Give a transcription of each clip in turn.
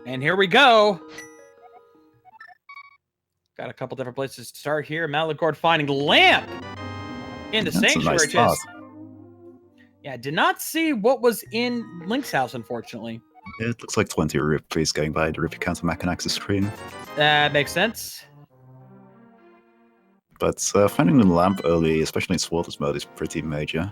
And here we go. Got a couple different places to start here. Maligord finding lamp in the sanctuary chest. Yeah, did not see what was in Link's house, unfortunately. It looks like 20 rupees going by the rupee count on Makinx's screen. That makes sense. But finding the lamp early, especially in Swordless mode, is pretty major.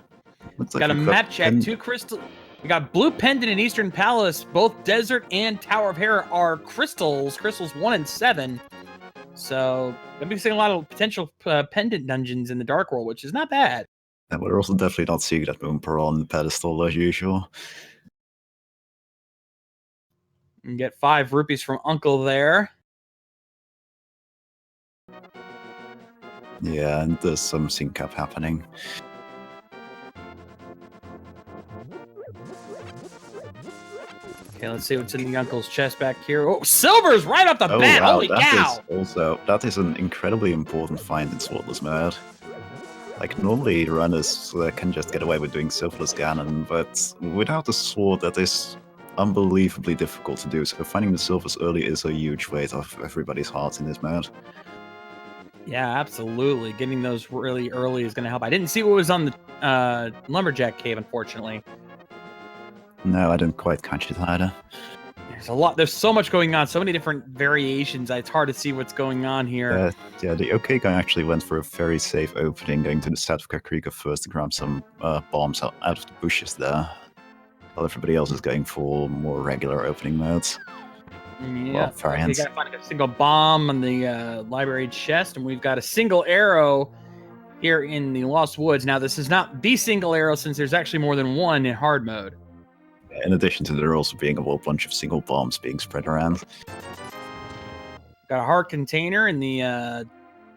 Looks Got a match at 2 crystal. We got Blue Pendant and Eastern Palace. Both Desert and Tower of Hera are crystals. Crystals 1 and 7. So gonna be seeing a lot of potential pendant dungeons in the Dark World, which is not bad. And we're also definitely not seeing that Moon Pearl on the pedestal as usual. And get 5 rupees from Uncle there. Yeah, and there's some sync up happening. Okay, let's see what's in the Uncle's chest back here. Oh, silver's right off the bat! Wow, Holy cow! That is an incredibly important find in Swordless mode. Like, normally runners can just get away with doing silverless Ganon, but without a sword that is unbelievably difficult to do, so finding the silvers early is a huge weight off everybody's hearts in this mode. Yeah, absolutely. Getting those really early is going to help. I didn't see what was on the Lumberjack Cave, unfortunately. No, I didn't quite catch it either. There's a lot. There's so much going on. So many different variations. It's hard to see what's going on here. Yeah, the TheOkayGuy actually went for a very safe opening, going to the south of Kakariko first to grab some bombs out of the bushes there. While everybody else is going for more regular opening modes. Yeah, well, variants. We got to find a single bomb on the library chest, and we've got a single arrow here in the Lost Woods. Now, this is not the single arrow, since there's actually more than one in hard mode. In addition to there also being a whole bunch of single bombs being spread around. Got a heart container in the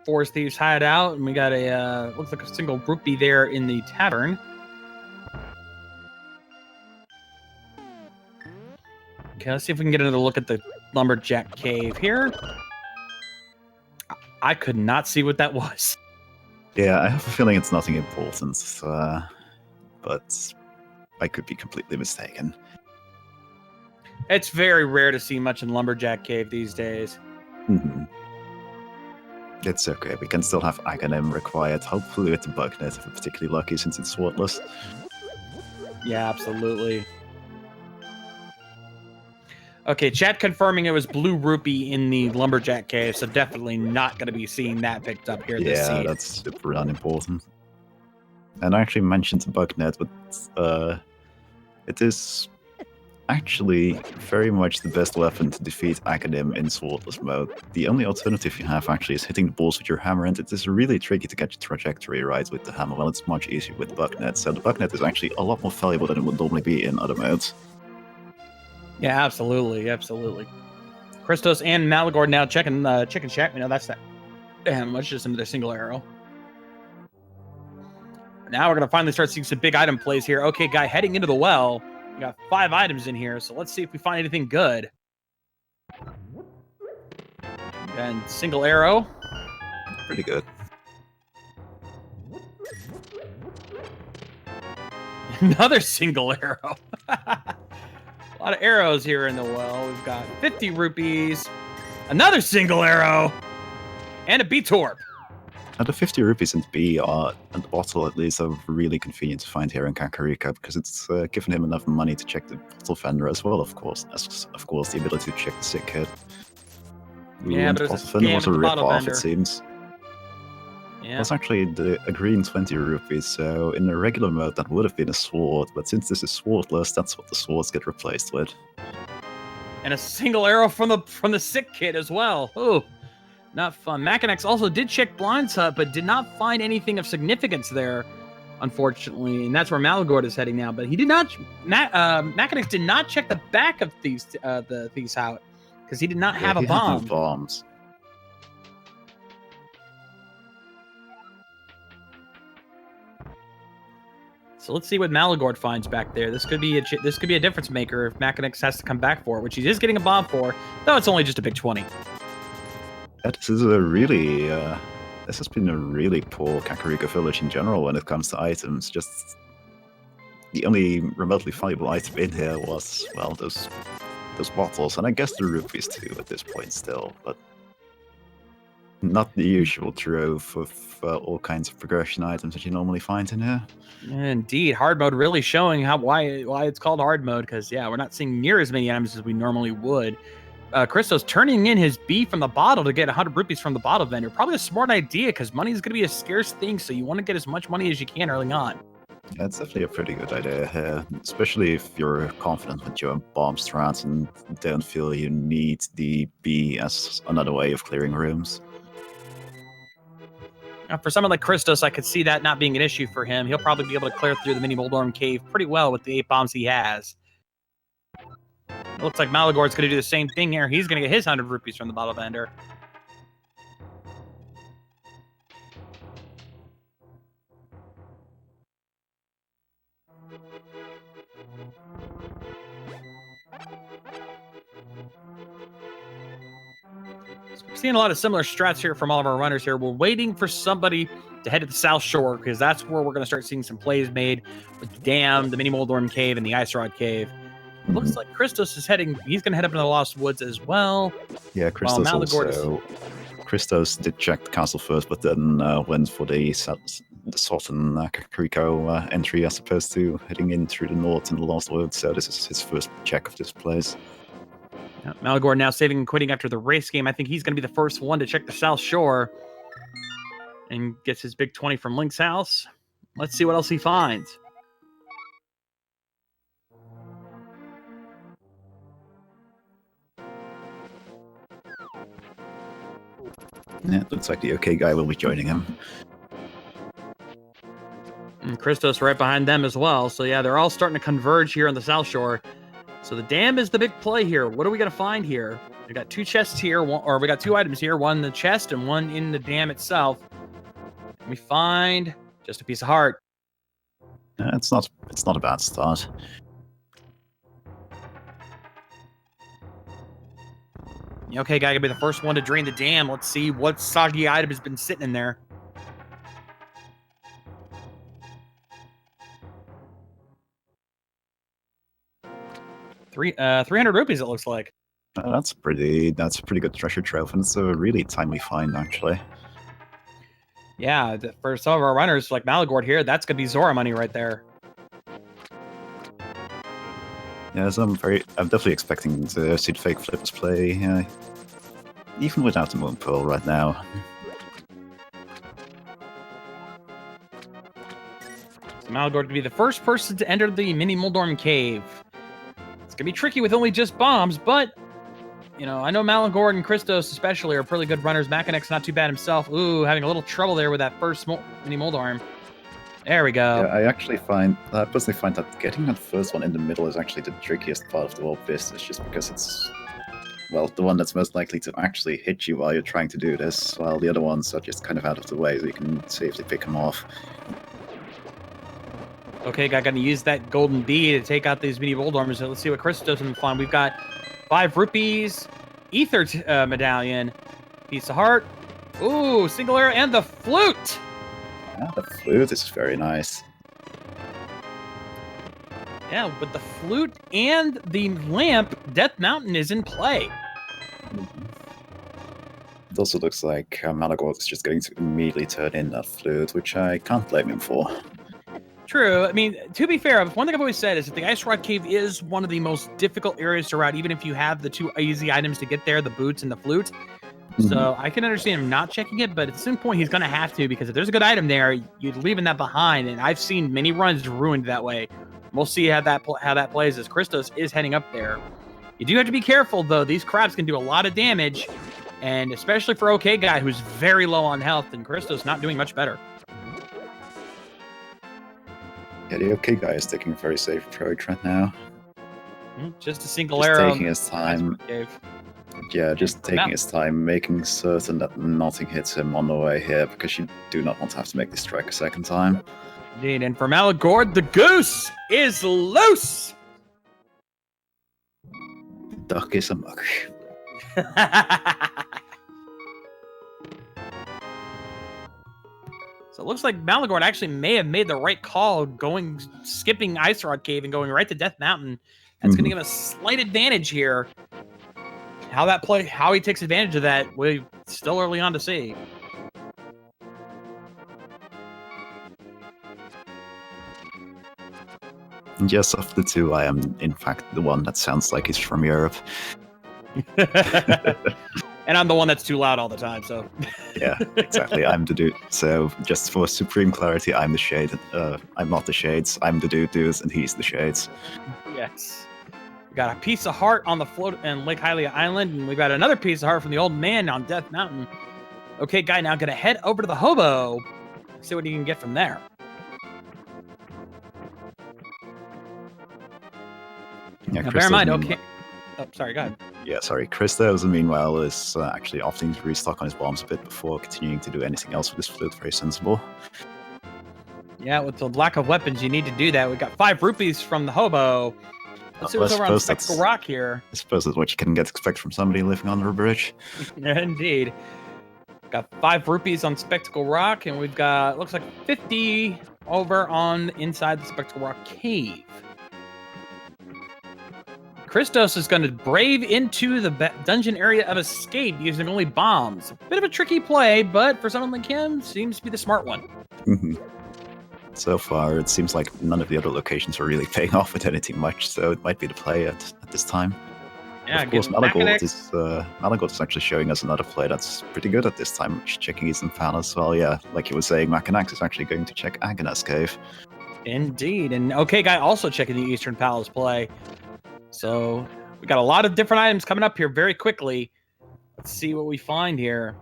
Forest Thieves hideout, and we got a looks like a single rupee there in the tavern. Okay, let's see if we can get another look at the Lumberjack Cave here. I could not see what that was. Yeah, I have a feeling it's nothing important, but I could be completely mistaken. It's very rare to see much in Lumberjack Cave these days. Mm-hmm. It's okay, we can still have Aghanim required, hopefully with the Bugnet if we're particularly lucky since it's swordless. Yeah, absolutely. Okay, chat confirming it was Blue Rupee in the Lumberjack Cave, so definitely not going to be seeing that picked up here this season. Yeah, that's super unimportant. And I actually mentioned the Bugnet, but it is actually very much the best weapon to defeat Aghanim in swordless mode. The only alternative you have actually is hitting the balls with your hammer, and it is really tricky to get your trajectory right with the hammer, while it's much easier with the Bugnet. So the Bugnet is actually a lot more valuable than it would normally be in other modes. Yeah, absolutely, absolutely. Christos and Maligord now checking chicken shack. We know that's that. Damn, let's just another single arrow. Now we're gonna finally start seeing some big item plays here. Okay, guy heading into the well. We got 5 items in here, so let's see if we find anything good. And single arrow. Pretty good. Another single arrow. A lot of arrows here in the well. We've got 50 rupees, another single arrow, and a B-Torp. And the 50 rupees and B are, and the bottle at least, are really convenient to find here in Kakariko, because it's given him enough money to check the bottle vendor as well, of course. As of course, the ability to check the sick kid. Yeah, but the bottle vendor was a rip-off, it seems. Yeah. That's actually a green 20 rupees, so in a regular mode that would have been a sword, but since this is swordless, that's what the swords get replaced with. And a single arrow from the sick kid as well. Ooh, not fun. Makinx also did check Blind's hut, but did not find anything of significance there, unfortunately, and that's where Maligord is heading now. But he did not. Makinx did not check the back of the Thieves' hut because he did not have a bomb. No bombs. So let's see what Maligord finds back there. This could be a difference maker if Makinx has to come back for it, which he is getting a bomb for, though it's only just a big 20. This is a really this has been a really poor Kakariko village in general when it comes to items. Just the only remotely valuable item in here was, well, those bottles, and I guess the rupees too at this point still, but not the usual trove of all kinds of progression items that you normally find in here. Indeed, hard mode really showing why it's called hard mode, because yeah, we're not seeing near as many items as we normally would. Christos turning in his B from the bottle to get 100 rupees from the bottle vendor. Probably a smart idea, because money is going to be a scarce thing, so you want to get as much money as you can early on. Yeah, it's definitely a pretty good idea here, especially if you're confident with your bomb strats and don't feel you need the B as another way of clearing rooms. For someone like Christos, I could see that not being an issue for him. He'll probably be able to clear through the mini Moldorm cave pretty well with the 8 bombs he has. It looks like Maligord's going to do the same thing here. He's going to get his 100 rupees from the bottle vendor. So we're seeing a lot of similar strats here from all of our runners here. We're waiting for somebody to head to the South Shore, because that's where we're going to start seeing some plays made with the dam, the mini Moldorm cave, and the Ice Rod cave. It looks like Christos is heading. He's going to head up into the Lost Woods as well. Yeah, Christos also. Christos did check the castle first, but then went for the Sultan Kakariko entry as opposed to heading in through the north in the Lost Woods. So this is his first check of this place. Maligord now saving and quitting after the race game. I think he's going to be the first one to check the South Shore and gets his big 20 from Link's house. Let's see what else he finds. Yeah, it looks like the OK guy will be joining him. And Christos right behind them as well. So yeah, they're all starting to converge here on the South Shore. So the dam is the big play here. What are we going to find here? We got 2 chests here, we got 2 items here, one in the chest and one in the dam itself. And we find just a piece of heart. It's not a bad start. The OK guy gonna be the first one to drain the dam. Let's see what soggy item has been sitting in there. Three 300 rupees, it looks like. That's a pretty good treasure trove, and it's a really timely find, actually. Yeah, for some of our runners like Maligord here, that's gonna be Zora money right there. Yeah, so I'm definitely expecting to see the fake flippers play, even without the Moon Pearl right now. So Maligord to be the first person to enter the mini Moldorm cave. It's gonna be tricky with only just bombs, but you know, I know Maligord and Christos especially are pretty good runners. Makinx not too bad himself. Ooh, having a little trouble there with that first mini Moldorm. There we go. Yeah, I personally find that getting that first one in the middle is actually the trickiest part of the whole business, just because it's, well, the one that's most likely to actually hit you while you're trying to do this, while the other ones are just kind of out of the way, so you can safely pick them off. Okay, guy gonna use that golden bee to take out these mini Moldorms. So let's see what Christos can find. We've got 5 rupees, ether medallion, piece of heart. Ooh, single arrow, and the flute. Yeah, the flute is very nice. Yeah, with the flute and the lamp, Death Mountain is in play. It also looks like Maligord is just going to immediately turn in that flute, which I can't blame him for. True. I mean, to be fair, one thing I've always said is that the Ice Rod Cave is one of the most difficult areas to route, even if you have the 2 easy items to get there, the boots and the flute. So I can understand him not checking it, but at some point he's going to have to, because if there's a good item there, you're leaving that behind, and I've seen many runs ruined that way. We'll see how that plays as Christos is heading up there. You do have to be careful, though. These crabs can do a lot of damage, and especially for OkGuy, who's very low on health, and Christos not doing much better. Yeah, the OkGuy is taking a very safe approach right now. Just a single arrow. Taking his time. Yeah, just taking his time, making certain that nothing hits him on the way here, because you do not want to have to make this strike a second time. Indeed, and for Maligord, the goose is loose! Duck is amok. So it looks like Maligord actually may have made the right call, skipping Ice Rod Cave and going right to Death Mountain. That's going to give us a slight advantage here. How he takes advantage of that, we're still early on to see. Yes, of the two, I am in fact the one that sounds like he's from Europe. And I'm the one that's too loud all the time, so. Yeah, exactly. I'm the dude. So just for supreme clarity, I'm the shade. I'm not the shades. I'm the dude, and he's the shades. Yes. We got a piece of heart on the float in Lake Hylia Island, and we got another piece of heart from the old man on Death Mountain. Okay, guy, now gonna head over to the hobo. See what he can get from there. Yeah, now, bear in mind, okay. Oh, sorry, go ahead. Yeah, sorry. Christos, meanwhile, is actually opting to restock on his bombs a bit before continuing to do anything else with his flute. Very sensible. Yeah, with the lack of weapons, you need to do that. We got 5 rupees from the hobo. Let's see what's over on Spectacle Rock here. I suppose that's what you can expect from somebody living under a bridge. Yeah, indeed. Got 5 rupees on Spectacle Rock, and we've got, looks like 50 over on inside the Spectacle Rock cave. Christos is going to brave into the dungeon area of escape using only bombs. Bit of a tricky play, but for someone like him, seems to be the smart one. So far, it seems like none of the other locations are really paying off with anything much, so it might be the play at this time. Yeah, of course, Maligord is actually showing us another play that's pretty good at this time, checking Eastern Palace. Well, yeah, like you were saying, Makinx is actually going to check Agnes Cave. Indeed, and OkayGuy also checking the Eastern Palace play. So we got a lot of different items coming up here very quickly. Let's see what we find here.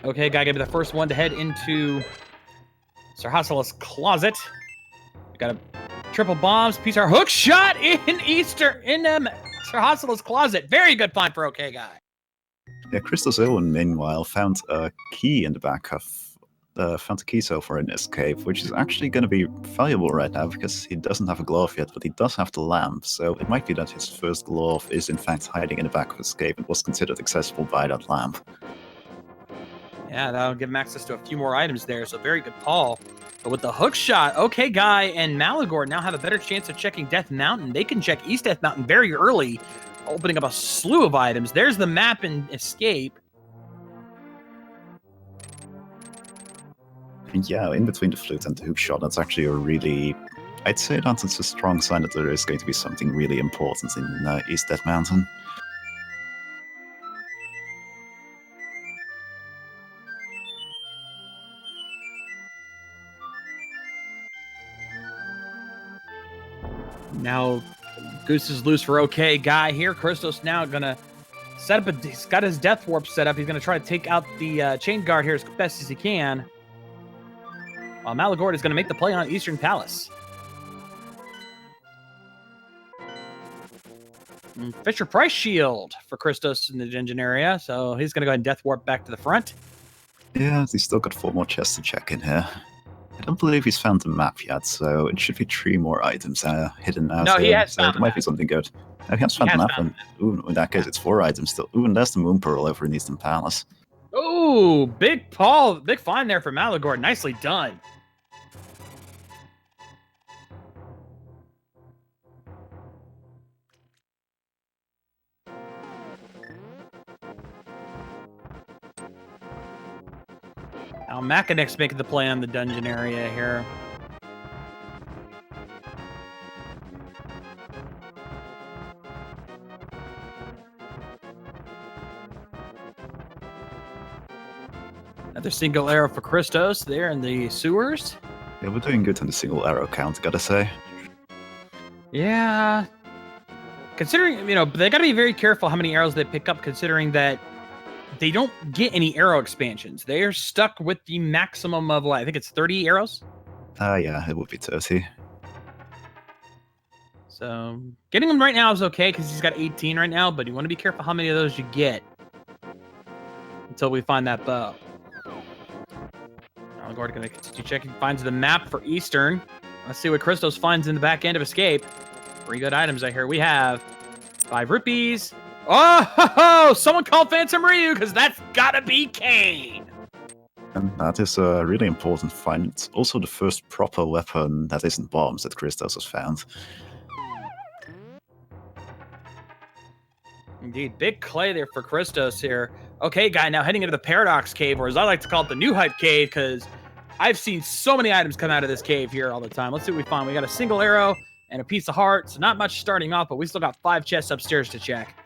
OkayGuy gonna be the first one to head into Sir Hassela's closet. We got a triple bombs, piece of hook shot in Sir Hassela's closet. Very good find for OkayGuy. Yeah, ChristosOwen meanwhile found a key in the back of found a key so far in this cave, which is actually going to be valuable right now because he doesn't have a glove yet, but he does have the lamp, so it might be that his first glove is in fact hiding in the back of his cave and was considered accessible by that lamp. Yeah, that'll give him access to a few more items there, so very good call. But with the hook shot, OkayGuy and Maligord now have a better chance of checking Death Mountain. They can check East Death Mountain very early, opening up a slew of items. There's the map and escape. Yeah, in between the flute and the hook shot, that's actually a really... I'd say that it's a strong sign that there is going to be something really important in East Death Mountain. Now, Goose is loose for OkayGuy here. Christos now gonna set up he's got his death warp set up. He's gonna try to take out the chain guard here as best as he can. While Maligord is gonna make the play on Eastern Palace. And Fisher Price shield for Christos in the dungeon area, so he's gonna go ahead and death warp back to the front. Yeah, he's still got 4 more chests to check in here. I don't believe he's found the map yet, so it should be 3 more items hidden out. No, he has so found it might be something good. Oh, he has found the map, and in that case, it's 4 items still. Ooh, and there's the Moon Pearl over in Eastern Palace. Ooh, big find there for Maligord. Nicely done. Now Makinx making the play on the dungeon area here. Another single arrow for Christos there in the sewers. Yeah, we're doing good on the single arrow count, gotta say. Yeah. Considering, they gotta be very careful how many arrows they pick up, considering that they don't get any arrow expansions. They are stuck with the maximum of, I think it's 30 arrows? Yeah, it would be 30. So, getting them right now is okay, because he's got 18 right now, but you want to be careful how many of those you get until we find that bow. Maligord going to continue checking, finds the map for Eastern. Let's see what Christos finds in the back end of Escape. Pretty good items right here. We have 5 rupees. Oh, someone called Phantom Ryu, because that's gotta be Kane. And that is a really important find. It's also the first proper weapon that isn't bombs that Christos has found. Indeed, big clay there for Christos here. Okay, guy, now heading into the Paradox Cave, or as I like to call it, the New Hype Cave, because I've seen so many items come out of this cave here all the time. Let's see what we find. We got a single arrow and a piece of heart, so not much starting off, but we still got 5 chests upstairs to check.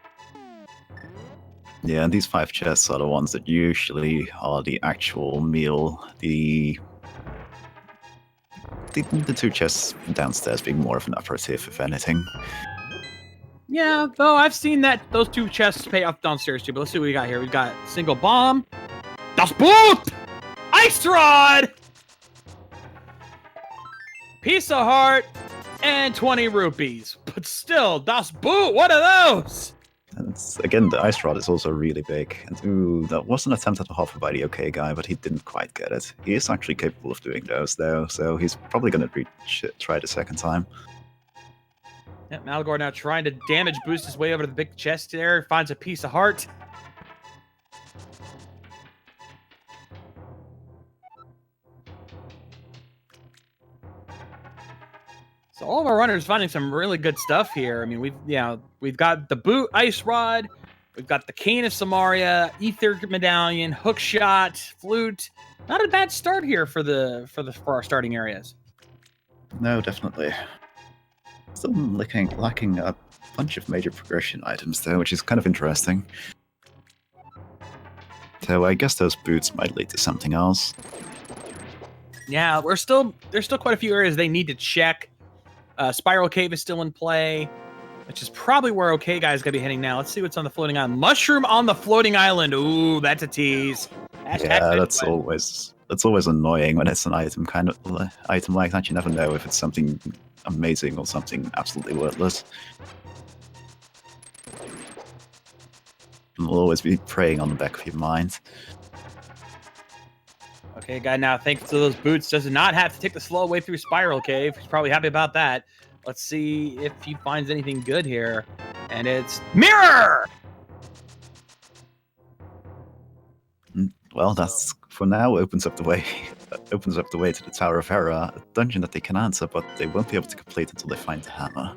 Yeah, and these 5 chests are the ones that usually are the actual meal. The 2 chests downstairs being more of an aperitif, if anything. Yeah, though I've seen that those 2 chests pay off downstairs too, but let's see what we got here. We've got single bomb, Das Boot, Ice Rod, piece of heart, and 20 rupees. But still, Das Boot, what are those? And again, the ice rod is also really big. And ooh, that was an attempt at a hopper by the OkayGuy, but he didn't quite get it. He is actually capable of doing those, though, so he's probably going to try the second time. Yeah, Maligord now trying to damage boost his way over to the big chest there. Finds a piece of heart. So all of our runners finding some really good stuff here. I mean, we've got the boot, ice rod, we've got the cane of Samaria, ether medallion, hook shot, flute. Not a bad start here for our starting areas. No, definitely. Still lacking a bunch of major progression items though, which is kind of interesting. So I guess those boots might lead to something else. Yeah, there's still quite a few areas they need to check. Spiral Cave is still in play, which is probably where OkayGuy is going to be heading now. Let's see what's on the floating island. Mushroom on the floating island. Ooh, that's a tease. That's always annoying when it's an item like that. You never know if it's something amazing or something absolutely worthless. It'll always be preying on the back of your mind. OkayGuy now, thanks to those boots, does not have to take the slow way through Spiral Cave. He's probably happy about that. Let's see if he finds anything good here. And it's Mirror! Well, that's for now opens up the way to the Tower of Hera, a dungeon that they can answer, but they won't be able to complete until they find the hammer.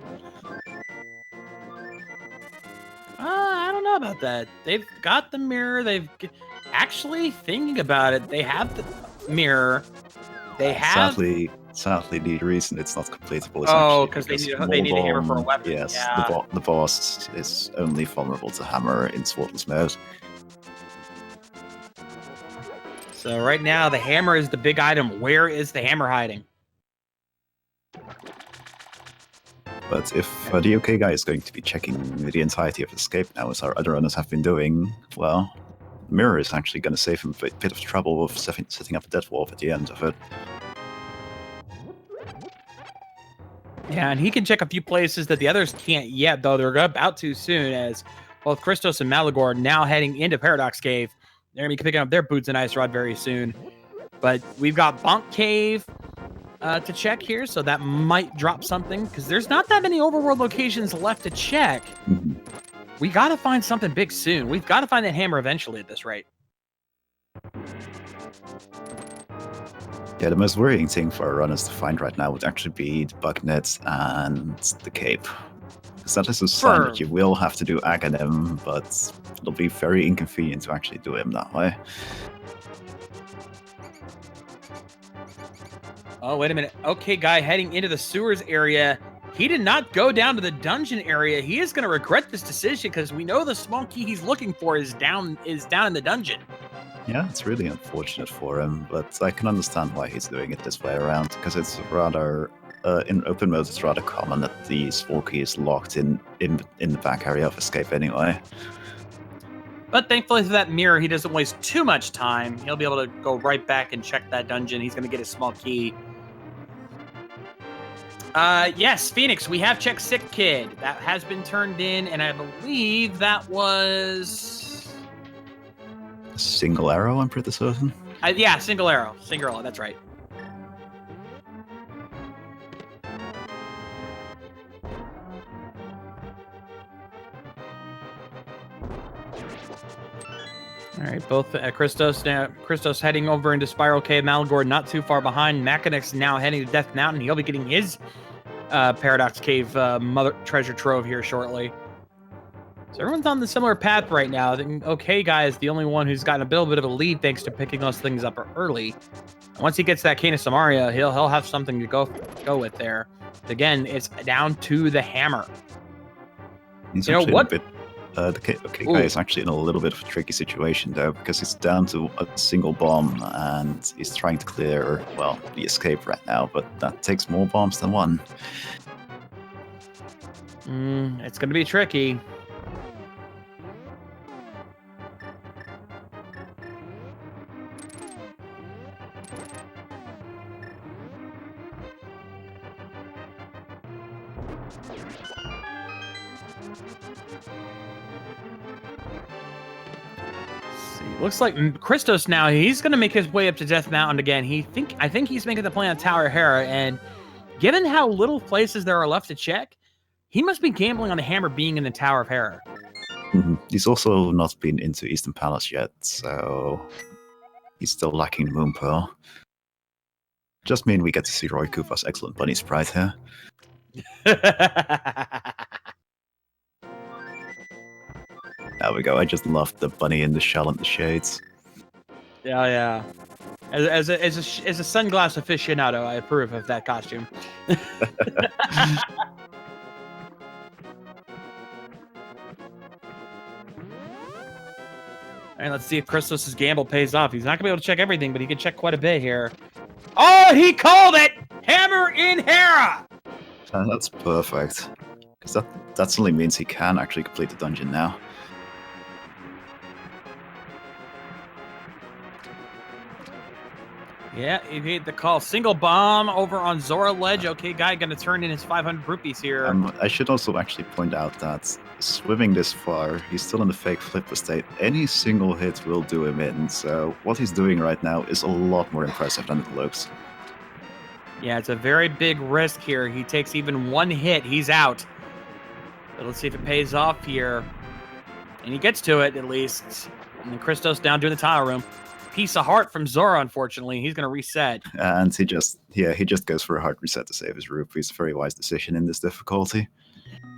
I don't know about that. They've got the mirror. Actually, thinking about it, they have the mirror. They have. Sadly, the reason it's not completable is because they need a hammer for a weapon. Yes, yeah. the boss is only vulnerable to hammer in swordless mode. So right now, the hammer is the big item. Where is the hammer hiding? But if the OkayGuy is going to be checking the entirety of Escape now, as our other runners have been doing, well, Mirror is actually going to save him a bit of trouble with setting up a death warp at the end of it. Yeah, and he can check a few places that the others can't yet, though they're about to soon, as both Christos and Maligord now heading into Paradox Cave. They're going to be picking up their boots and ice rod very soon. But we've got Bonk Cave to check here, so that might drop something, because there's not that many overworld locations left to check. Mm-hmm. We got to find something big soon. We've got to find that hammer eventually at this rate. Yeah, the most worrying thing for our runners to find right now would actually be the bug net and the cape. Because that is a sign that you will have to do Aghanim, but it'll be very inconvenient to actually do him that way. Oh, wait a minute. OkayGuy heading into the sewers area. He did not go down to the dungeon area. He is going to regret this decision because we know the small key he's looking for is down in the dungeon. Yeah, it's really unfortunate for him, but I can understand why he's doing it this way around, because it's rather, in open mode, it's rather common that the small key is locked in the back area of Escape anyway. But thankfully for that mirror, he doesn't waste too much time. He'll be able to go right back and check that dungeon. He's going to get his small key. Yes, Phoenix, we have checked Sick Kid. That has been turned in, and I believe that was... Single arrow, I'm pretty certain. Yeah, single arrow. Single arrow, that's right. All right, both Christos heading over into Spiral Cave. Maligord not too far behind. Makinx now heading to Death Mountain. He'll be getting his Paradox Cave mother treasure trove here shortly. So everyone's on the similar path right now. I think OkayGuy is the only one who's gotten a little bit of a lead thanks to picking those things up early. And once he gets that Cane of Samaria, he'll have something to go with there. Again, it's down to the hammer. He's actually a bit. The OkayGuy is actually in a little bit of a tricky situation though, because he's down to a single bomb and he's trying to clear, well, the escape right now, but that takes more bombs than one. It's going to be tricky. Looks like Christos now, he's going to make his way up to Death Mountain again. I think he's making the play on Tower Hera, and given how little places there are left to check, he must be gambling on the hammer being in the Tower of Hera. He's also not been into Eastern Palace yet, so he's still lacking the Moon Pearl. Just mean we get to see Roy Koopa's excellent bunny sprite here. There we go. I just love the bunny in the shell and the shades. Yeah. As a sunglass aficionado, I approve of that costume. And let's see if Christos' gamble pays off. He's not going to be able to check everything, but he can check quite a bit here. Oh, he called it! Hammer in Hera! That's perfect. Because that suddenly means he can actually complete the dungeon now. Yeah, he made the call. Single bomb over on Zora Ledge. OkayGuy going to turn in his 500 rupees here. I should also actually point out that swimming this far, he's still in the fake flipper state. Any single hit will do him in, so what he's doing right now is a lot more impressive than it looks. Yeah, it's a very big risk here. He takes even one hit, he's out. But let's see if it pays off here. And he gets to it, at least. And then Christos down doing the tile room. Piece of heart from Zora, unfortunately. He's going to reset. And he just goes for a hard reset to save his rupees. A very wise decision in this difficulty.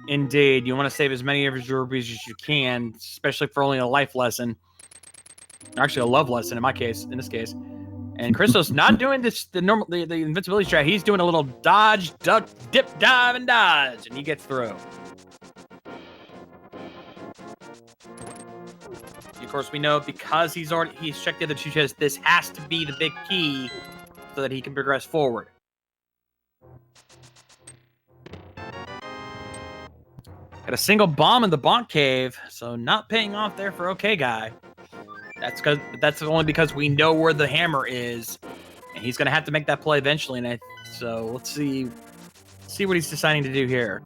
Indeed. You want to save as many of his rupees as you can, especially for only a life lesson. Actually, a love lesson in this case. And Christos not doing the invincibility strat. He's doing a little dodge, duck, dip, dive, and dodge. And he gets through. Of course, we know because he's checked the other two chests, this has to be the big key so that he can progress forward. Got a single bomb in the Bonk Cave, so not paying off there for OkayGuy. That's only because we know where the hammer is, and he's going to have to make that play eventually. So let's see what he's deciding to do here.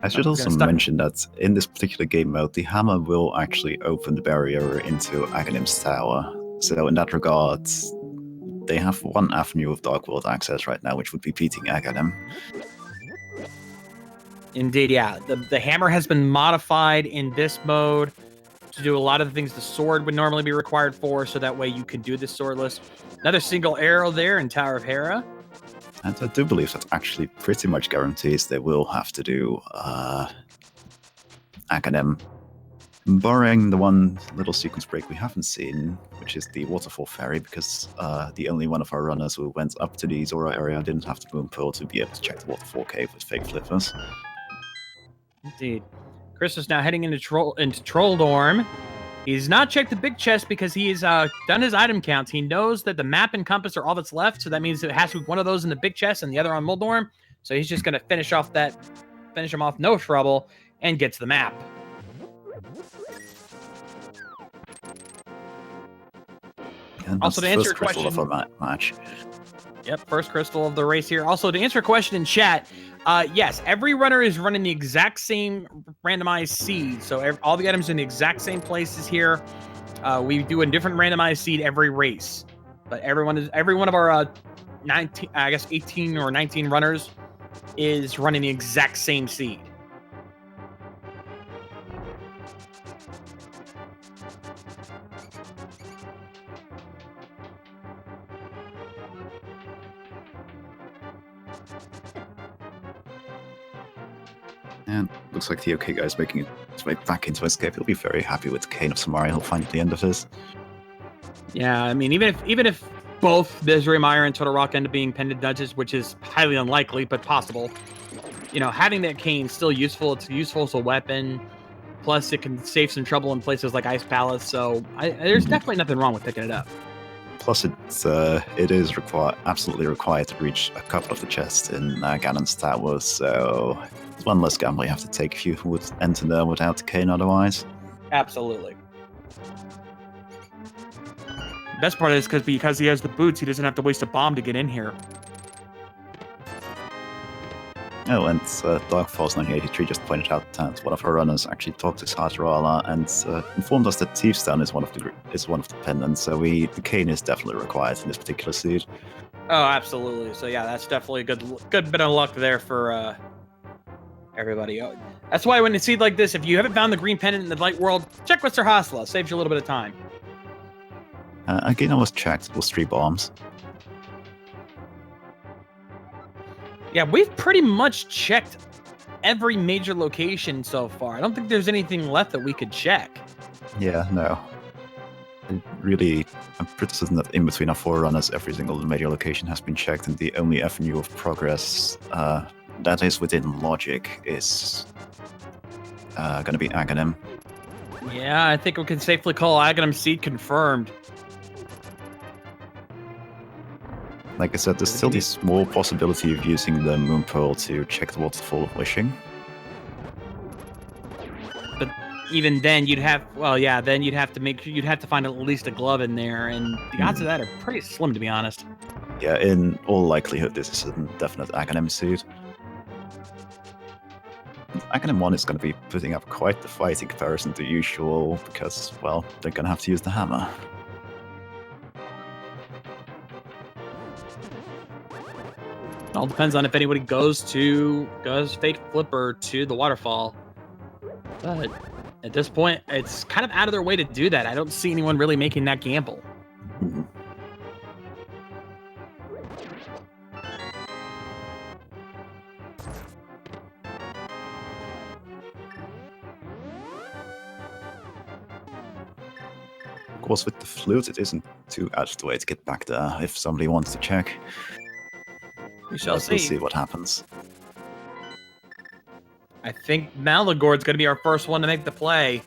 I should also mention that in this particular game mode, the hammer will actually open the barrier into Aghanim's tower. So in that regard, they have one avenue of Dark World access right now, which would be beating Aghanim. Indeed, yeah. The hammer has been modified in this mode to do a lot of the things the sword would normally be required for, so that way you can do this swordless. Another single arrow there in Tower of Hera. And I do believe that actually pretty much guarantees they will have to do Aghanim. Barring the one little sequence break we haven't seen, which is the Waterfall Ferry, because the only one of our runners who went up to the Zora area didn't have the Moon Pearl to be able to check the Waterfall Cave with fake flippers. Indeed. Chris is now heading into Trolldorm. He's not checked the big chest because he's done his item counts. He knows that the map and compass are all that's left, so that means it has to be one of those in the big chest and the other on Muldorm. So he's just going to finish him off no trouble, and get to the map. And also, to answer your question, of our match. Yep, first crystal of the race here. Also, to answer a question in chat, yes, every runner is running the exact same randomized seed. So all the items in the exact same places here. We do a different randomized seed every race. But every one of our 18 or 19 runners is running the exact same seed. And looks like the OK guy's making his way back into escape. He'll be very happy with the Cane of Samaria he'll find at the end of this. Yeah, I mean, even if both Desiree Meyer and Total Rock end up being pendant nudges, which is highly unlikely but possible, you know, having that cane is still useful. It's useful as a weapon. Plus, it can save some trouble in places like Ice Palace. So there's definitely nothing wrong with picking it up. Plus, it is absolutely required to reach a couple of the chests in Ganon's Tower, so it's one less gamble you have to take if you would enter there without the cane otherwise. Absolutely. Best part is because he has the boots, he doesn't have to waste a bomb to get in here. Oh, and Darkfalls 1983 just pointed out that one of our runners actually talked to Sartarala and informed us that Thief's Stone is one of the pendants, so the cane is definitely required in this particular suit. Oh, absolutely. So yeah, that's definitely a good bit of luck there for everybody. That's why when you see like this, if you haven't found the green pendant in the light world, check with Sir Hasla. Saves you a little bit of time. Again, I was checked. It was 3 bombs. Yeah, we've pretty much checked every major location so far. I don't think there's anything left that we could check. Yeah, no. I'm pretty certain that in between our 4 runners, every single major location has been checked, and the only avenue of progress that is within logic is going to be Aghanim. Yeah, I think we can safely call Aghanim Seed confirmed. Like I said, there's still this small possibility of using the Moon Pearl to check the Waterfall of Wishing. But even then, you'd have to find at least a glove in there, and the odds of that are pretty slim, to be honest. Yeah, in all likelihood, this is a definite Aghanim suit. Aghanim 1 is going to be putting up quite the fight in comparison to usual, because, well, they're going to have to use the hammer. It all depends on if anybody goes Fake Flipper to the waterfall. But at this point, it's kind of out of their way to do that. I don't see anyone really making that gamble. Mm-hmm. Of course, with the flute, it isn't too out of the way to get back there if somebody wants to check. We shall see. We'll see what happens. I think Maligord's going to be our first one to make the play.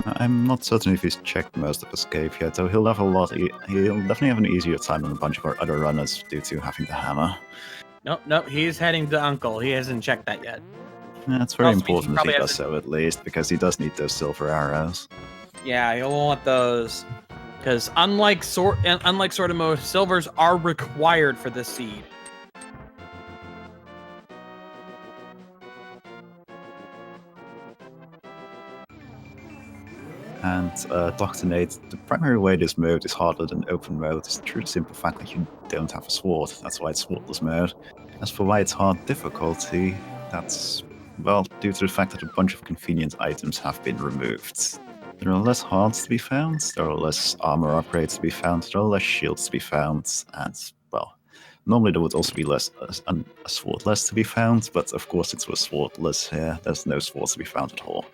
I'm not certain if he's checked most of Escape yet, though he'll have he'll definitely have an easier time than a bunch of our other runners due to having the hammer. Nope, he's heading to Uncle. He hasn't checked that yet. Yeah, it's very important that he does so, at least, because he does need those silver arrows. Yeah, he'll want those. Because unlike Sword of Mode, silvers are required for this seed. And Dr. Nate, the primary way this mode is harder than open mode is through the simple fact that you don't have a sword. That's why it's swordless mode. As for why it's hard difficulty, that's, well, due to the fact that a bunch of convenient items have been removed. There are less hearts to be found, there are less armor upgrades to be found, there are less shields to be found, and, well, normally there would also be a swordless to be found, but of course it's with swordless here, there's no swords to be found at all.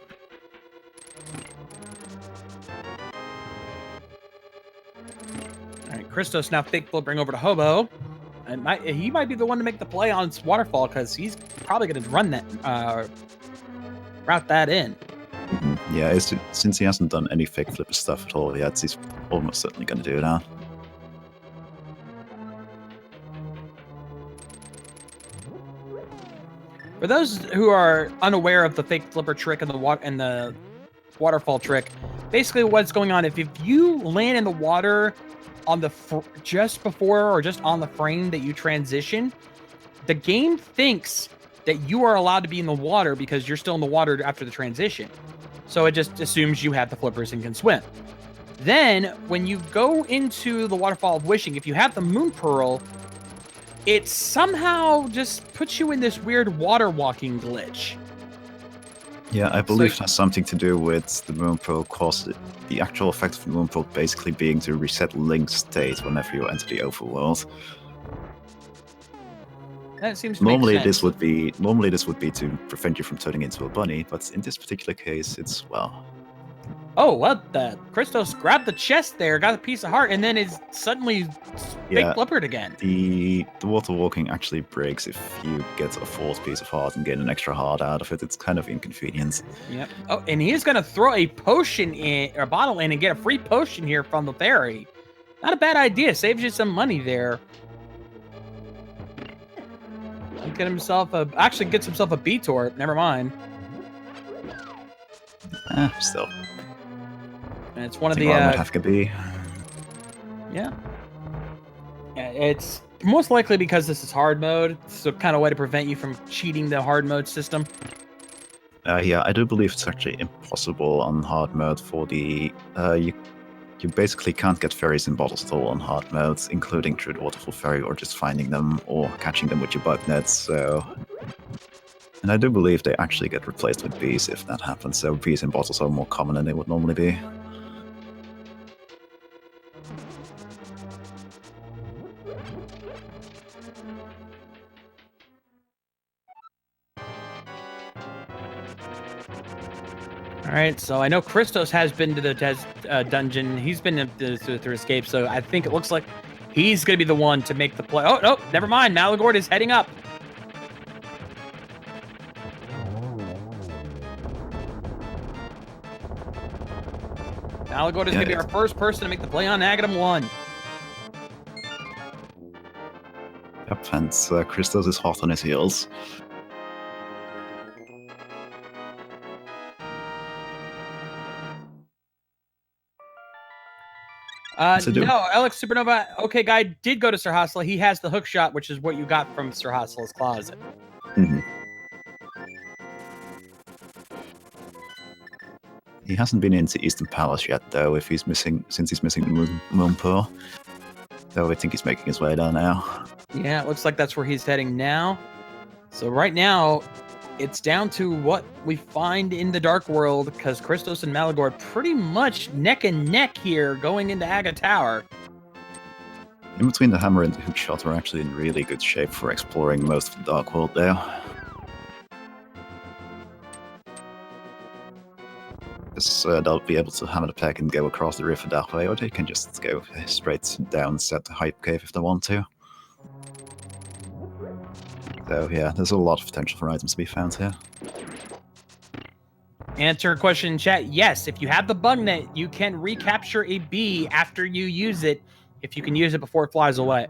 Alright, Christos now fake flipping over to Hobo. And he might be the one to make the play on Waterfall, because he's probably going to run that, route that in. Yeah, since he hasn't done any fake flipper stuff at all yet, he's almost certainly going to do that. For those who are unaware of the fake flipper trick and the waterfall trick, basically what's going on, if you land in the water on the just before or just on the frame that you transition, the game thinks that you are allowed to be in the water because you're still in the water after the transition. So it just assumes you have the flippers and can swim. Then, when you go into the Waterfall of Wishing, if you have the Moon Pearl, it somehow just puts you in this weird water walking glitch. Yeah, I believe it has something to do with the moon pearl cause the actual effect of the moon pearl basically being to reset link state whenever you enter the overworld. That seems to make sense. Normally this would be to prevent you from turning into a bunny, but in this particular case, it's well. Oh, what the? Christos grabbed the chest there, got a piece of heart, and then is suddenly fake blubbered again. The water walking actually breaks if you get a fourth piece of heart and get an extra heart out of it. It's kind of inconvenient. Yep. Oh, and he is going to throw a potion in, or a bottle in, and get a free potion here from the fairy. Not a bad idea. Saves you some money there. Get himself actually gets himself a B-Torp. Never mind. Still. And it's one of the might have to be. Yeah. It's most likely because this is hard mode. It's a kind of way to prevent you from cheating the hard mode system. Yeah, I do believe it's actually impossible on hard mode for the you basically can't get fairies in bottles at all on hard modes, including through the waterfall fairy or just finding them or catching them with your bug nets. So, and I do believe they actually get replaced with bees if that happens. So bees in bottles are more common than they would normally be. All right, so I know Christos has been to the dungeon. He's been through escape, so I think it looks like he's going to be the one to make the play. Oh, no, never mind. Maligord is heading up. Maligord is going to be our first person to make the play on Aghanim 1. Yep, and Christos is hot on his heels. No, Alex Supernova, okay, guy did go to Sir Hassel. He has the hook shot, which is what you got from Sir Hassel's closet. Mm-hmm. He hasn't been into Eastern Palace yet, though. Since he's missing the Moon Pearl, so I think he's making his way down now. Yeah, it looks like that's where he's heading now. So right now, it's down to what we find in the Dark World, because Christos and Maligord pretty much neck and neck here going into Aga Tower. In between the hammer and the hook shot, we're actually in really good shape for exploring most of the Dark World there. They'll be able to hammer the pack and go across the river that way, or they can just go straight down, set the Hype Cave if they want to. So yeah, there's a lot of potential for items to be found here. Answer a question in chat. Yes, if you have the bug net, you can recapture a bee after you use it, if you can use it before it flies away.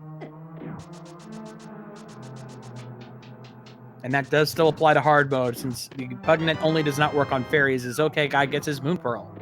And that does still apply to hard mode, since the bug net only does not work on fairies. Is okay, guy gets his Moon Pearl.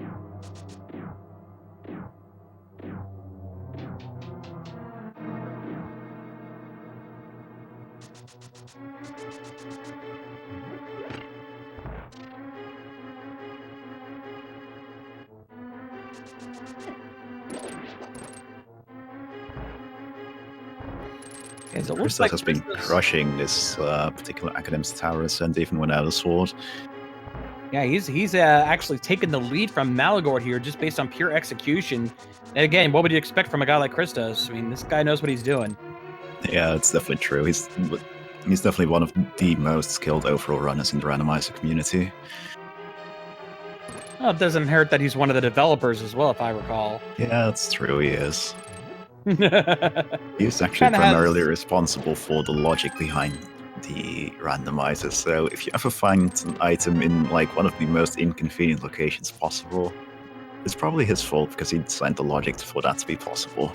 So Christos has been crushing this particular Academ's towers, and even without a sword. Yeah, he's actually taken the lead from Maligord here, just based on pure execution. And again, what would you expect from a guy like Christos? I mean, this guy knows what he's doing. Yeah, it's definitely true. He's definitely one of the most skilled overall runners in the randomizer community. Well, it doesn't hurt that he's one of the developers as well, if I recall. Yeah, that's true, he is. He's actually primarily responsible for the logic behind the randomizer, so if you ever find an item in like one of the most inconvenient locations possible, it's probably his fault because he designed the logic for that to be possible.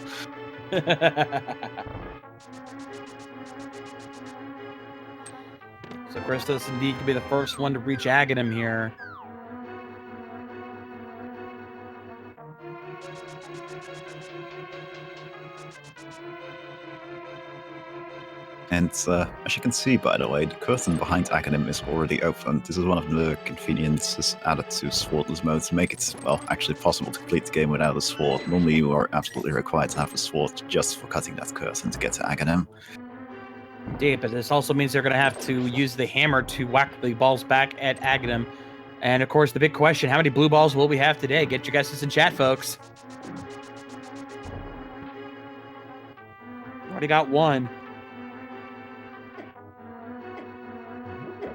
So Christos indeed could be the first one to reach Aghanim here. And as you can see, by the way, the curtain behind Aghanim is already open. This is one of the conveniences added to Swordless mode to make it, well, actually possible to complete the game without a sword. Normally you are absolutely required to have a sword just for cutting that curtain to get to Aghanim. Indeed, but this also means they're going to have to use the hammer to whack the balls back at Aghanim. And of course, the big question, how many blue balls will we have today? Get your guesses in chat, folks. Already got one.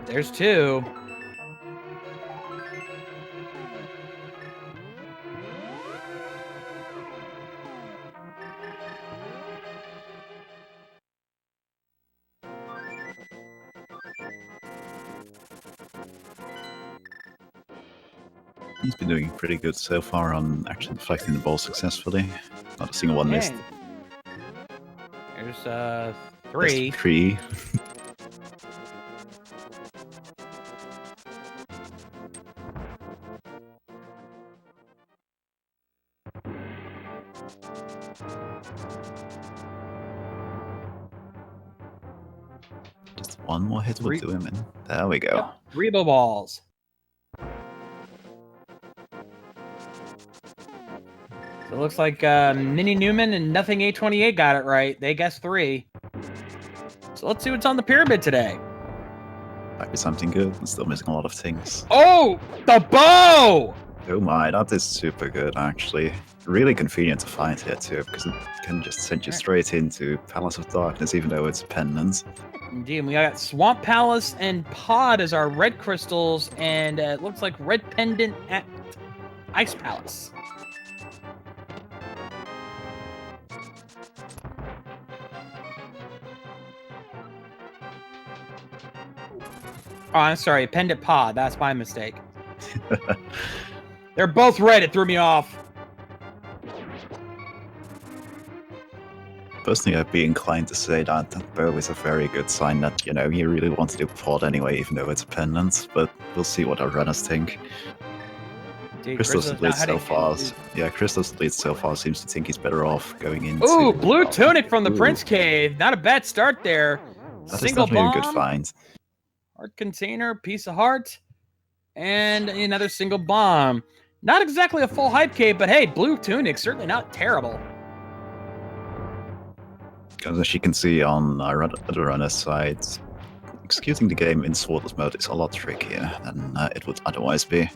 There's two. He's been doing pretty good so far on actually deflecting the ball successfully. Not a single one missed. There's three. That's three. Just one more hit will do him in. There we go. Yep. 3 blue balls. So it looks like Minnie Newman and Nothing 828 got it right. They guessed 3. So let's see what's on the pyramid today. Might be something good. I'm still missing a lot of things. Oh, the bow! Oh my, that is super good actually. Really convenient to find here too, because it can just send you straight into Palace of Darkness, even though it's pendants. Indeed, and we got Swamp Palace and Pod as our red crystals, and it looks like red pendant at Ice Palace. Oh, I'm sorry, pendant Pod. That's my mistake. They're both red. It threw me off. Personally, I'd be inclined to say that bow is a very good sign that, you know, you really want to do pod anyway, even though it's a pendant, but we'll see what our runners think. Indeed, Christos leads so far. Yeah, Christos leads so far seems to think he's better off going into... Ooh, blue tunic from the Prince Cave. Not a bad start there. That Single is definitely bomb, a good find. Heart container, piece of heart, and another single bomb. Not exactly a full hype cave, but hey, blue tunic, certainly not terrible. As you can see on our other runner's side, executing the game in swordless mode is a lot trickier than it would otherwise be.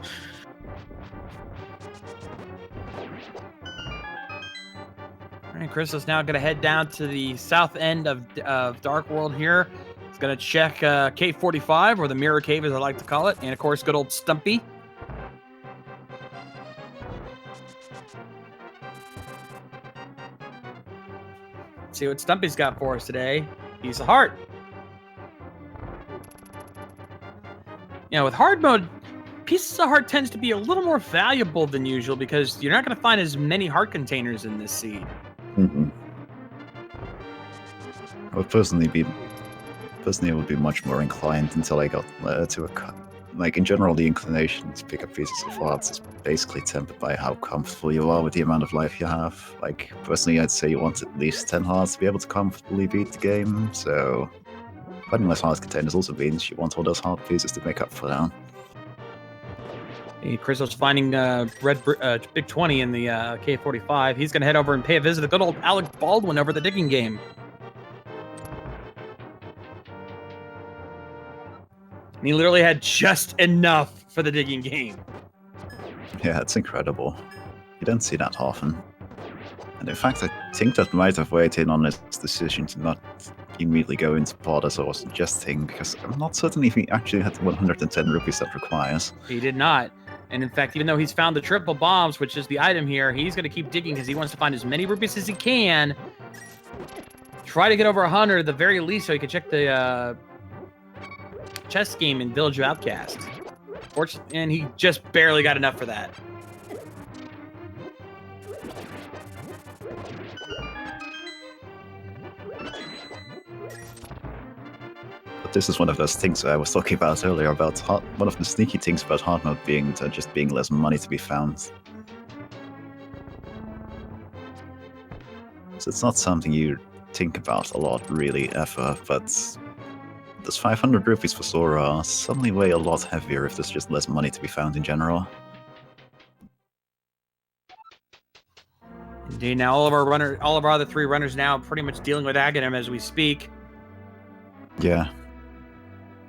All right, Chris is now going to head down to the south end of Dark World here. He's going to check Cave 45, or the Mirror Cave as I like to call it, and of course, good old Stumpy. See what Stumpy's got for us today. Piece of heart. You know, with hard mode, pieces of heart tends to be a little more valuable than usual because you're not going to find as many heart containers in this seed. Mm-hmm. I would personally would be much more inclined until I got to a cut. Like, in general, the inclination to pick up pieces of hearts is basically tempered by how comfortable you are with the amount of life you have. Like, personally, I'd say you want at least 10 hearts to be able to comfortably beat the game, so finding less heart containers also means you want all those heart pieces to make up for that. Hey, Christos finding Big 20 in the K45. He's going to head over and pay a visit to good old Alec Baldwin over the digging game. And he literally had just enough for the digging game. Yeah, it's incredible. You don't see that often. And in fact, I think that might have weighed in on his decision to not immediately go into pod as I was suggesting, because I'm not certain if he actually had the 110 rupees that requires. He did not. And in fact, even though he's found the triple bombs, which is the item here, he's going to keep digging because he wants to find as many rupees as he can. Try to get over 100 at the very least so he can check the chess game in Village of Outcast. And he just barely got enough for that. But this is one of those things I was talking about earlier, about one of the sneaky things about hard mode being just being less money to be found. So it's not something you think about a lot, really, ever, but those 500 rupees for Sora suddenly weigh a lot heavier if there's just less money to be found in general. Indeed, now all of our other 3 runners now pretty much dealing with Aghanim as we speak. Yeah.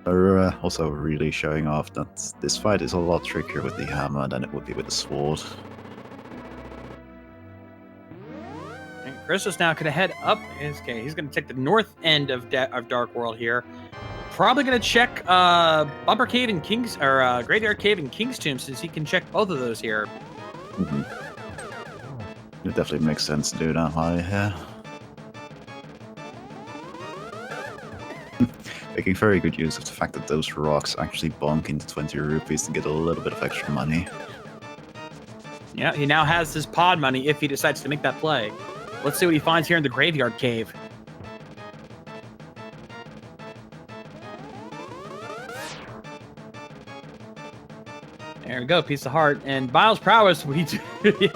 They're also really showing off that this fight is a lot trickier with the hammer than it would be with the sword. And Christos now could head up. Okay, he's going to take the north end of Dark World here. Probably going to check Bumper Cave and King's or Graveyard Cave and King's Tomb, since he can check both of those here. Mm-hmm. It definitely makes sense to do that while you're here. Making very good use of the fact that those rocks actually bonk into 20 rupees to get a little bit of extra money. Yeah, he now has his pod money if he decides to make that play. Let's see what he finds here in the Graveyard Cave. There we go, piece of heart. And Biles' prowess, what he do?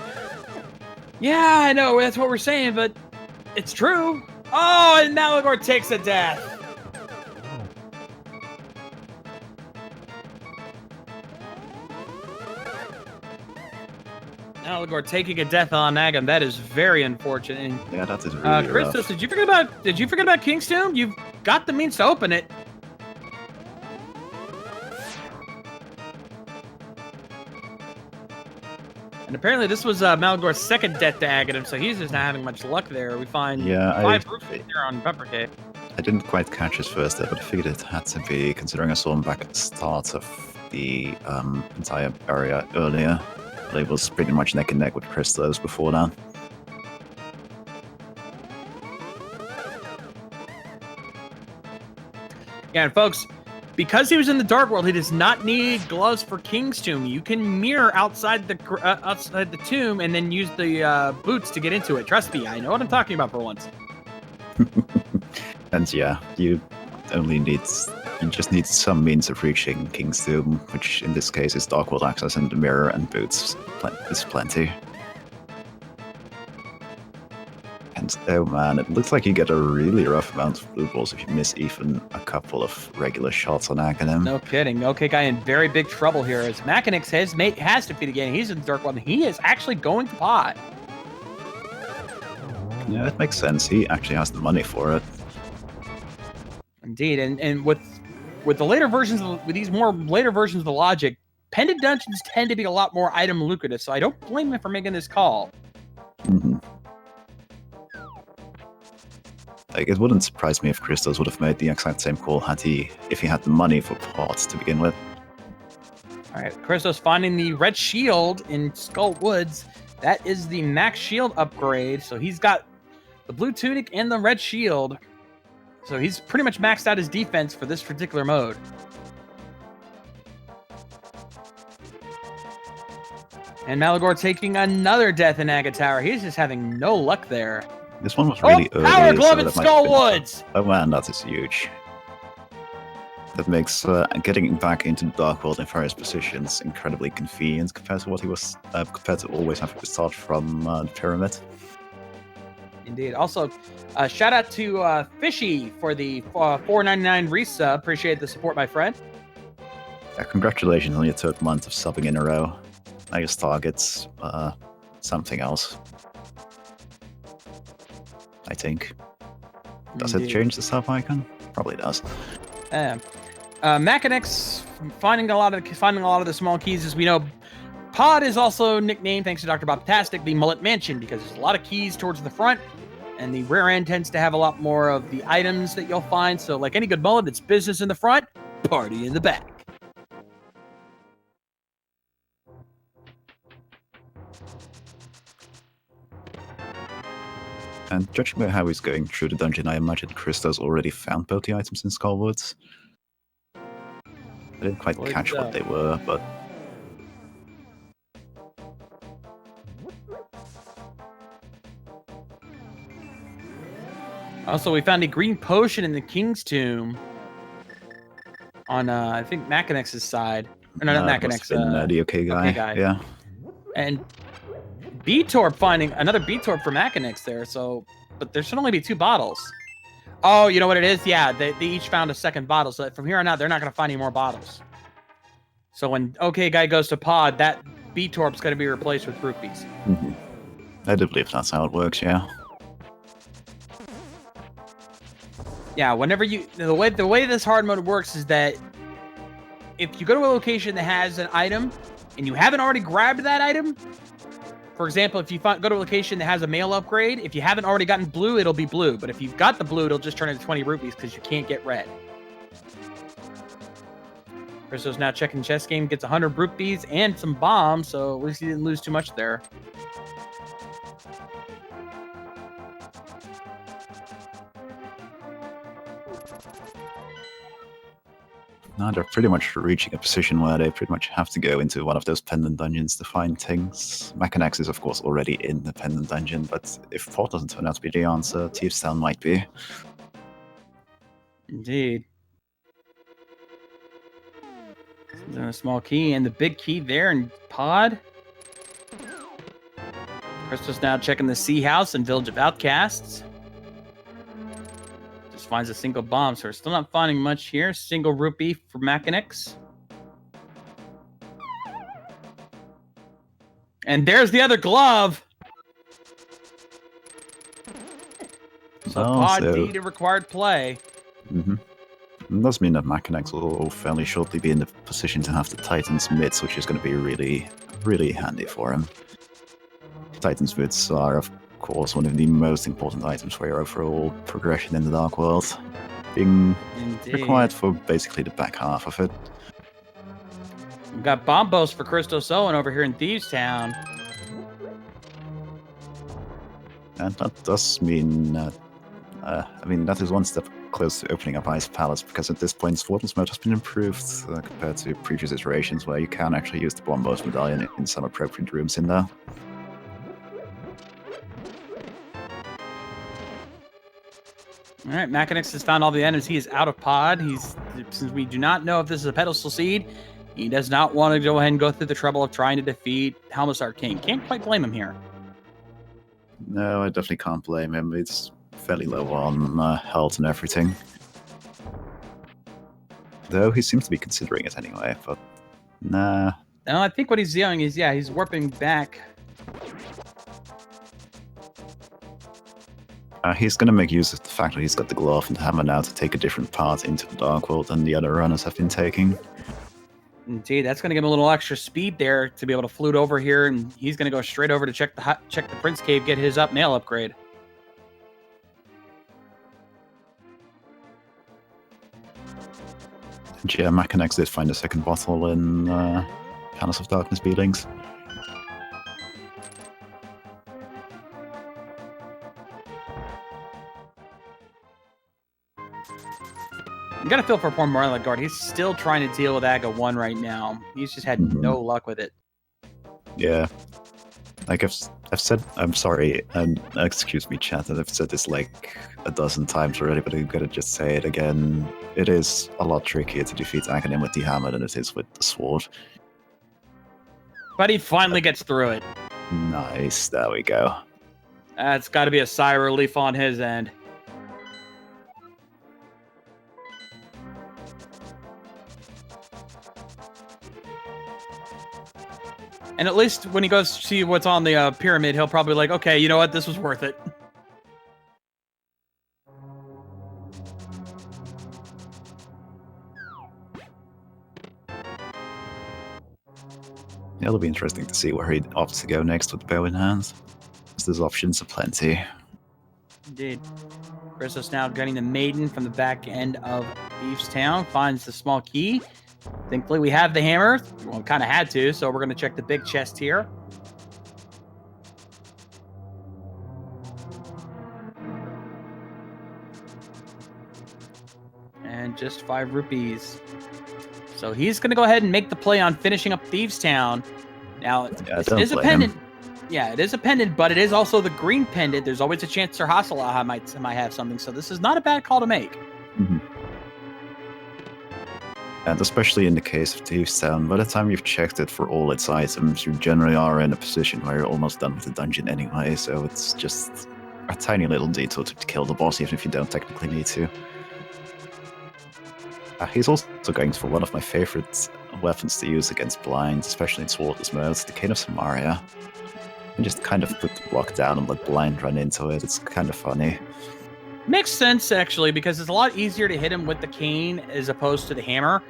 Yeah, I know, that's what we're saying, but it's true. Oh, and Maligord takes a death. Maligord taking a death on Nagam. That is very unfortunate. Yeah, that is really Christos, rough. did you forget about King's Tomb? You've got the means to open it. And apparently this was Maligord's second death to Aghanim, so he's just not having much luck there. We find 5 rupees there on Pepper Cave. I didn't quite catch his first there, but I figured it had to be, considering I saw him back at the start of the entire area earlier. He was pretty much neck and neck with Christos before that. Yeah, and folks, because he was in the Dark World, he does not need gloves for King's Tomb. You can mirror outside the tomb and then use the boots to get into it. Trust me, I know what I'm talking about for once. And yeah, you just need some means of reaching King's Tomb, which in this case is Dark World access, and the mirror and boots is plenty. And oh man, it looks like you get a really rough amount of blue balls if you miss even a couple of regular shots on Aghanim. No kidding. OkayGuy in very big trouble here, as Makinx has defeated again. He's in the Dark World, and he is actually going to pod. Yeah, it makes sense. He actually has the money for it. Indeed, and with the later versions, with these more later versions of the logic, pendant dungeons tend to be a lot more item lucrative, so I don't blame him for making this call. Mm-hmm. Like, it wouldn't surprise me if Christos would have made the exact same call if he had the money for pots to begin with. All right, Christos finding the red shield in Skull Woods. That is the max shield upgrade, so he's got the blue tunic and the red shield. So he's pretty much maxed out his defense for this particular mode. And Maligord taking another death in Aga Tower. He's just having no luck there. This one was really early. Power Glove in that might Skull have been Woods! Oh man, that is huge. That makes getting back into the Dark World in various positions incredibly convenient compared to what he was, compared to always having to start from the pyramid. Indeed. Also, shout out to Fishy for the $4.99 resub. Appreciate the support, my friend. Congratulations on your third month of subbing in a row. Now your target's something else. I think. Does it change the sub icon? Probably does. Makinx finding a lot of the small keys. As we know, Pod is also nicknamed, thanks to Dr. Bobtastic, the Mullet Mansion, because there's a lot of keys towards the front, and the rear end tends to have a lot more of the items that you'll find. So, like any good mullet, it's business in the front, party in the back. And judging by how he's going through the dungeon, I imagine Christos already found both the items in Skullwoods. I didn't quite catch what they were, but... Also, we found a green potion in the King's Tomb on, I think, Makinx's side. Or no, not Makinx. TheOkayGuy. Yeah. And B-Torp finding another B-Torp for Makinx there, so... But there should only be 2 bottles. Oh, you know what it is? Yeah, they each found a second bottle, so from here on out, they're not going to find any more bottles. So when OkayGuy goes to pod, that B-Torp's going to be replaced with rupees. Mm-hmm. I do believe that's how it works, yeah. Yeah, whenever the way this hard mode works is that if you go to a location that has an item and you haven't already grabbed that item, for example, if you go to a location that has a mail upgrade, if you haven't already gotten blue, it'll be blue. But if you've got the blue, it'll just turn into 20 rupees because you can't get red. Christos now checking chess game, gets 100 rupees and some bombs, so at least he didn't lose too much there. Now they're pretty much reaching a position where they pretty much have to go into one of those pendant dungeons to find things. Makinx is, of course, already in the pendant dungeon, but if Port doesn't turn out to be the answer, Thieves Town might be. Indeed. A small key and the big key there in Pod. Christos now checking the Sea House and Village of Outcasts. Just finds a single bomb, so we're still not finding much here. Single rupee for Makinx. And there's the other glove. So Pod D to required play. Mm-hmm. It does mean that Makinx will fairly shortly be in the position to have the Titan's Mitts, which is going to be really, really handy for him. Titan's Mitts are, of course, one of the most important items for your overall progression in the Dark World, being required for basically the back half of it. We've got Bombos for ChristosOwen over here in Thieves Town. And that does mean, that is one step close to opening up Ice Palace, because at this point, Swordless mode has been improved compared to previous iterations, where you can actually use the Bombos medallion in some appropriate rooms in there. All right, Makinx has found all the items. He is out of Pod. Since we do not know if this is a pedestal seed, he does not want to go ahead and go through the trouble of trying to defeat Helmusar King. Can't quite blame him here. No, I definitely can't blame him. It's fairly low on health and everything. Though he seems to be considering it anyway, but nah. No, I think what he's doing is, he's warping back. He's going to make use of the fact that he's got the glove and hammer now to take a different path into the Dark World than the other runners have been taking. Indeed, that's going to give him a little extra speed there to be able to flute over here, and he's going to go straight over to check the Prince Cave, get his mail upgrade. And yeah, Makinx did find a second bottle in Palace of Darkness Beatings. You gotta feel for poor Maligord. He's still trying to deal with Aga 1 right now. He's just had no luck with it. Yeah. Like I've said, I'm sorry, and excuse me, chat, I've said this like a dozen times already, but I'm gonna just say it again. It is a lot trickier to defeat Aghanim with the hammer than it is with the sword. But he finally gets through it. Nice, there we go. That's gotta be a sigh of relief on his end. And at least when he goes to see what's on the pyramid, he'll probably be like, okay, you know what? This was worth it. It'll be interesting to see where he opts to go next with the bow in hand. There's options aplenty. Indeed. Christos now getting the maiden from the back end of Thieves Town, finds the small key. Thankfully, we have the hammer. Well, we kind of had to, so we're going to check the big chest here. And just 5 rupees. So he's going to go ahead and make the play on finishing up Thieves Town. Now, it is a pendant. Yeah, it is a pendant, but it is also the green pendant. There's always a chance Sir Hassalah might have something, so this is not a bad call to make. Mm-hmm. And especially in the case of Thieves Town, by the time you've checked it for all its items, you generally are in a position where you're almost done with the dungeon anyway, so it's just a tiny little detour to kill the boss, even if you don't technically need to. He's also going for one of my favorite weapons to use against blinds, especially in Swordless mode, the Cane of Samaria. And just kind of put the block down and let blind run into it. It's kind of funny. Makes sense, actually, because it's a lot easier to hit him with the cane as opposed to the hammer.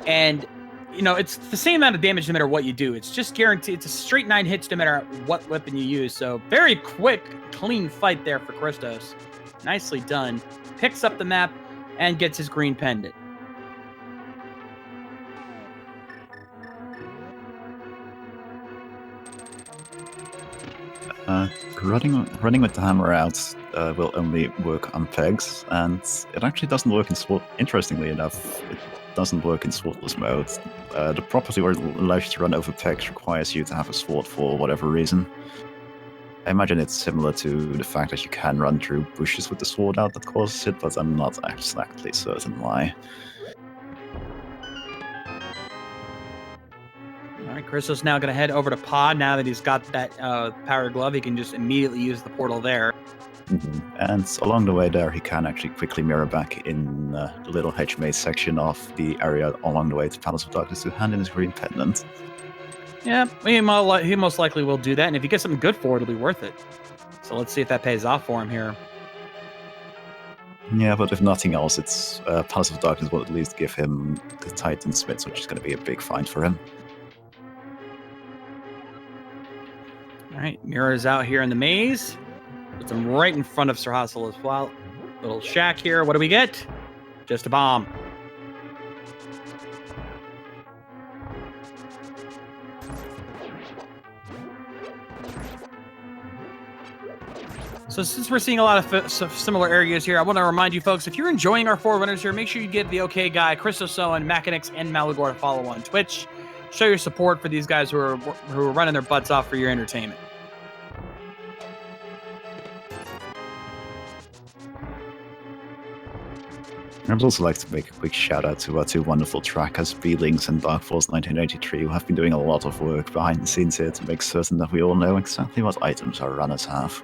And, you know, it's the same amount of damage no matter what you do. It's just guaranteed. It's a straight 9 hits no matter what weapon you use. So very quick, clean fight there for Christos. Nicely done. Picks up the map and gets his green pendant. Running with the hammer out will only work on pegs, and it actually doesn't work in sword. Interestingly enough, it doesn't work in swordless mode. The property where it allows you to run over pegs requires you to have a sword for whatever reason. I imagine it's similar to the fact that you can run through bushes with the sword out that causes it, but I'm not exactly certain why. All right, Christos now going to head over to Pod. Now that he's got that power glove, he can just immediately use the portal there. And along the way there, he can actually quickly mirror back in the little hedge maze section of the area along the way to Palace of Darkness to hand in his green pendant. Yeah, he most likely will do that, and if he gets something good for it, it'll be worth it. So let's see if that pays off for him here. Yeah, but if nothing else, it's Palace of Darkness will at least give him the Titan Smiths, which is going to be a big find for him. All right, mirrors out here in the maze. Puts him right in front of Sir Hassel as well. Little shack here. What do we get? Just a bomb. So since we're seeing a lot of similar areas here, I want to remind you folks, if you're enjoying our Forerunners here, make sure you give the OK Guy, ChristosOwen, Makinx, and Maligord a follow on Twitch. Show your support for these guys who are running their butts off for your entertainment. I would also like to make a quick shout out to our two wonderful trackers, B-Links and Dark Force 1983, who have been doing a lot of work behind the scenes here to make certain that we all know exactly what items our runners have.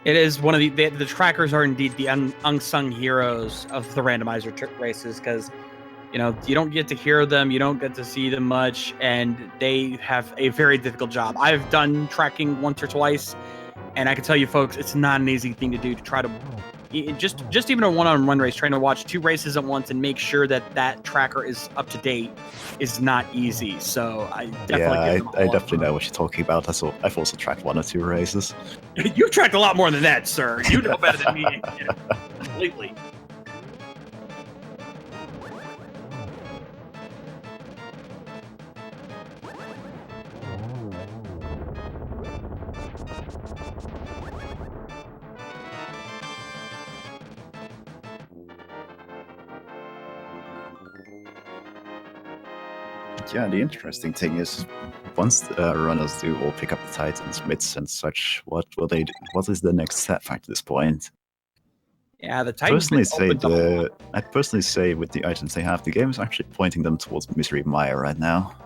It is one of the trackers are indeed the unsung heroes of the randomizer races, because you know you don't get to hear them, you don't get to see them much, and they have a very difficult job. I've done tracking once or twice, and I can tell you folks, it's not an easy thing to do to try to just even a one-on-one race, trying to watch 2 races at once and make sure that tracker is up to date is not easy. So I definitely know what you're talking about. I've also tracked 1 or 2 races. You've tracked a lot more than that, sir. You know better than me. Completely. Yeah, the interesting thing is, once the runners do all pick up the Titan Smiths and such, what will they do? What is the next step at this point? Yeah, the Titan Smiths. I personally say with the items they have, the game is actually pointing them towards Misery Maya right now.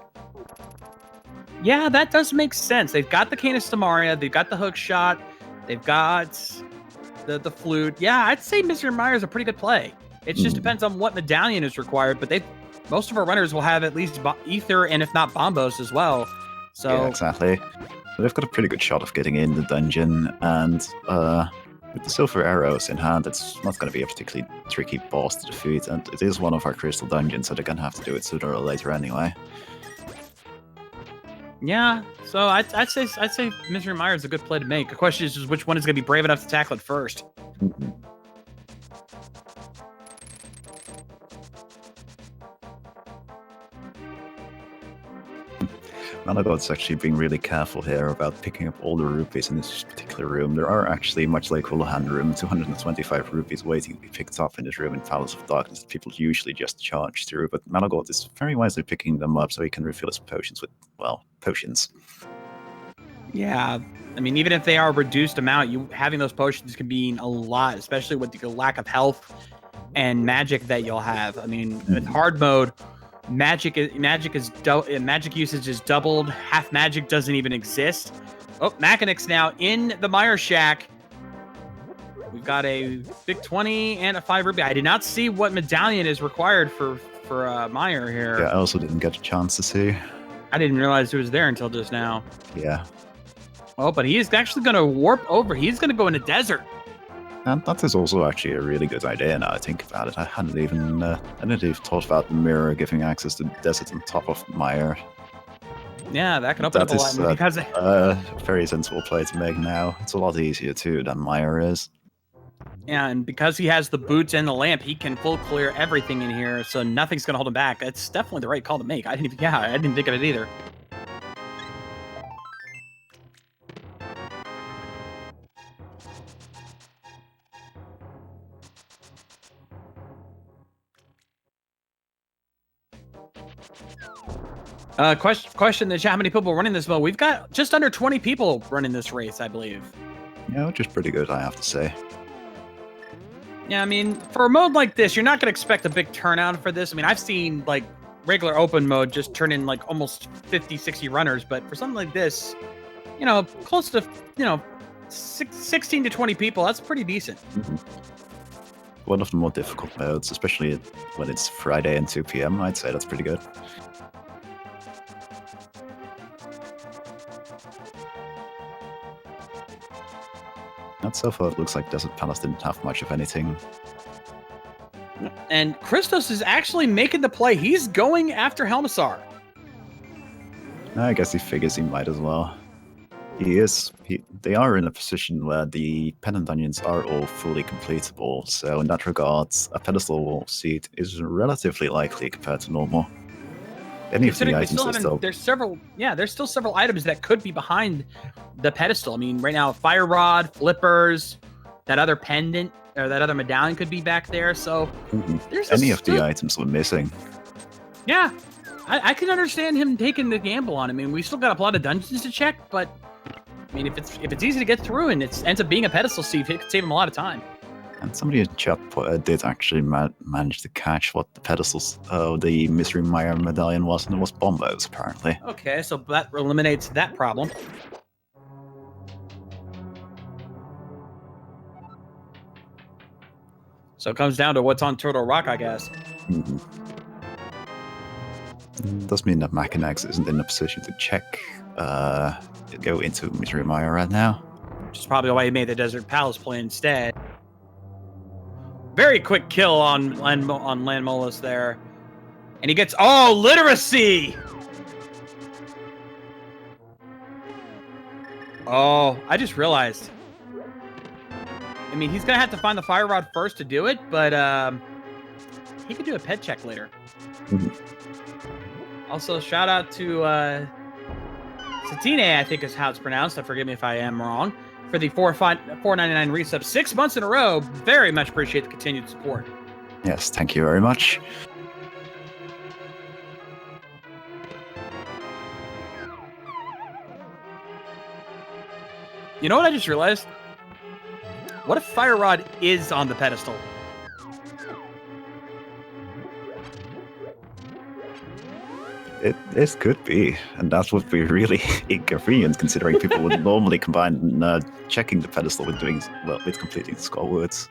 Yeah, that does make sense. They've got the Cane of Samaria, they've got the hook shot, they've got the flute. Yeah, I'd say Misery Maya is a pretty good play. It just depends on what medallion is required, but most of our runners will have at least ether and if not bombos as well. So yeah, exactly. So they've got a pretty good shot of getting in the dungeon, and with the silver arrows in hand, it's not going to be a particularly tricky boss to defeat, and it is one of our crystal dungeons, so they're going to have to do it sooner or later anyway. Yeah, so I'd say Misery Maya is a good play to make. The question is just which one is going to be brave enough to tackle it first. Maligord's actually being really careful here about picking up all the rupees in this particular room. There are actually, much like Hulahan room, 225 rupees waiting to be picked up in this room in Palace of Darkness that people usually just charge through, but Maligord is very wisely picking them up so he can refill his potions with, well, potions. Yeah, I mean, even if they are a reduced amount, having those potions can mean a lot, especially with the lack of health and magic that you'll have. I mean, with hard mode, magic usage is doubled. Half magic doesn't even exist. Oh, Makinx now in the Meyer Shack. We've got a big 20 and a 5 rupee. I did not see what medallion is required for Meyer here. Yeah, I also didn't get a chance to see. I didn't realize it was there until just now. Yeah. Oh, but he is actually going to warp over. He's going to go in the desert. And that is also actually a really good idea now I think about it. I hadn't even thought about the mirror giving access to the desert on top of Mire. Yeah, that could open up a lot because a very sensible play to make now. It's a lot easier too than Mire is. Yeah, and because he has the boots and the lamp, he can full clear everything in here, so nothing's gonna hold him back. It's definitely the right call to make. I didn't think of it either. Question in the chat, how many people are running this mode? We've got just under 20 people running this race, I believe. Yeah, which is pretty good, I have to say. Yeah, I mean, for a mode like this, you're not going to expect a big turnout for this. I mean, I've seen, like, regular open mode just turn in, like, almost 50, 60 runners, but for something like this, you know, close to, you know, 16 to 20 people, that's pretty decent. Mm-hmm. One of the more difficult modes, especially when it's Friday and 2 PM, I'd say that's pretty good. And so far, it looks like Desert Palace didn't have much of anything. And Christos is actually making the play. He's going after Helmsar. I guess he figures he might as well. They are in a position where the pendant dungeons are all fully completable, so in that regard, a pedestal seat is relatively likely compared to normal. Any of the items are still... There's still several items that could be behind the pedestal. I mean, right now, fire rod, flippers, that other pendant, or that other medallion could be back there, so... Any of the items were missing. Yeah, I can understand him taking the gamble on it. I mean, we still got a lot of dungeons to check, but... I mean, if it's easy to get through and it ends up being a pedestal seat, it could save him a lot of time. And somebody in chat did actually manage to catch what the pedestals, the Mystery Mire medallion was, and it was bombos, apparently. Okay, so that eliminates that problem. So it comes down to what's on Turtle Rock, I guess. Mm-hmm. It does mean that Makinx isn't in a position to check, go into Mystery Mire right now. Which is probably why he made the Desert Palace play instead. Very quick kill on Landmolus there. And he gets... Oh, literacy! Oh, I just realized. I mean, he's going to have to find the fire rod first to do it, but he could do a pet check later. Also, shout out to Satine, I think is how it's pronounced. Forgive me if I am wrong. For the $4.99 resub 6 months in a row. Very much appreciate the continued support. Yes, thank you very much. You know what I just realized? What if Fire Rod is on the pedestal? It could be, and that would be really inconvenient considering people would normally combine checking the pedestal with completing the skull words.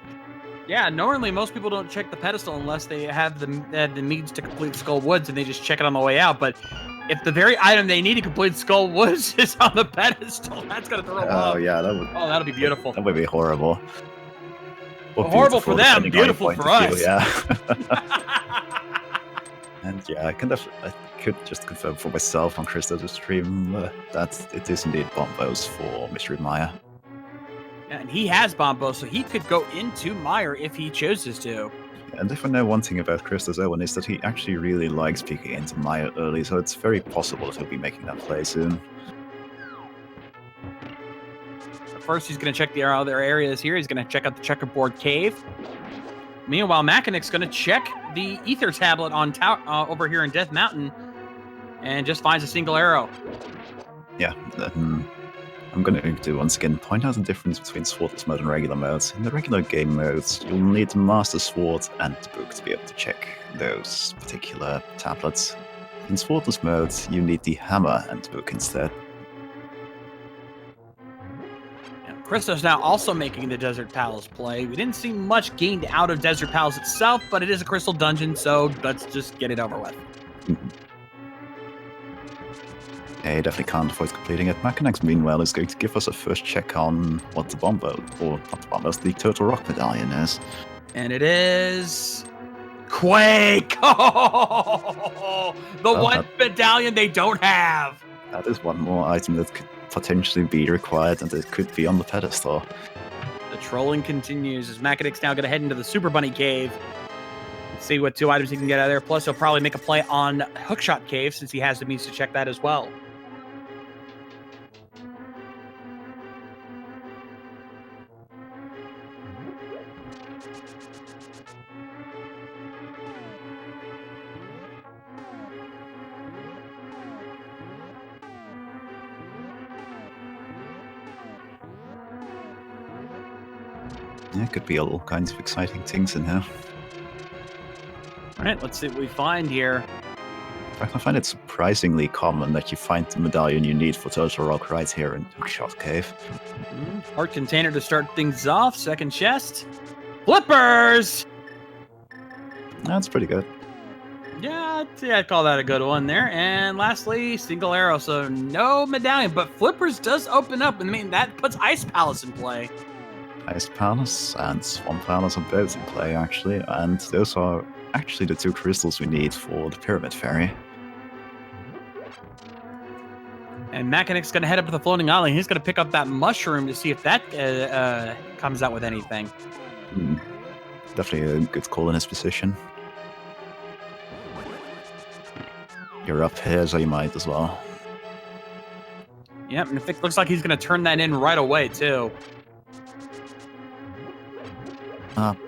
Yeah, normally most people don't check the pedestal unless they have the means to complete Skull Woods, and they just check it on the way out. But if the very item they need to complete Skull Woods is on the pedestal, that's gonna throw them off. Oh yeah, that would. Oh, that'll be beautiful. That would be horrible. Well, horrible for them, beautiful for us. View, yeah. And yeah, I could just confirm for myself on Christos' stream that it is indeed bombos for Mystery Mire. Yeah, and he has bombos, so he could go into Mire if he chooses to. And if I know one thing about ChristosOwen is that he actually really likes peeking into Mire early, so it's very possible that he'll be making that play soon. First, he's going to check the other areas here. He's going to check out the checkerboard cave. Meanwhile, Makinx going to check the ether tablet on over here in Death Mountain and just finds a single arrow. Yeah, I'm going to once again point out the difference between Swordless mode and regular modes. In the regular game modes, you'll need the Master Sword and the book to be able to check those particular tablets. In Swordless mode, you need the hammer and the book instead. Christos now also making the Desert Palace play. We didn't see much gained out of Desert Palace itself, but it is a crystal dungeon, so let's just get it over with. Yeah, he definitely can't avoid completing it. Makinx, meanwhile, is going to give us a first check on what the Bombo, or not the Bombo, the Turtle Rock Medallion is. And it is... Quake! Oh, the one medallion they don't have! That is one more item that could potentially be required, and it could be on the pedestal. The trolling continues as Makinx now going to head into the Super Bunny Cave. See what 2 items he can get out of there. Plus, he'll probably make a play on Hookshot Cave since he has the means to check that as well. Yeah, could be all kinds of exciting things in here. All right, let's see what we find here. In fact, I find it surprisingly common that you find the medallion you need for Turtle Rock right here in Hookshot Cave. Heart container to start things off. Second chest. Flippers! That's pretty good. Yeah, I'd call that a good one there. And lastly, single arrow. So no medallion, but Flippers does open up. I mean, that puts Ice Palace in play. Ice Palace and Swamp Palace are both in play, actually. And those are actually the 2 crystals we need for the Pyramid Fairy. And Makinx going to head up to the floating island. He's going to pick up that mushroom to see if that comes out with anything. Definitely a good call in his position. You're up here, so you might as well. Yep, and it looks like he's going to turn that in right away, too.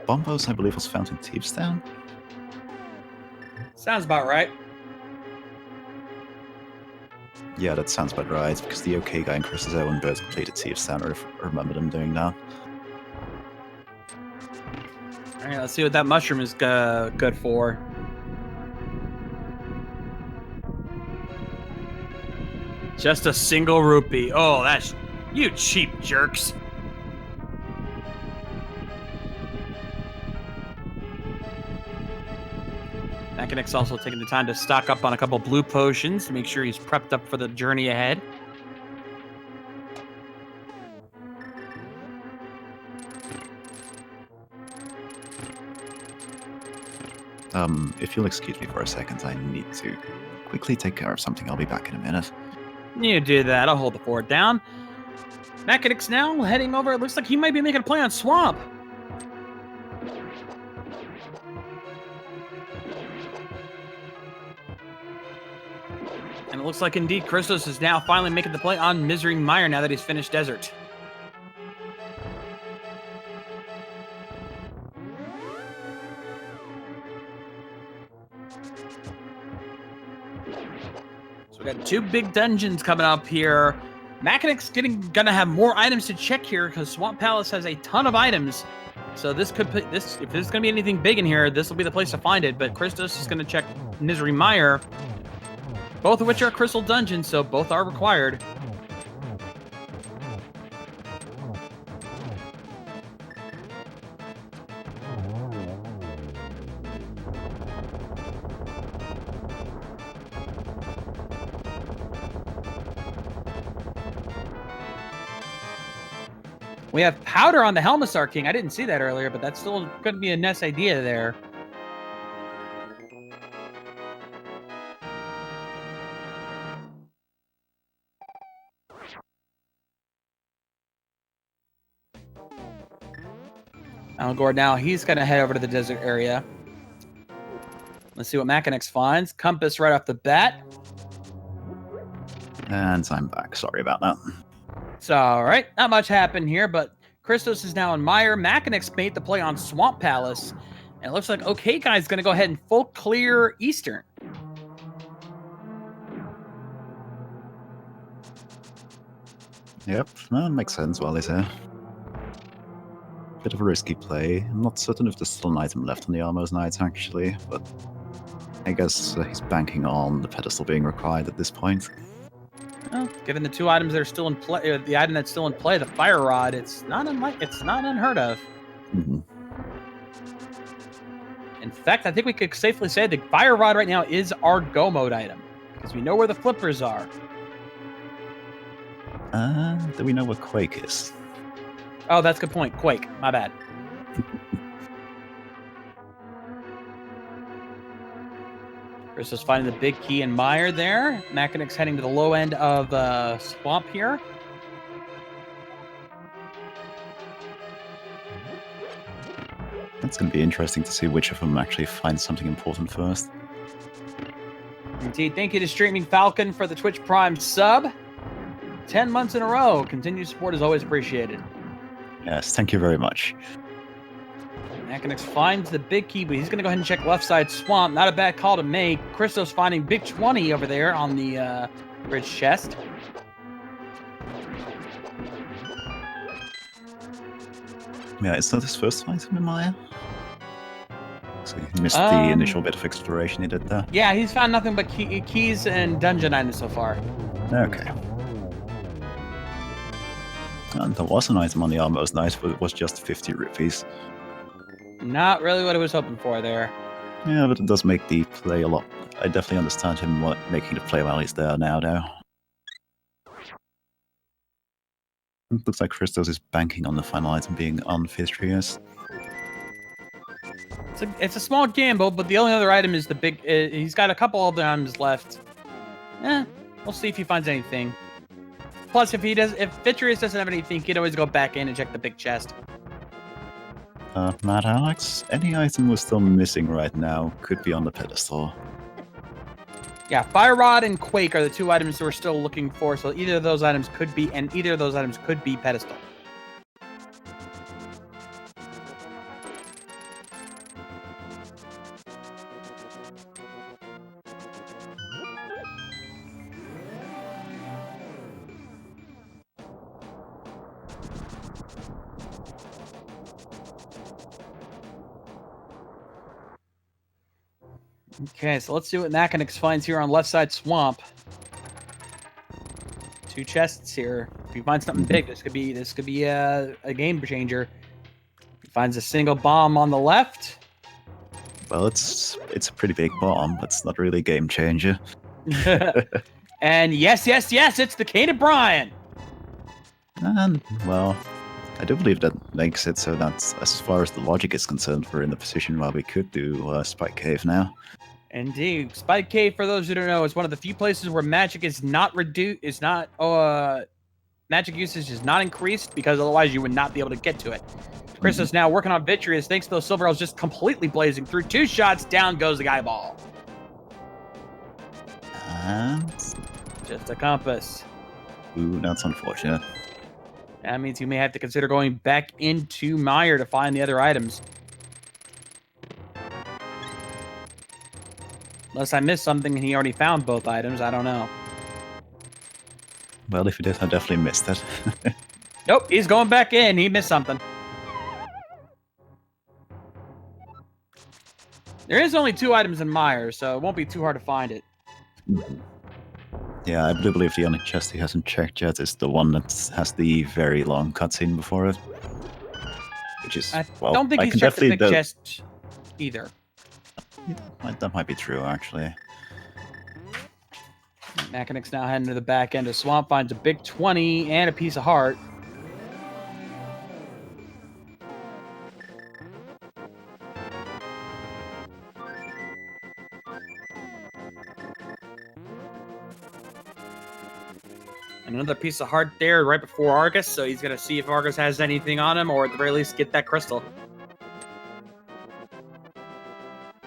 Bombos, I believe, was found in Thievestown. Sounds about right. Yeah, that sounds about right, because the OK Guy and ChristosOwen both completed Thievestown, or I remember them doing that. All right, let's see what that mushroom is good for. Just a single rupee. Oh, that's... You cheap jerks. Makinx also taking the time to stock up on a couple blue potions to make sure he's prepped up for the journey ahead. If you'll excuse me for a second, I need to quickly take care of something. I'll be back in a minute. You do that. I'll hold the fort down. Makinx now heading over. It looks like he might be making a play on Swamp. And it looks like indeed Christos is now finally making the play on Misery Mire now that he's finished Desert. So we got 2 big dungeons coming up here. Makinx gonna have more items to check here because Swamp Palace has a ton of items. So this could put this, if there's gonna be anything big in here, this will be the place to find it. But Christos is gonna check Misery Mire, both of which are crystal dungeons, so both are required. We have powder on the Helmisar King. I didn't see that earlier, but that's still going to be a nice idea there. Maligord now, he's going to head over to the desert area. Let's see what Makinx finds. Compass right off the bat. And I'm back. Sorry about that. It's all right. Not much happened here, but Christos is now in Mire. Makinx made the play on Swamp Palace. And it looks like ALTTTP is going to go ahead and full clear Eastern. Yep, that makes sense while he's here. Bit of a risky play. I'm not certain if there's still an item left on the Armor's Knights, actually, but I guess he's banking on the pedestal being required at this point. Well, given the 2 items that are still in play, the item that's still in play, the Fire Rod, it's not unheard of. Mm-hmm. In fact, I think we could safely say the Fire Rod right now is our go mode item. because we know where the flippers are. Do we know what Quake is? Oh, that's a good point. Quake. My bad. Christos finding the big key in Mire there. Makinx heading to the low end of the swamp here. It's going to be interesting to see which of them actually finds something important first. Indeed. Thank you to Streaming Falcon for the Twitch Prime sub. 10 months in a row. Continued support is always appreciated. Yes, thank you very much. Makinx finds the big key, but he's going to go ahead and check left side swamp. Not a bad call to make. Christos finding big 20 over there on the bridge chest. Yeah, it's not his first item in Maya. So he missed the initial bit of exploration he did there. Yeah, he's found nothing but keys and dungeon items so far. Okay. And there was an item on the Almost Night, but it was just 50 rupees. Not really what I was hoping for there. Yeah, but it does make the play a lot. I definitely understand him making the play while he's there now, though. It looks like Christos is banking on the final item being Unfistrious. It's a small gamble, but the only other item is the big... he's got a couple other items left. We'll see if he finds anything. Plus, if Fitrius doesn't have anything, he can always go back in and check the big chest. Mad Alex, any item we're still missing right now could be on the pedestal. Yeah, Fire Rod and Quake are the two items we're still looking for, so either of those items could be, and either of those items could be pedestal. Okay, so let's see what Makinx finds here on left side swamp. Two chests here. If he finds something big, this could be a game changer. He finds a single bomb on the left. Well, it's a pretty big bomb, but it's not really a game changer. And yes, it's the Cane of Brian. And, well, I do believe that makes it so that, as far as the logic is concerned, we're in the position where we could do Spike Cave now. Indeed. Spike Cave, for those who don't know, is one of the few places where magic is not magic usage is not increased, because otherwise you would not be able to get to it. Christos now working on Vitrius, thanks to those silver arrows just completely blazing through. 2 shots, down goes the eyeball. And... just a compass. ooh, that's unfortunate. That means you may have to consider going back into Mire to find the other items. Unless I missed something and he already found both items, I don't know. Well, if he did, I definitely missed it. Nope, he's going back in. He missed something. There is only 2 items in Mire, so it won't be too hard to find it. Yeah, I do believe the only chest he hasn't checked yet is the one that has the very long cutscene before it. Which is, I well, don't think I he's can checked the definitely big chest either. That might be true, actually. Makinx now heading to the back end of Swamp, finds a big 20 and a piece of heart. Another piece of heart there right before Argus, so he's going to see if Argus has anything on him, or at the very least get that crystal.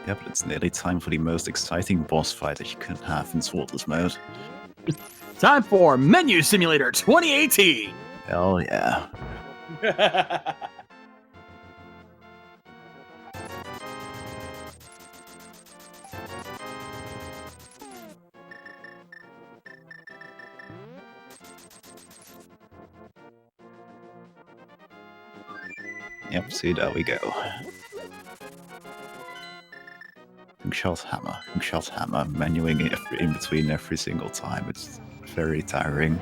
Yeah, but it's nearly time for the most exciting boss fight that you can have in Swordless mode. Time for Menu Simulator 2018! Hell yeah. Yep, see, there we go. Shot hammer, menuing in between every single time. It's very tiring.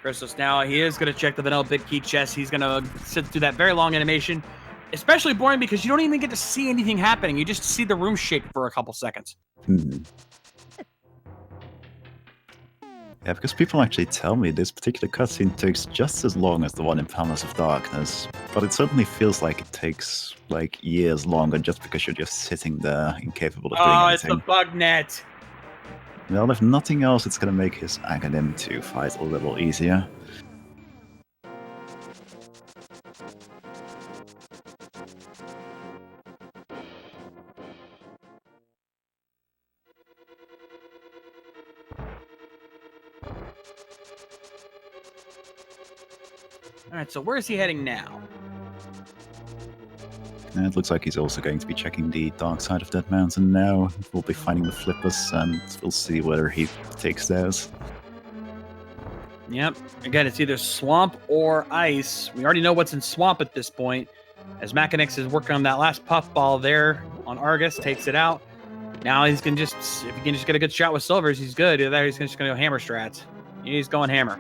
Christos now, he is going to check the vanilla big key chest. He's going to sit through that very long animation. especially boring because you don't even get to see anything happening. You just see the room shake for a couple seconds. Yeah, because people actually tell me this particular cutscene takes just as long as the one in Palace of Darkness, but it certainly feels like it takes, like, years longer just because you're just sitting there, incapable of doing Oh, anything. it's the bug net. Well, if nothing else, it's gonna make his Academ 2 fight a little easier. All right, so where is he heading now? And it looks like he's also going to be checking the dark side of that mountain now. We'll be finding the flippers, and we'll see whether he takes those. Yep. Again, it's either swamp or ice. We already know what's in swamp at this point. As Makinx is working on that last puffball there on Argus, takes it out. Now he's going to just, if he can just get a good shot with silvers, he's good. There he's just going to go hammer strats. He's going hammer.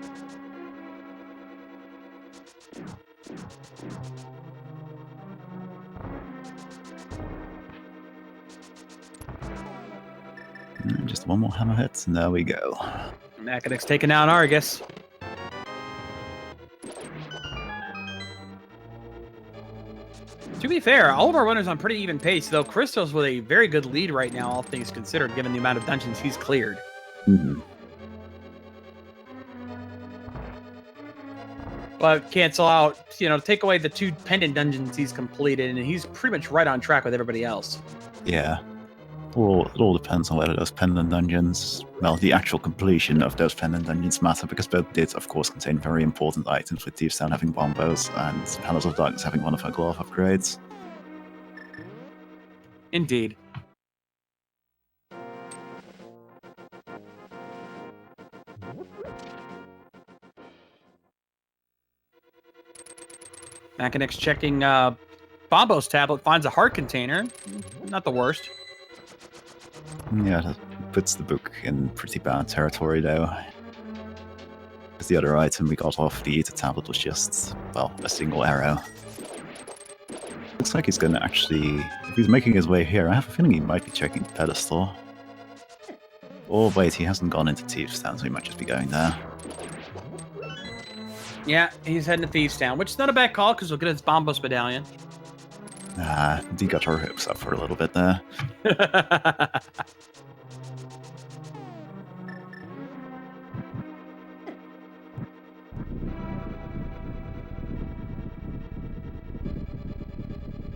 And just one more hammer hit, and there we go. Makinx taking down Argus. To be fair, all of our runners on pretty even pace, though Christos with a very good lead right now, all things considered, given the amount of dungeons he's cleared. But cancel out, take away the 2 pendant dungeons he's completed, and he's pretty much right on track with everybody else. Yeah. Well, it all depends on whether those pendant dungeons, well, the actual completion of those pendant dungeons matter, because both did, of course, contain very important items, with Thieves Town having bombos and Palace of Darkness having one of her glove upgrades. Indeed. Makinx checking Bombo's tablet, finds a heart container. Not the worst. Yeah, that puts the book in pretty bad territory, though. Because the other item we got off the Ether tablet was just, well, a single arrow. Looks like he's going to actually, if he's making his way here, I have a feeling he might be checking the pedestal. Or wait, he hasn't gone into Thieves Town, so he might just be going there. Yeah, he's heading to Thieves Town, which is not a bad call because we'll get his Bombos medallion. He got her hopes up for a little bit there.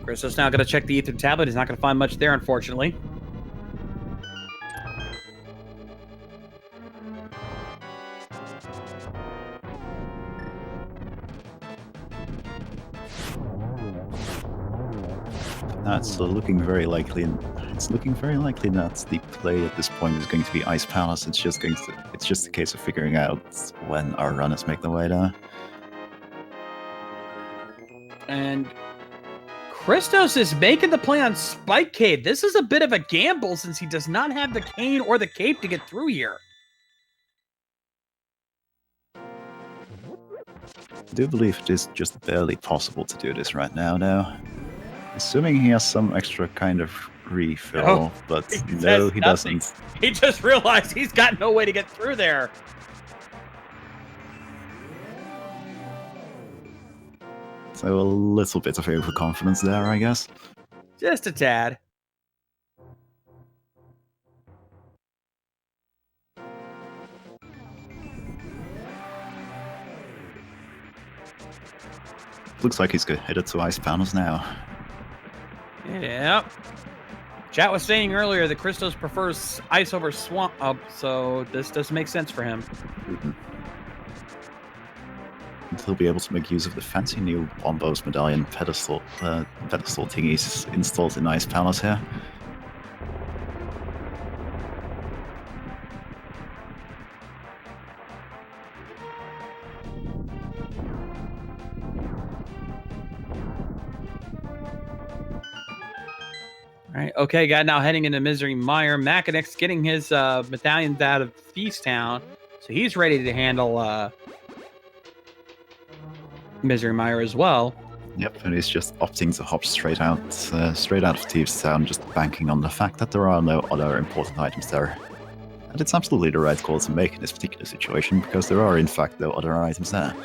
Christos now going to check the Ether tablet. He's not going to find much there, unfortunately. That's looking very likely, and it's looking very likely that the play at this point is going to be Ice Palace. It's just a case of figuring out when our runners make their way there. And Christos is making the play on Spike Cave. This is a bit of a gamble since he does not have the cane or the cape to get through here. I do believe it is just barely possible to do this right now, though. Assuming he has some extra kind of refill, but no, he doesn't. He just realized he's got no way to get through there. So a little bit of overconfidence there, I guess. Just a tad. Looks like he's headed to Ice Palace now. Yep. Chat was saying earlier that Christos prefers ice over swamp, so this does make sense for him. And he'll be able to make use of the fancy new Bombos medallion pedestal thingies installed in Ice Palace here. All right, okay, guy now heading into Misery Mire. Makinx getting his medallions out of Feast Town, so he's ready to handle Misery Mire as well. Yep, and he's just opting to hop straight out of Thieves' Town, just banking on the fact that there are no other important items there. And it's absolutely the right call to make in this particular situation, because there are in fact no other items there.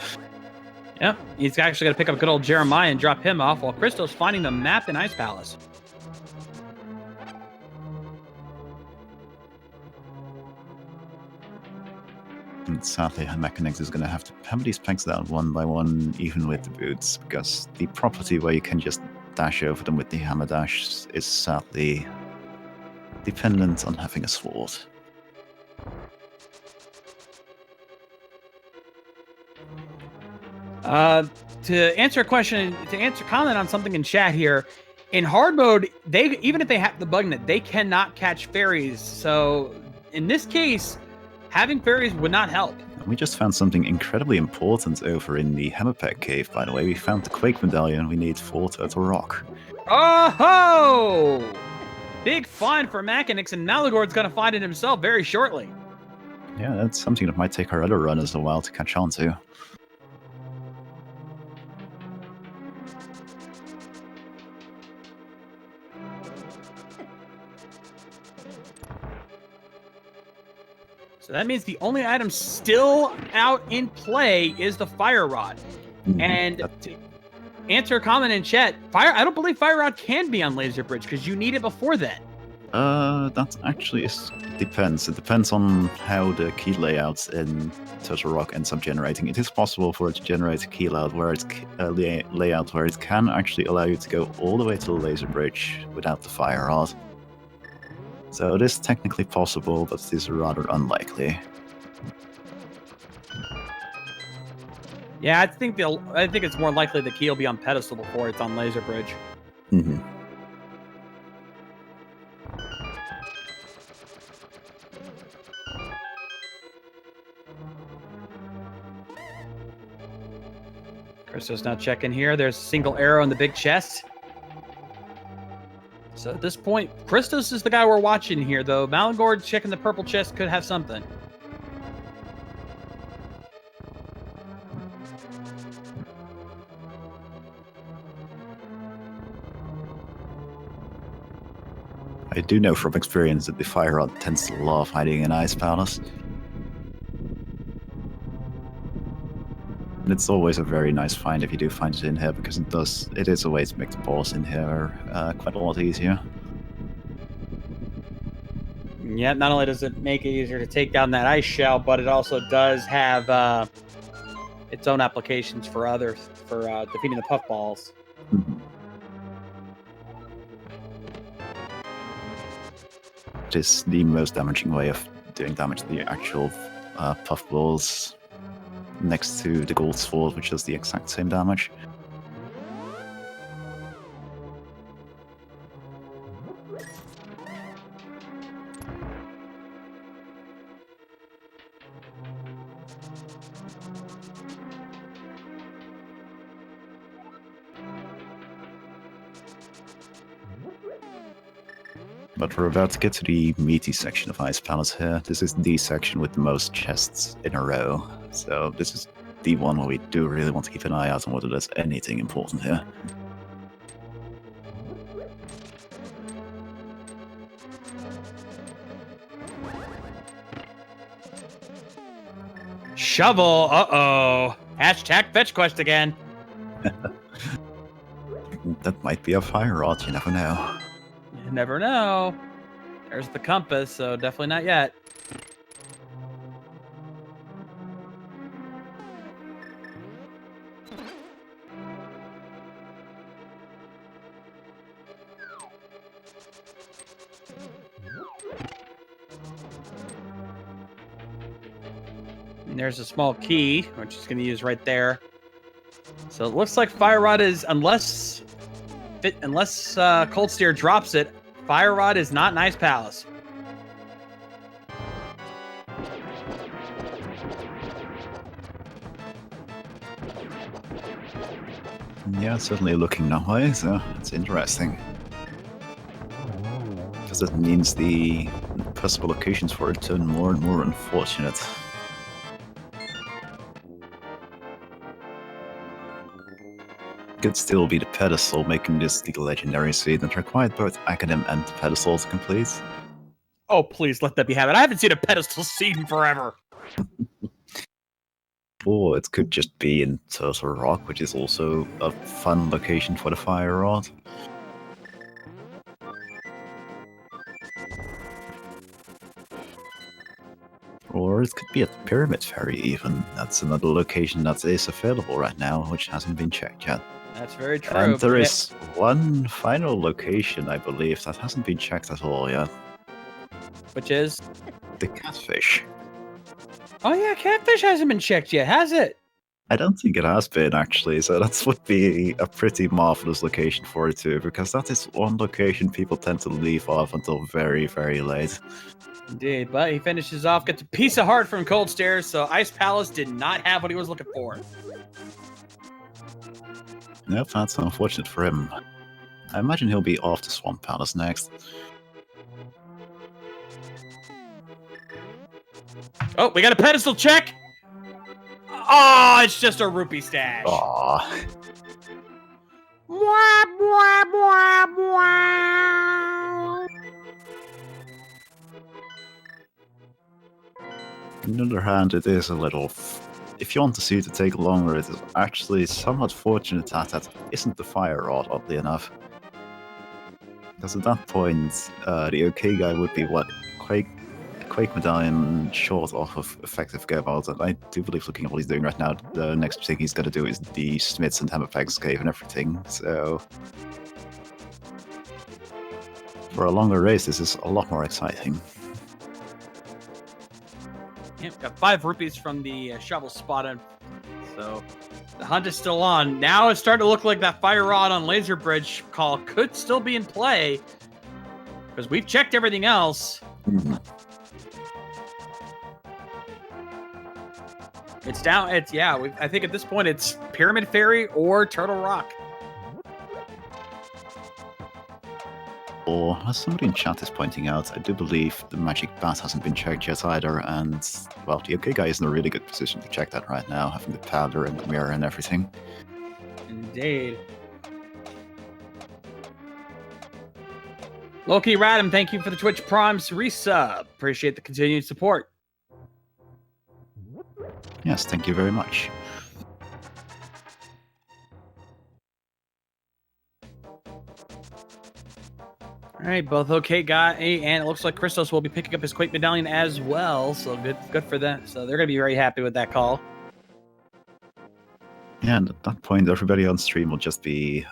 Yep, he's actually going to pick up good old Jeremiah and drop him off, while Christos finding the map in Ice Palace. And sadly, Makinx is going to have to hammer these pegs down one by one, even with the boots, because the property where you can just dash over them with the hammer dash is sadly dependent on having a sword. To answer a question, comment on something in chat here, in hard mode, even if they have the bug net, they cannot catch fairies. So in this case, having fairies would not help. We just found something incredibly important over in the Hammerpeg Cave, by the way. We found the Quake Medallion we need for Turtle Rock. Oh-ho! Big find for Makinx, and Maligord's going to find it himself very shortly. Yeah, that's something that might take our other runners a while to catch on to. So that means the only item still out in play is the Fire Rod. And to answer a comment in chat, I don't believe Fire Rod can be on Laser Bridge because you need it before then. That actually depends. It depends on how the key layouts in Turtle Rock ends up generating. It is possible for it to generate a key layout where it can actually allow you to go all the way to the Laser Bridge without the Fire Rod. So it is technically possible, but it is rather unlikely. Yeah, I think it's more likely the key will be on pedestal before it's on Laser Bridge. Mm-hmm. Christos now checking here. There's a single arrow in the big chest. So at this point, Christos is the guy we're watching here, though. Maligord checking the purple chest could have something. I do know from experience that the Fire Rod tends to love hiding in Ice Palace. And it's always a very nice find if you do find it in here, because it is a way to make the boss in here quite a lot easier. Yeah, not only does it make it easier to take down that ice shell, but it also does have its own applications for defeating the puffballs. It is the most damaging way of doing damage to the actual puffballs, next to the gold sword, which does the exact same damage. But we're about to get to the meaty section of Ice Palace here. This is the section with the most chests in a row. So this is the one where we do really want to keep an eye out on whether there's anything important here. Shovel, uh-oh. Hashtag fetch quest again. That might be a Fire Rod, you never know. You never know. There's the compass, so definitely not yet. And there's a small key, which is going to use right there. So it looks like Fire Rod is, unless Cold Steer drops it, Fire Rod is not Ice Palace. Yeah, it's certainly looking that way, so it's interesting. Because that means the possible locations for it turn more and more unfortunate. could still be the pedestal, making this the legendary seed that required both Academ and the pedestal to complete. Oh, please let that be habit. I haven't seen a pedestal seed in forever. Or it could just be in Turtle Rock, which is also a fun location for the fire rod. Or it could be at the Pyramid Ferry even. That's another location that is available right now, which hasn't been checked yet. That's very true. And there is one final location, I believe, that hasn't been checked at all yet. Which is? The Catfish. Oh yeah, Catfish hasn't been checked yet, has it? I don't think it has been, actually, so that would be a pretty marvelous location for it too, because that is one location people tend to leave off until very, very late. Indeed, but he finishes off, gets a piece of heart from Cold Stairs, so Ice Palace did not have what he was looking for. Yep, that's unfortunate for him. I imagine he'll be off to Swamp Palace next. Oh, we got a pedestal check! Oh, it's just a rupee stash. Aww. Mwah, mwah, mwah, mwah. On the other hand, it is a little... If you want to see it to take longer, it is actually somewhat fortunate that isn't the fire rod, oddly enough. Because at that point, the OK guy would be what? Quake Medallion short off of effective go mode, and I do believe, looking at what he's doing right now, the next thing he's got to do is the Smiths and Hammerpegs cave and everything, so... For a longer race, this is a lot more exciting. Yep, got 5 rupees from the shovel spotted, so the hunt is still on. Now it's starting to look like that fire rod on Laser Bridge call could still be in play, because we've checked everything else. It's down. It's I think at this point it's Pyramid Ferry or Turtle Rock. Or, as somebody in chat is pointing out, I do believe the Magic Bat hasn't been checked yet either, and, well, the OK guy is in a really good position to check that right now, having the powder and the mirror and everything. Indeed. Loki Radam, thank you for the Twitch Primes resub. Appreciate the continued support. Yes, thank you very much. All right, both OK Guy and it looks like Christos will be picking up his Quake Medallion as well, so good for them. So they're going to be very happy with that call. Yeah, and at that point, everybody on stream will just be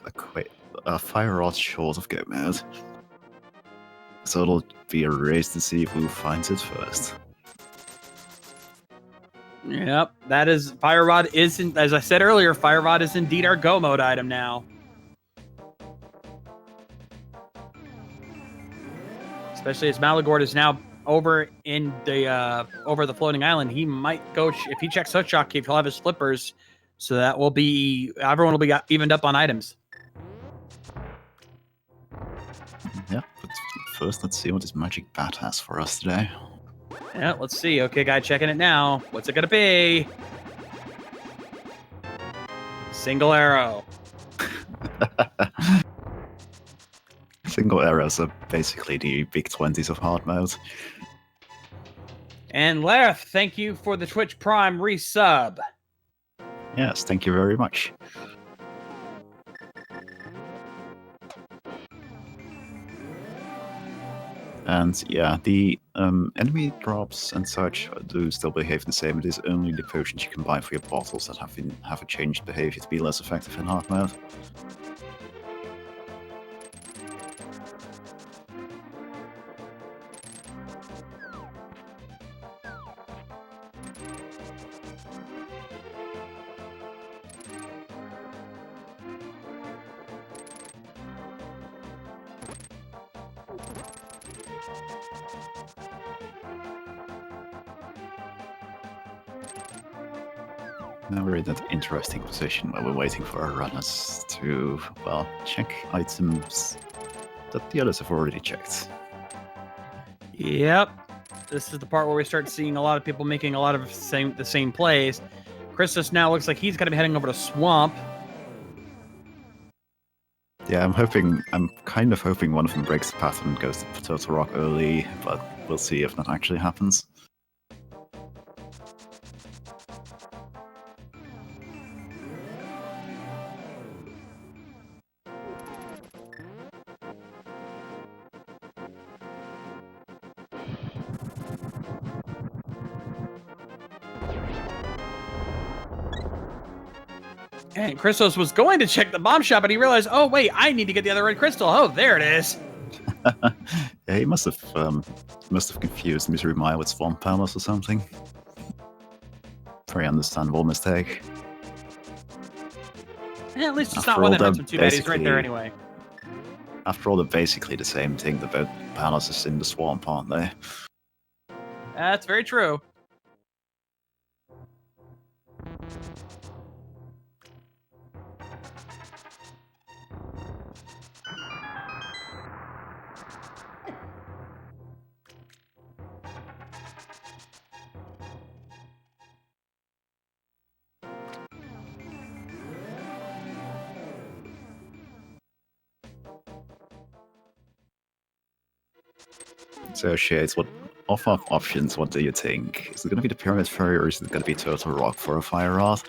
a fire rod short of go mode. So it'll be a race to see who finds it first. Yep, that is Fire Rod isn't, as I said earlier, Fire Rod is indeed our go mode item now. Especially as Maligord is now over in the over the floating island. He might go if he checks Hook Cave, he'll have his flippers, so that will be everyone will be evened up on items. Yeah, but first let's see what this Magic Bat has for us today. Yeah, let's see. Okay, guy, checking it now. What's it gonna be? Single arrow. Single arrows are basically the big 20s of hard mode. And Lareth, thank you for the Twitch Prime resub. Yes, thank you very much. And yeah, the enemy drops and such do still behave the same. It is only the potions you can buy for your bottles that have a changed behavior to be less effective in hard mode. Now we're in that interesting position where we're waiting for our runners to, well, check items that the others have already checked. Yep. This is the part where we start seeing a lot of people making a lot of the same plays. Christos now looks like he's going to be heading over to Swamp. Yeah, I'm kind of hoping one of them breaks the pattern and goes to Turtle Rock early, but we'll see if that actually happens. And Christos was going to check the bomb shop, but he realized, oh wait, I need to get the other red crystal. Oh, there it is. Yeah, he must have confused Misery Maya with Swamp Palace or something. Very understandable mistake. Yeah, at least it's After not one all, that hurts him too bad. He's right basically- there anyway. After all, they're basically the same thing. They're both palaces in the swamp, aren't they? That's very true. So, Shades, what of our options, what do you think? Is it going to be the Pyramid Fairy or is it going to be Turtle Rock for a Fire Rod?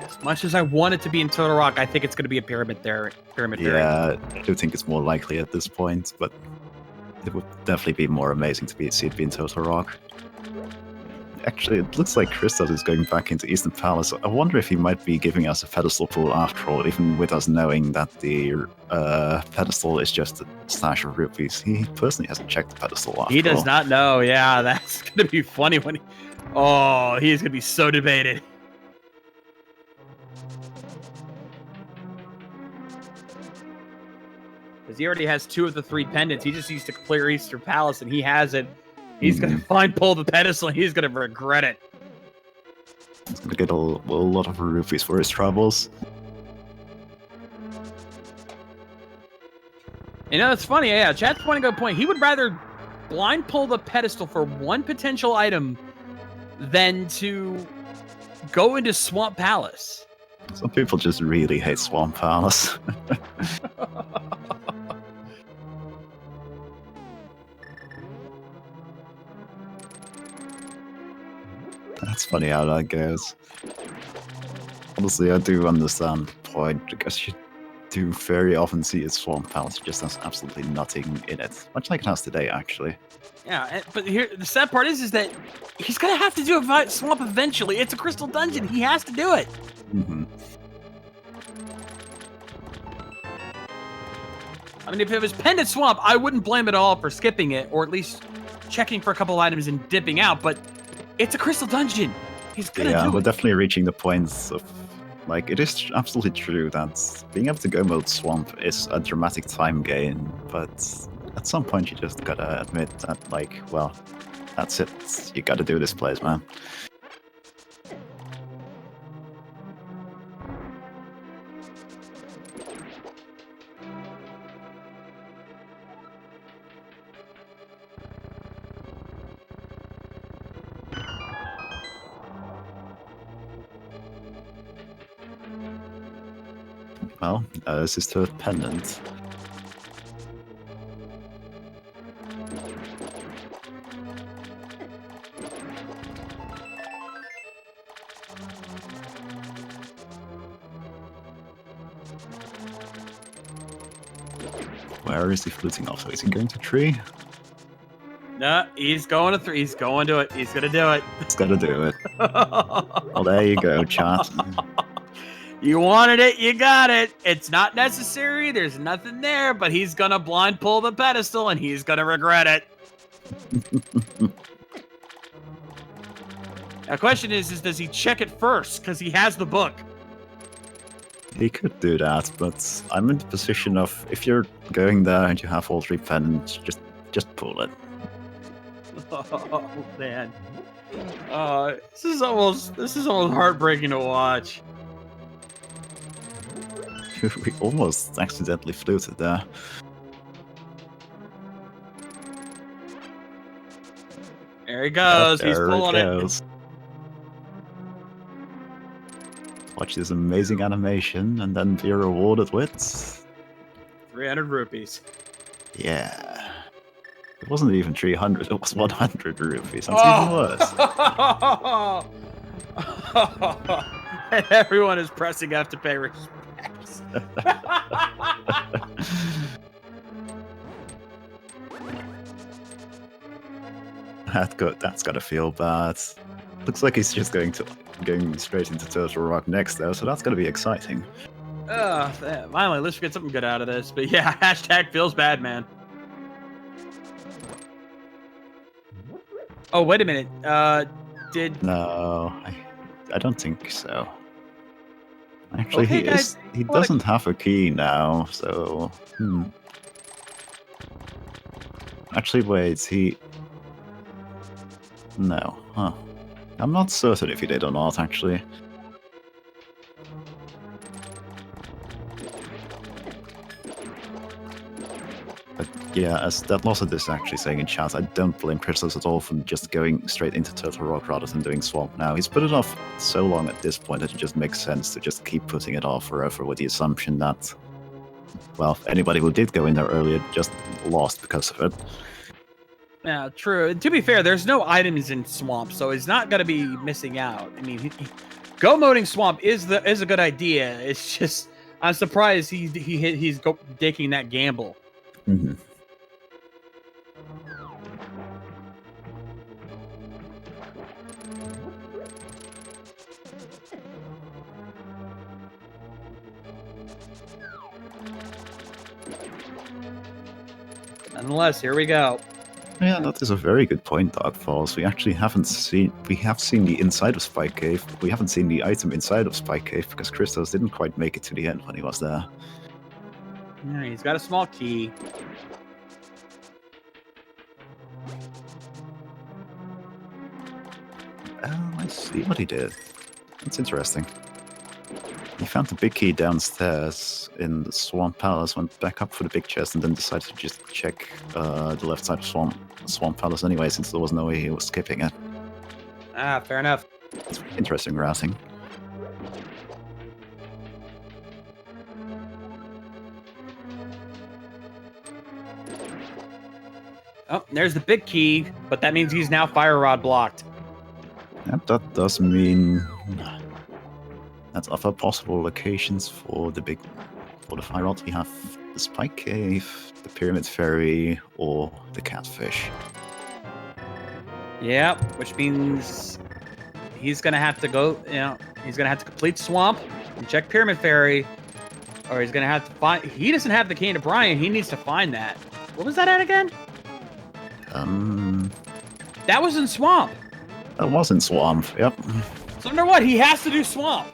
As much as I want it to be in Turtle Rock, I think it's going to be a Pyramid Fairy. Yeah, I do think it's more likely at this point, but it would definitely be more amazing to see it be in Turtle Rock. Actually, it looks like Christos is going back into Eastern Palace. I wonder if he might be giving us a pedestal pool after all, even with us knowing that the pedestal is just a stash of rupees. He personally hasn't checked the pedestal after He does all. not know. Yeah, that's going to be funny when he... Oh, he's going to be so debated. Because he already has 2 of the 3 pendants. He just needs to clear Eastern Palace, and he has it. He's going to pull the pedestal, and he's going to regret it. He's going to get a lot of rupees for his troubles. You know, it's funny. Yeah, chat's pointing out a point. He would rather blind pull the pedestal for one potential item than to go into Swamp Palace. Some people just really hate Swamp Palace. That's funny how that goes. Honestly, I do understand the point, because you do very often see a Swamp Palace just has absolutely nothing in it. Much like it has today, actually. Yeah, but here the sad part is that he's gonna have to do a swamp eventually. It's a crystal dungeon. He has to do it. Mm-hmm. I mean, if it was Pendant Swamp, I wouldn't blame it all for skipping it, or at least checking for a couple items and dipping out. But it's a crystal dungeon. He's gonna Yeah, do we're it. definitely reaching the points of, like, it is absolutely true that being able to go mode Swamp is a dramatic time gain, but at some point you just gotta admit that, like, well, that's it. You gotta do this place, man. Well, this is third pendant. Where is he fluting off? Is he going to tree? No, he's going to 3. He's going to it. He's gonna do it. He's gotta do it. Well, there you go, chat. You wanted it, you got it. It's not necessary. There's nothing there, but he's gonna blind pull the pedestal, and he's gonna regret it. Now, the question is does he check it first? Because he has the book. He could do that, but I'm in the position of, if you're going there and you have all 3 pendants, just pull it. Oh man. This is almost heartbreaking to watch. We almost accidentally fluted there. There he goes. He's There pulling it. goes. Watch this amazing animation and then be rewarded with 300 rupees. Yeah. It wasn't even 300, it was 100 rupees. That's even worse. And everyone is pressing F to pay respects. That's gotta feel bad. Looks like he's just going straight into Turtle Rock next, though, so that's gonna be exciting. Finally, let's get something good out of this. But yeah, hashtag feels bad, man. Oh, wait a minute. No, I don't think so. Actually, Okay, he doesn't have a key now, so Actually, wait, no, huh? I'm not certain if he did or not, actually. But yeah, as that Losset is actually saying in chat, I don't blame Christos at all for just going straight into Turtle Rock rather than doing Swamp now. He's put it off so long at this point that it just makes sense to just keep putting it off forever with the assumption that, well, anybody who did go in there earlier just lost because of it. Yeah, true. To be fair, there's no items in Swamp, so he's not going to be missing out. I mean, go moding Swamp is a good idea. It's just I'm surprised he's taking that gamble. Mm-hmm. Nonetheless, here we go. Yeah, that is a very good point, Dark Falls. We have seen the inside of Spike Cave, but we haven't seen the item inside of Spike Cave because Christos didn't quite make it to the end when he was there. Yeah, he's got a small key. Oh, I see what he did. That's interesting. He found the big key downstairs in the Swamp Palace, went back up for the big chest, and then decided to just check the left side of Swamp Palace anyway, since there was no way he was skipping it. Ah, fair enough. It's interesting routing. Oh, there's the big key, but that means he's now fire rod blocked. Yep, that does mean that's other possible locations for the fire rod. We have the Spike Cave, the Pyramid Ferry, or the Catfish. Yeah, which means he's gonna have to go. He's gonna have to complete Swamp and check Pyramid Ferry, or he's gonna have to find. He doesn't have the key to Brian. He needs to find that. What was that at again? That was in Swamp. That was in Swamp. Yep. So under what? He has to do Swamp.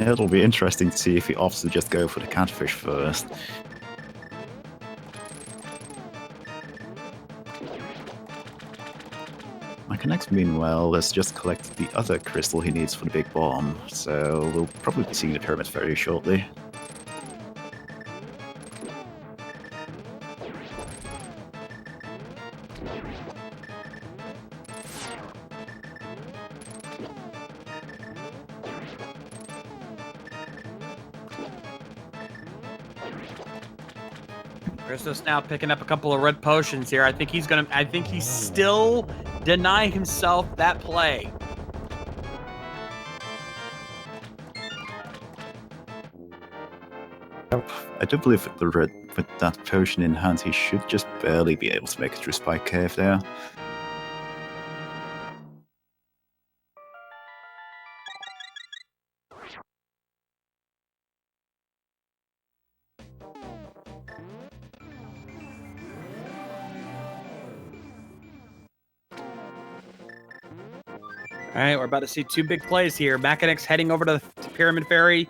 It'll be interesting to see if he opts to just go for the Catfish first. Makinx, meanwhile, has just collected the other crystal he needs for the big bomb, so we'll probably be seeing the Pyramid Ferry shortly. Christos now picking up a couple of red potions here. I think he's still denying himself that play. Yep. I do believe with that potion in hand, he should just barely be able to make it through Spike Cave there. All right, we're about to see two big plays here. Makinx heading over to the Pyramid Ferry,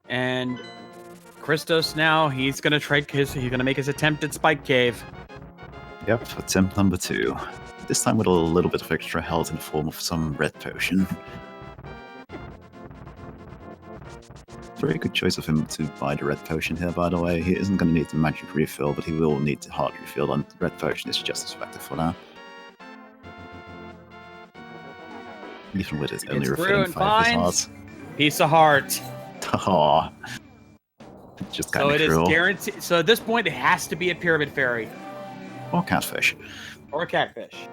and Christos now he's gonna make his attempt at Spike Cave. Yep, attempt number 2. This time with a little bit of extra health in the form of some red potion. Very good choice of him to buy the red potion here, by the way. He isn't going to need the magic refill, but he will need the heart refill, and the red potion is just as effective for that. Even with it only refilling 5 of his hearts. Piece of heart. Oh, just kind So of it is cruel. guaranteed. So at this point, it has to be a pyramid fairy Or catfish. or a catfish.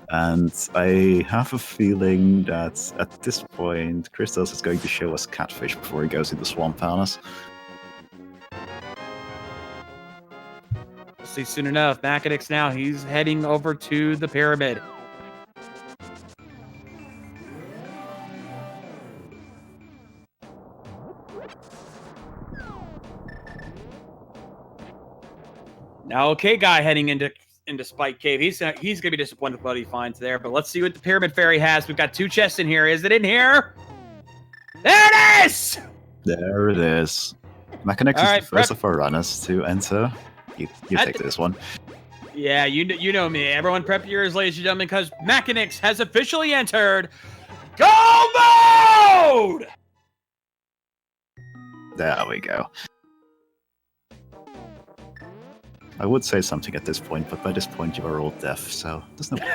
And I have a feeling that at this point, Christos is going to show us catfish before he goes into Swamp Palace. We'll see soon enough. Makinx now, he's heading over to the pyramid. Now, okay, guy heading into Spike Cave. He's gonna be disappointed with what he finds there. But let's see what the Pyramid Fairy has. We've got 2 chests in here. Is it in here? There it is. There it is. Makinx is the first of our runners to enter. You take this one. Yeah, you know me. Everyone prep your ears, ladies and gentlemen, because Makinx has officially entered Go Mode! There we go. I would say something at this point, but by this point you are all deaf, so there's no point.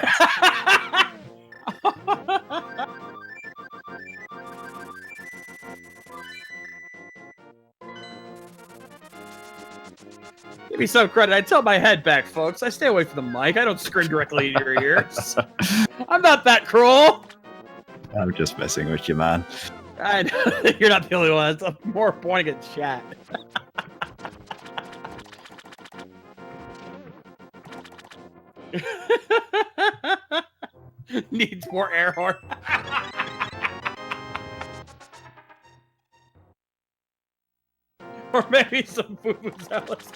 Give me some credit. I tilt my head back, folks. I stay away from the mic. I don't scream directly in your ears. I'm not that cruel. I'm just messing with you, man. I know. You're not the only one. I'm more pointing at chat. Needs more air horn. Or maybe some boo-boo zealous.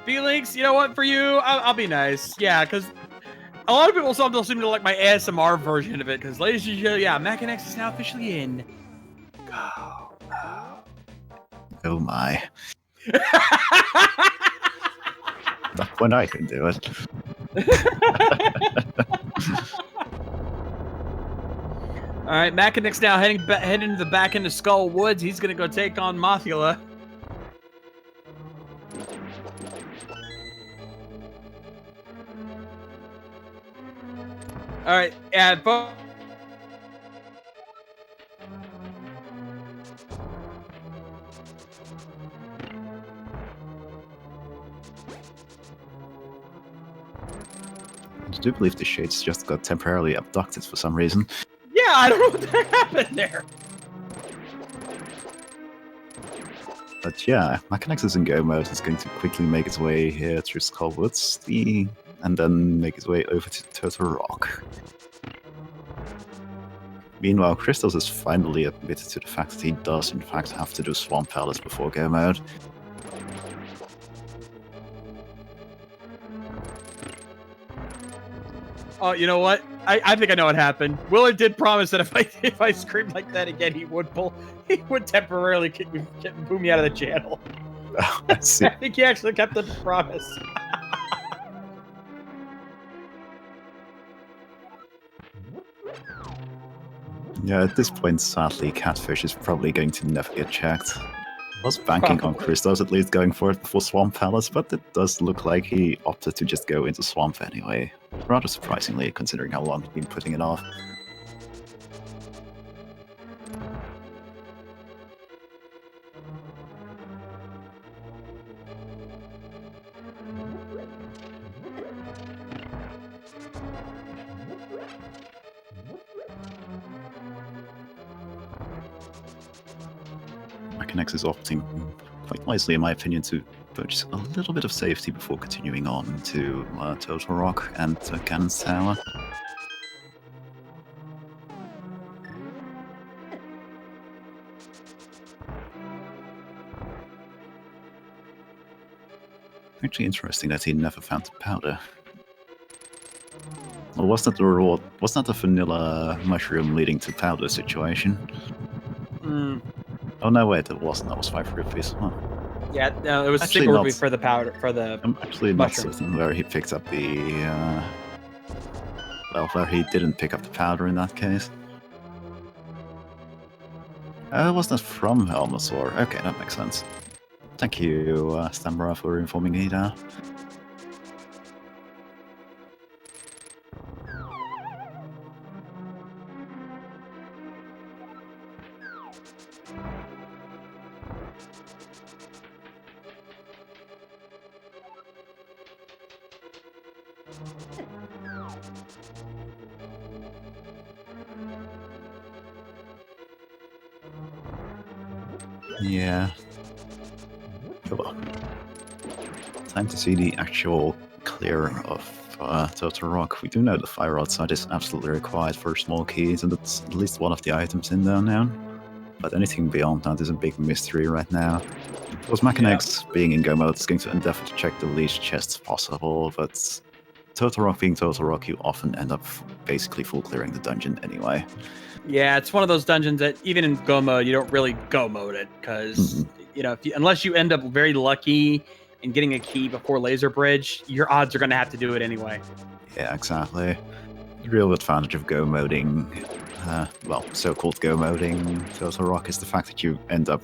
B-Links, you know what, for you, I'll be nice. Yeah, because a lot of people sometimes seem to like my ASMR version of it, because ladies and gentlemen, yeah, Makinx is now officially in. Go. Oh my. Not when I can do it. All right, Makinx now heading into the back end of Skull Woods. He's gonna go take on Mothula. All right, and I do believe the Shades just got temporarily abducted for some reason. yeah, I don't know what the heck happened there. But yeah, Makinx is in go mode. He's going to quickly make his way here through Skull Woods, and then make his way over to Turtle Rock. Meanwhile, Christos has finally admitted to the fact that he does in fact have to do Swamp Palace before go mode. Oh, you know what? I think I know what happened. Willard did promise that if I screamed like that again, he would temporarily boom me out of the channel. Oh, I see. I think he actually kept the promise. Yeah, at this point, sadly, Catfish is probably going to never get checked. I was banking on Christos at least going for it before Swamp Palace, but it does look like he opted to just go into Swamp anyway. Rather surprisingly, considering how long he'd been putting it off. Makinx is opting quite wisely, in my opinion, to purchase a little bit of safety before continuing on to Turtle Rock and Cannon's Tower. Actually interesting that he never found the powder. Well, was that the reward? Was that a vanilla mushroom leading to powder situation? Mm. Oh no, wait, it wasn't. That was 5 rupees. Huh. Yeah, no, it was Actually single not. rupee for the powder for the. I'm actually mushroom. not certain where he picked up the. Well, where he didn't pick up the powder in that case. Wasn't it from Helmasaur? Okay, that makes sense. Thank you, Stambra, for informing me there. Yeah. Oh, well. Time to see the actual clear of Total Rock. We do know the fire outside is absolutely required for small keys, and it's at least one of the items in there now. But anything beyond that is a big mystery right now. Of course, Makinx being in go mode is going to endeavor to check the least chests possible, but Total Rock being Total Rock, you often end up basically full clearing the dungeon anyway. Yeah, it's one of those dungeons that even in go mode, you don't really go mode it because you know, unless you end up very lucky in getting a key before Laser Bridge, your odds are going to have to do it anyway. Yeah, exactly. The real advantage of go moding, well, so-called go moding Total Rock is the fact that you end up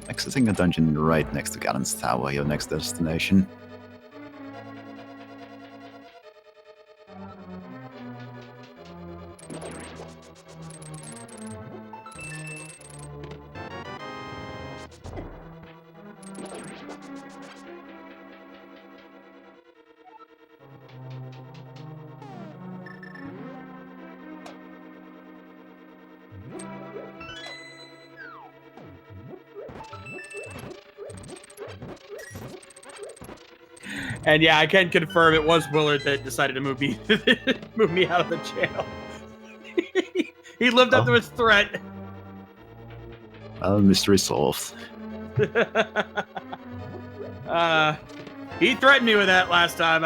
exiting a dungeon right next to Galen's Tower, your next destination. And yeah, I can confirm it was Willard that decided to move me move me out of the jail. He lived up to his threat. Well, mystery solved. He threatened me with that last time.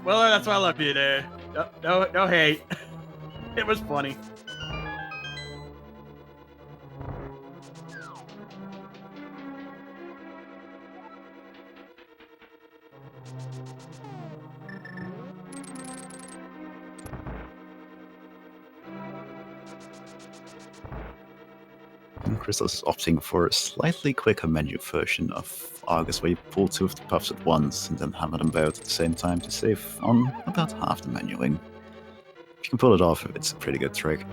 Willard, that's why I love you there. No hate. It was funny. Christos is opting for a slightly quicker menu version of Argus, where you pull two of the puffs at once and then hammer them both at the same time to save on about half the menuing. If you can pull it off, it's a pretty good trick.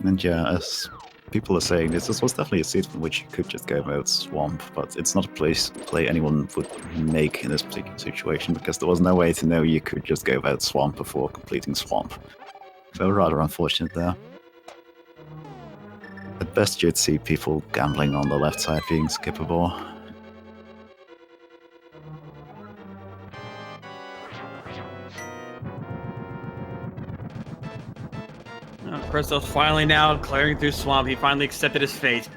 And yeah, as people are saying, this was definitely a seat from which you could just go mode Swamp, but it's not a play anyone would make in this particular situation, because there was no way to know you could just go mode Swamp before completing Swamp. So rather unfortunate there. At best you'd see people gambling on the left side being skippable. Christos finally now clearing through Swamp. He finally accepted his fate.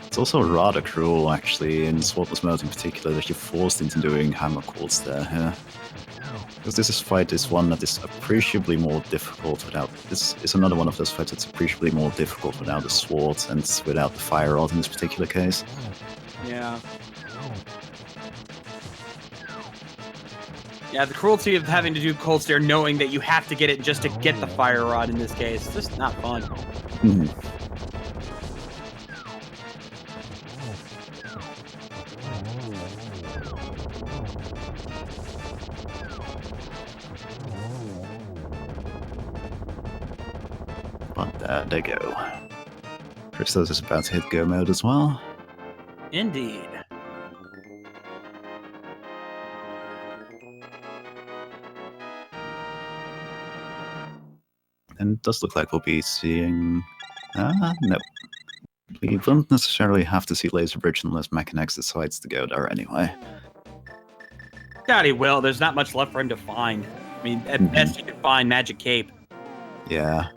It's also rather cruel, actually, in Swordless mode in particular, that you're forced into doing hammer calls there. Because this fight is one that is appreciably more difficult without... This is another one of those fights that's appreciably more difficult without the sword and without the fire rod in this particular case. Yeah. Yeah, the cruelty of having to do Cold Stare knowing that you have to get it just to get the fire rod in this case. It's just not fun. But there they go. Christos is about to hit go mode as well. Indeed. And it does look like we'll be seeing... no. We don't necessarily have to see Laser Bridge unless Makinx decides to go there anyway. God, he will. There's not much left for him to find. I mean, at best you can find Magic Cape. Yeah.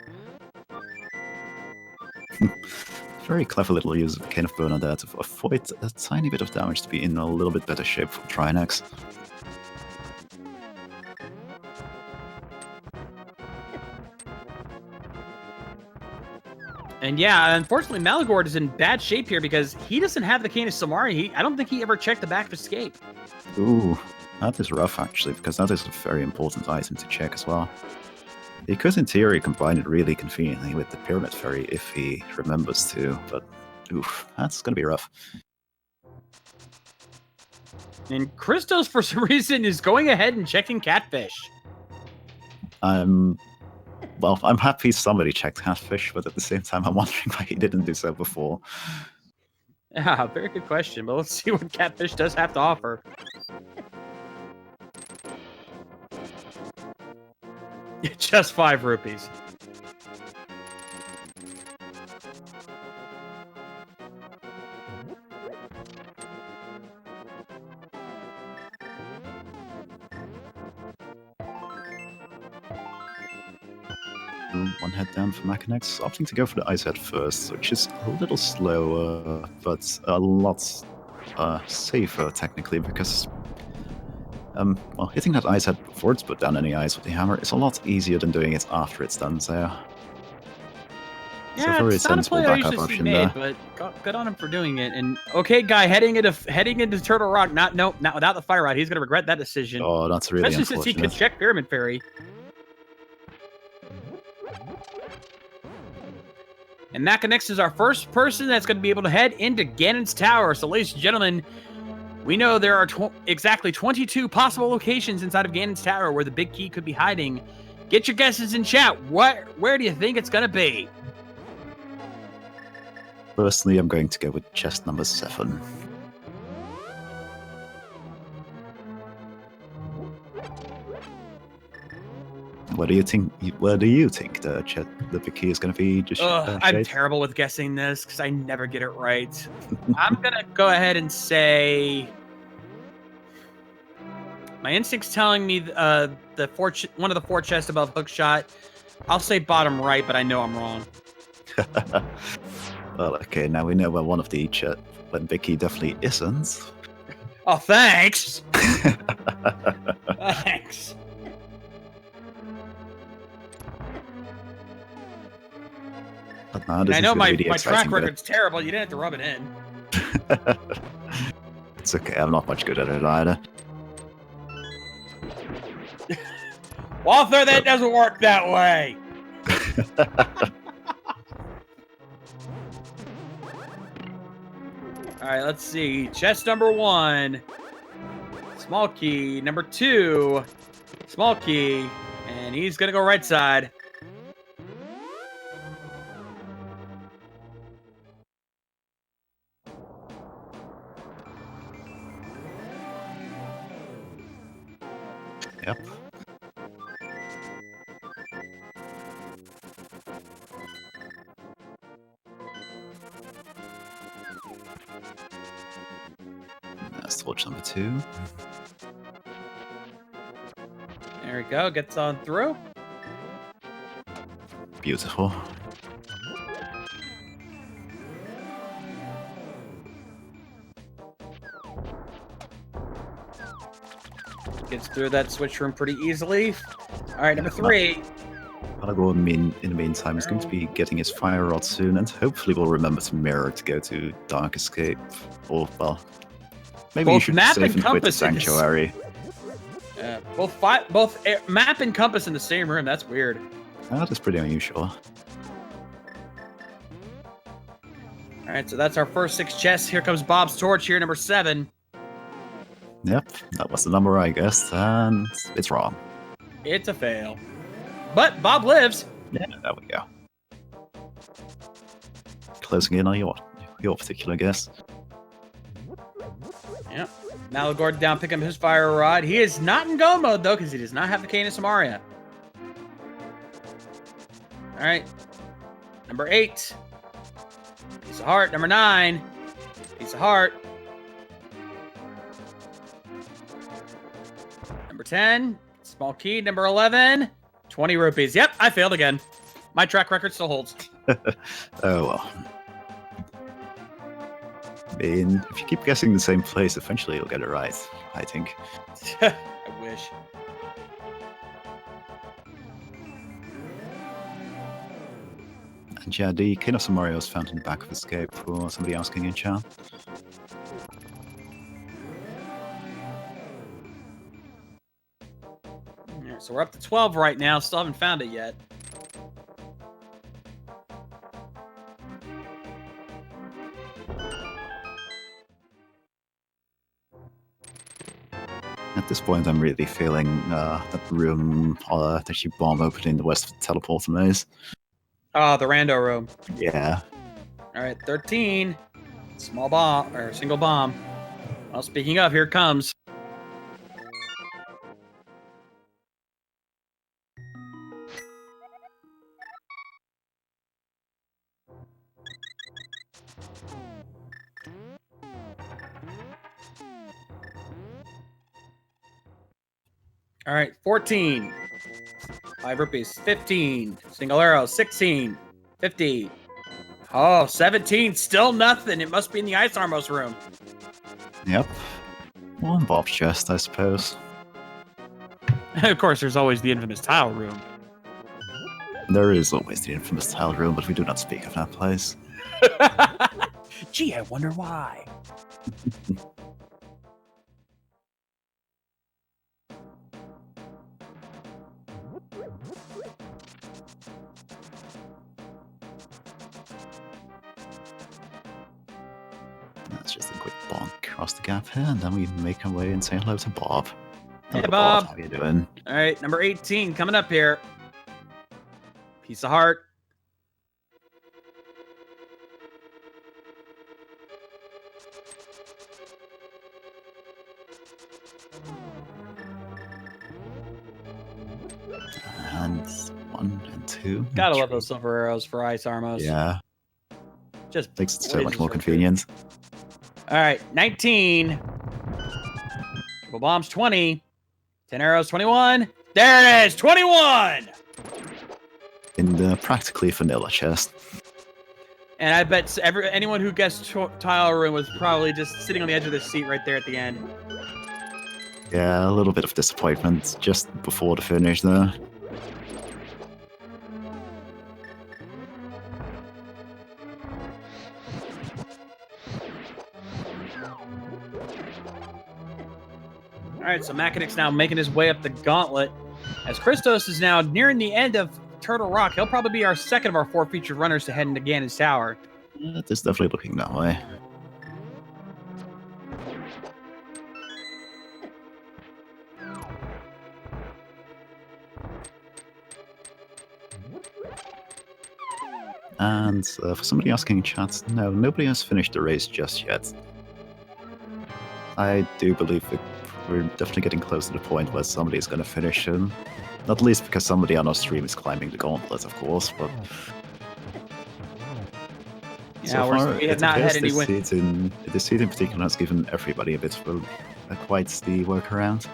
Very clever little use of Cane of Burner there to avoid a tiny bit of damage to be in a little bit better shape for Trinex. And And yeah, unfortunately, Maligord is in bad shape here because he doesn't have the Canis Samari. I don't think he ever checked the back of Escape. Ooh, that is rough actually, because that is a very important item to check as well. He could, in theory, combine it really conveniently with the Pyramid Ferry if he remembers to, but oof, that's gonna be rough. And Christos, for some reason, is going ahead and checking Catfish. Well, I'm happy somebody checked Catfish, but at the same time, I'm wondering why he didn't do so before. Yeah, very good question, but let's see what Catfish does have to offer. Just 5 rupees. One head down for Makinx, opting to go for the ice head first, which is a little slower, but a lot safer technically, because well, hitting that ice head before it's put down any ice with the hammer is a lot easier than doing it after it's done, so Yeah, a very it's not a sensible play I backup usually see option made, there. but good on him for doing it. And okay, guy heading into Turtle Rock. Not without the fire rod. He's gonna regret that decision. Oh, that's really Especially since he could unfortunate. check Pyramid Ferry. And Makinx is our first person that's going to be able to head into Ganon's Tower. So, ladies and gentlemen, we know there are exactly 22 possible locations inside of Ganon's Tower where the big key could be hiding. Get your guesses in chat. Where do you think it's going to be? Personally, I'm going to go with chest number 7. Where do you think the big key is going to be? Just I'm terrible with guessing this because I never get it right. I'm going to go ahead and say... My instinct's telling me one of the 4 chests above Hookshot. I'll say bottom right, but I know I'm wrong. Well, okay, now we know where one of the when big key definitely isn't. Oh, thanks! Thanks. But now this I know is my really track exciting bit. record's terrible. You didn't have to rub it in. It's okay, I'm not much good at it either. Walther, that doesn't work that way! Alright, let's see. Chest number 1. Small key. Number 2. Small key. And he's gonna go right side. Yep. That's torch number 2. There we go. Gets on through. Beautiful. Gets through that switch room pretty easily. Alright, number 3. Maligord, in the meantime, is going to be getting his fire rod soon, and hopefully will remember to mirror to go to Dark Escape. Or, well, maybe Both you should map save and and quit the compass in this- Sanctuary. Both map and compass in the same room. That's weird. That is pretty unusual. Alright, so that's our first 6 chests. Here comes Bob's torch here, number 7. Yep, that was the number I guessed, and it's wrong. It's a fail. But Bob lives. Yeah, there we go. Closing in on your particular guess. Yep. Maligord down, picking up his fire rod. He is not in go mode, though, because he does not have the Canis Samaria. Alright. Number 8. Piece of heart. Number 9. Piece of heart. Number 10. Small key. Number 11. 20 rupees. Yep, I failed again. My track record still holds. Oh well. I mean, if you keep guessing the same place, eventually you'll get it right, I think. I wish. And Yeah, the King of Samaria was found in the back of Escape for somebody asking in chat. Alright, so we're up to 12 right now. Still haven't found it yet. At this point, I'm really feeling that room that you bomb open in the west teleporter maze. Oh, the rando room. Yeah. All right, 13. Small bomb, or single bomb. Well, speaking of, here it comes. All right, 14. 5 rupees. 15. Single arrow. 16. 50. Oh, 17. Still nothing. It must be in the Ice Armos room. Yep. One Bob's chest, I suppose. Of course, there's always the infamous tile room. There is always the infamous tile room, but we do not speak of that place. Gee, I wonder why. That's just a quick bonk across the gap here, and then we make our way and say hello to Bob. Hey, Hello, Bob. How you doing? All right, number 18 coming up here. Piece of heart. And 1 and 2. Gotta love those silver arrows for Ice Armos. Yeah. Just Makes it so much blazes more right convenient. All right, 19. Triple bombs, 20. 10 arrows, 21. There it is, 21! In the practically vanilla chest. And I bet anyone who guessed tile room was probably just sitting on the edge of the seat right there at the end. Yeah, a little bit of disappointment just before the finish there. All right, so Makinx now making his way up the gauntlet. As Christos is now nearing the end of Turtle Rock, he'll probably be our second of our 4 featured runners to head into Ganon's Tower. It is definitely looking that way. And for somebody asking in chat, no, nobody has finished the race just yet. I do believe that we're definitely getting close to the point where somebody is going to finish him. Not least because somebody on our stream is climbing the gauntlet, of course, but... Yeah, so far, we have not had any win. This seat in particular has given everybody a bit of quite the workaround.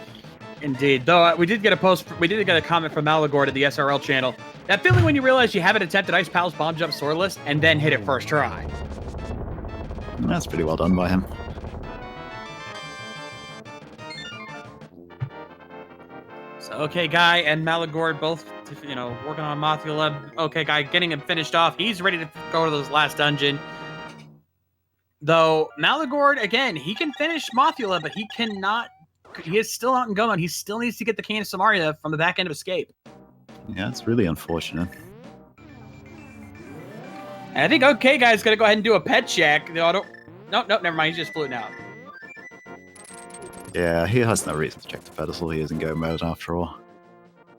Indeed, though we did get a comment from Maligord at the SRL channel. That feeling when you realize you haven't attempted Ice Pal's bomb jump swordless and then hit it first try. That's pretty well done by him. So ALTTP and Maligord both, working on Mothula. ALTTP getting him finished off. He's ready to go to this last dungeon. Though Maligord, again, he can finish Mothula, but he cannot. He is still not in going. He still needs to get the King of Samaria from the back end of Escape. Yeah, it's really unfortunate. And I think ALTTP is going to go ahead and do a pet check. No, never mind. He's just floating out. Yeah, he has no reason to check the pedestal. He is in go mode after all.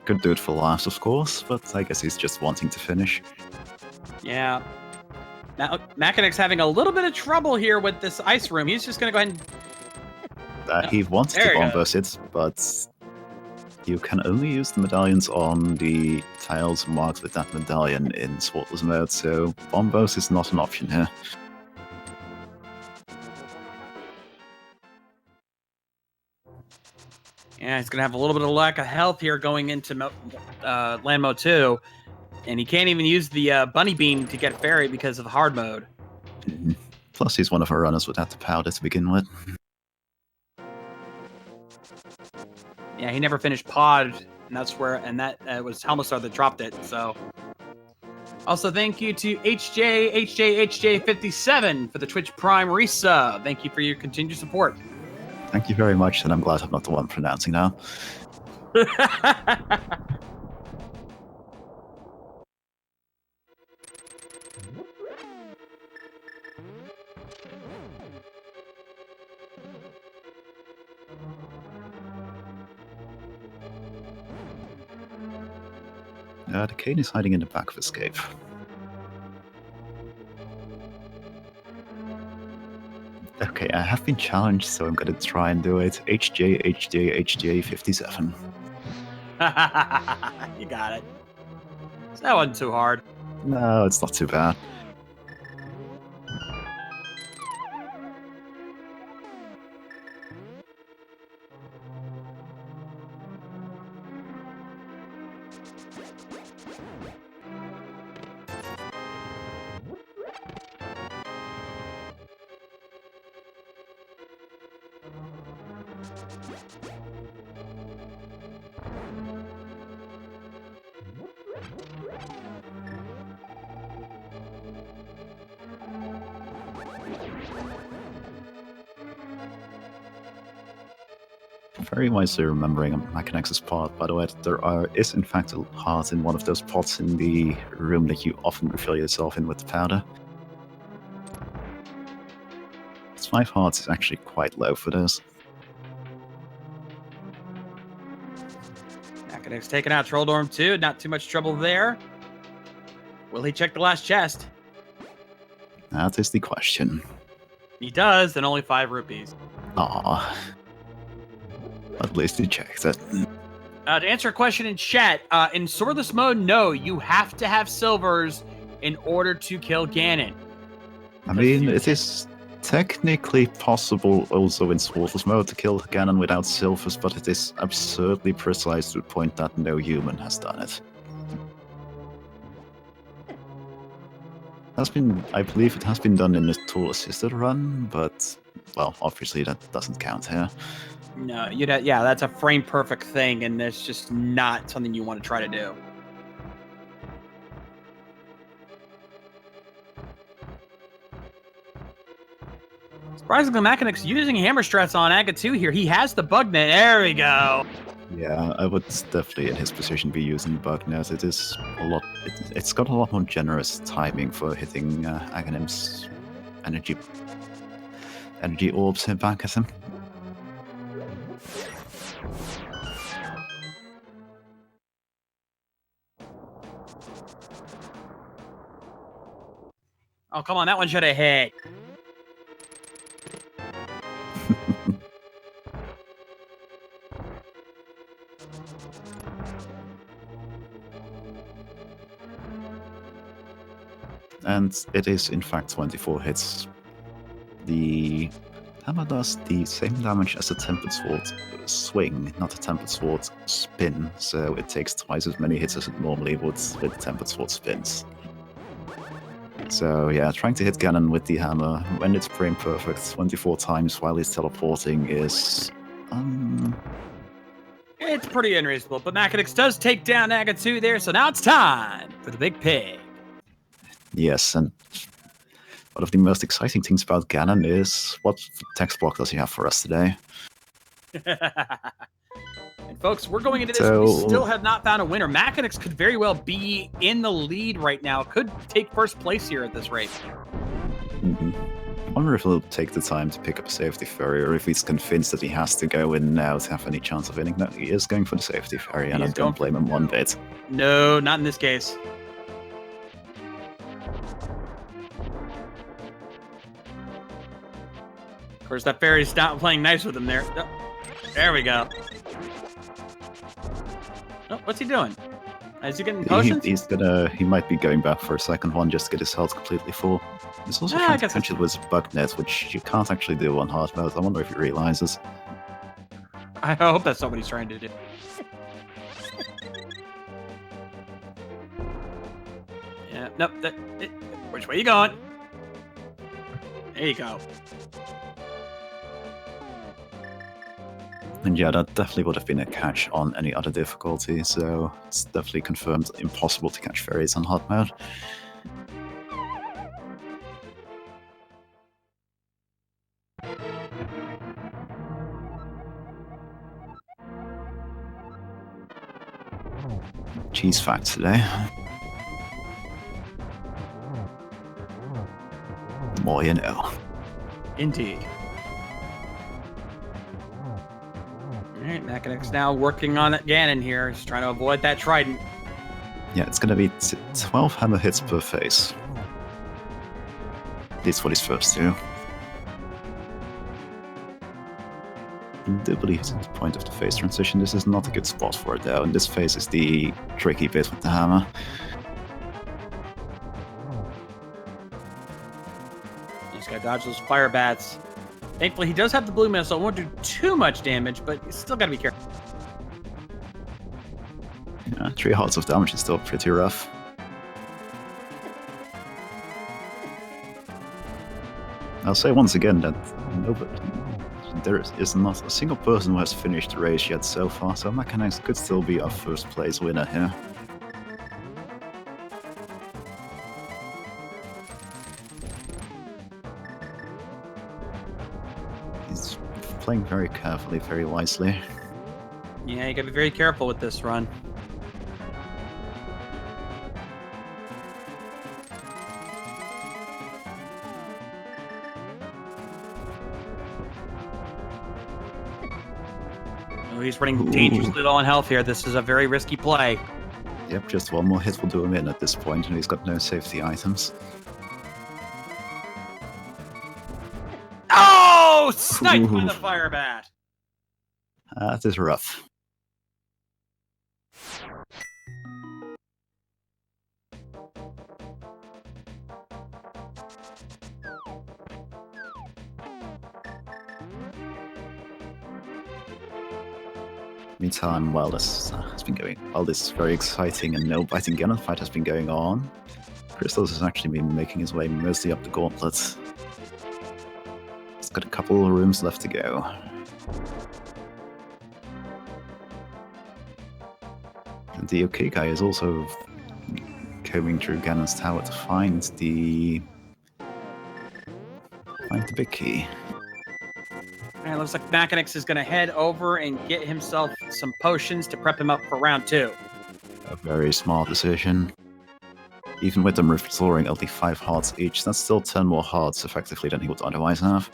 Could do it for laughs, of course, but I guess he's just wanting to finish. Yeah. Now, Makinx having a little bit of trouble here with this ice room. He's just going to go ahead and... He wants to bomb burst it, but you can only use the medallions on the tiles marked with that medallion in Swordless mode, so bomb burst is not an option here. Yeah, he's going to have a little bit of lack of health here going into land mode 2. And he can't even use the bunny beam to get fairy because of hard mode. Mm-hmm. Plus, he's one of our runners without the powder to begin with. Yeah, he never finished pod, and that was Helmastar that dropped it, so... Also, thank you to HJ57 for the Twitch Prime resub. Thank you for your continued support. Thank you very much, and I'm glad I'm not the one pronouncing now. The cane is hiding in the back of Escape. Okay, I have been challenged, so I'm gonna try and do it. HJ57. You got it. So that wasn't too hard. No, it's not too bad. Very wisely remembering Makinx's part, by the way, is in fact a heart in one of those pots in the room that you often refill yourself in with the powder. It's 5 hearts is actually quite low for this. Makinx taking out Trolldorm 2. Not too much trouble there. Will he check the last chest? That is the question. He does, and only 5 rupees. Ah, at least he checked it. To answer a question in chat, in swordless mode, no, you have to have silvers in order to kill Ganon. I mean, it is technically possible also in swordless mode to kill Ganon without silvers, but it is absurdly precise to the point that no human has done it. I believe it has been done in a tool-assisted run, but, well, obviously that doesn't count here. No, yeah, that's a frame perfect thing, and that's just not something you want to try to do. Surprisingly, Makinx using hammer strats on Aga 2 here. He has the bug net. There we go. Yeah, I would definitely in his position be using bug net. It is a lot. It's got a lot more generous timing for hitting Aghanim's energy orbs back at him. Oh, come on, that one should have hit. And it is in fact 24 hits. The hammer does the same damage as a tempered sword swing, not a tempered sword spin, so it takes twice as many hits as it normally would with tempered sword spins. So yeah, trying to hit Ganon with the hammer when it's frame perfect 24 times while he's teleporting is It's pretty unreasonable, but Makinx does take down Aga 2 there, so now it's time for the big pig. Yes, and one of the most exciting things about Ganon is what text block does he have for us today? And folks, we're going into this. We still have not found a winner. Makinx could very well be in the lead right now. Could take first place here at this rate. I wonder if he'll take the time to pick up a safety ferry, or if he's convinced that he has to go in now to have any chance of winning. No, he is going for the safety ferry, and I don't blame him one bit. No, not in this case. Of course, that ferry's not playing nice with him there. Oh, there we go. Oh, what's he doing? Is he getting potions? He might be going back for a second one just to get his health completely full. He's also trying to catch it with bug net, which you can't actually do on hard mode. I wonder if he realizes. I hope that's not what he's trying to do. Yeah, nope. Which way you going? There you go. And yeah, that definitely would have been a catch on any other difficulty, so it's definitely confirmed impossible to catch fairies on hard mode. Cheese facts today. The more you know. Indeed. Alright, Makinx now working on it Ganon here. He's trying to avoid that trident. Yeah, it's gonna be 12 hammer hits per phase. At least for these first two. I do believe it's at the point of the phase transition. This is not a good spot for it though, and this phase is the tricky bit with the hammer. He's got to dodge those fire bats. Thankfully, he does have the blue missile. It won't do too much damage, but you still got to be careful. Yeah, 3 hearts of damage is still pretty rough. I'll say once again that there is not a single person who has finished the race yet so far, so Makinx could still be our first place winner here. He's playing very carefully, very wisely. Yeah, you got to be very careful with this run. Oh, he's running dangerously low on health here. This is a very risky play. Yep, just one more hit will do him in at this point, and he's got no safety items. Oh! Sniped by the fire bat! That is rough. Meantime, while this very exciting and nail-biting Ganon fight has been going on, Christos has actually been making his way mostly up the gauntlet. He's got a couple of rooms left to go. And the TheOkayGuy is also combing through Ganon's tower to find the big key. And it looks like Makinx is going to head over and get himself some potions to prep him up for round 2. A very smart decision. Even with them restoring only 5 hearts each, that's still 10 more hearts effectively than he would otherwise have.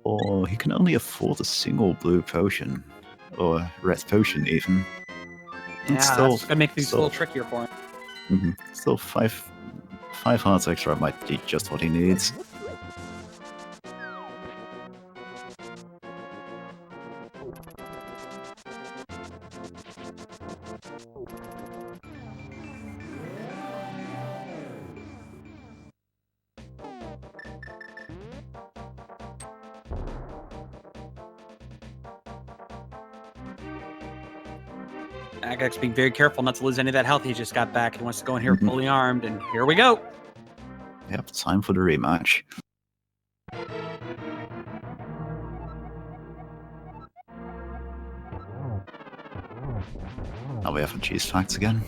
Or he can only afford a single blue potion. Or red potion, even. Yeah, that's going to make things a little trickier for him. Still 5 hearts extra might be just what he needs. Makinx being very careful not to lose any of that health he just got back. He wants to go in here fully armed, and here we go. Yep, time for the rematch. Now we have a cheese facts again.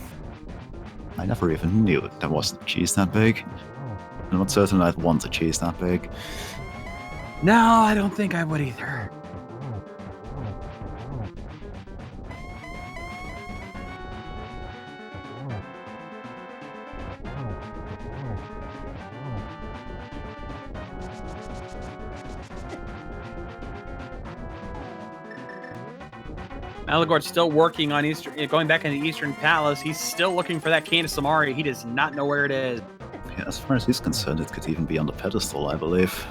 I never even knew there was cheese that big. I'm not certain I'd want a cheese that big. No, I don't think I would either. Maligord's still working on going back into the Eastern Palace. He's still looking for that cane of Samari. He does not know where it is. Yeah, as far as he's concerned, it could even be on the pedestal, I believe.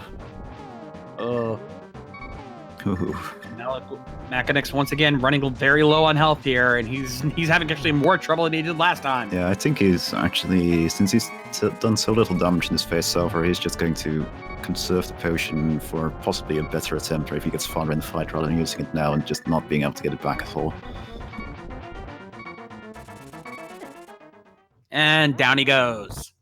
Oh. Ooh. Makinx once again running very low on health here, and he's having actually more trouble than he did last time. Yeah, I think he's actually, since he's done so little damage in this phase so far, he's just going to conserve the potion for possibly a better attempt, or if he gets farther in the fight, rather than using it now and just not being able to get it back at all. And down he goes.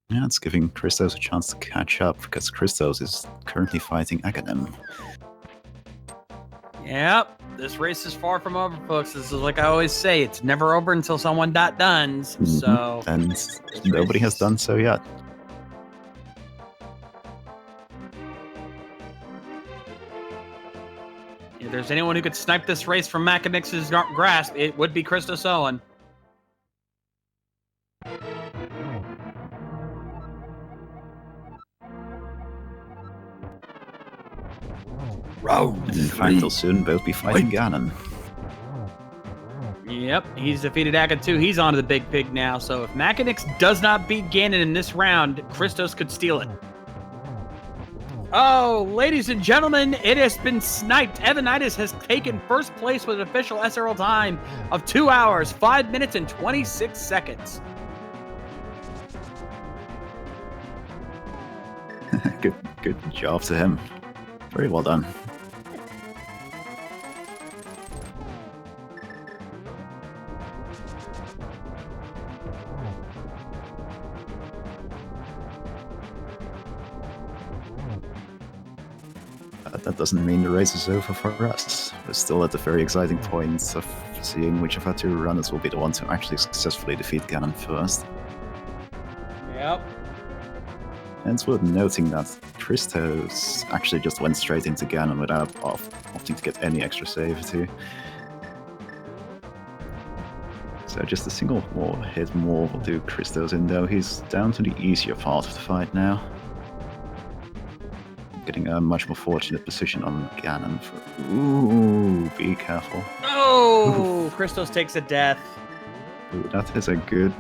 Yeah, it's giving Christos a chance to catch up, because Christos is currently fighting Academ. Yep, this race is far from over, folks. This is like I always say, it's never over until someone done. So, and nobody has done so yet. If there's anyone who could snipe this race from Makinx's grasp, it would be ChristosOwen. And in fact, they'll soon both be fighting Ganon. Yep, he's defeated Aga 2. He's on to the big pig now. So if Makinx does not beat Ganon in this round, Christos could steal it. Oh, ladies and gentlemen, it has been sniped. Evanitis has taken first place with an official SRL time of 2 hours, 5 minutes, and 26 seconds. Good job to him. Very well done. That doesn't mean the race is over for us. We're still at the very exciting point of seeing which of our two runners will be the one to actually successfully defeat Ganon first. Yep. And it's worth noting that Christos actually just went straight into Ganon without opting to get any extra save too. So just a single more hit more will do Christos in, though he's down to the easier part of the fight now. Getting a much more fortunate position on Ganon. Ooh, be careful. Oh, Christos takes a death. Ooh, that is a good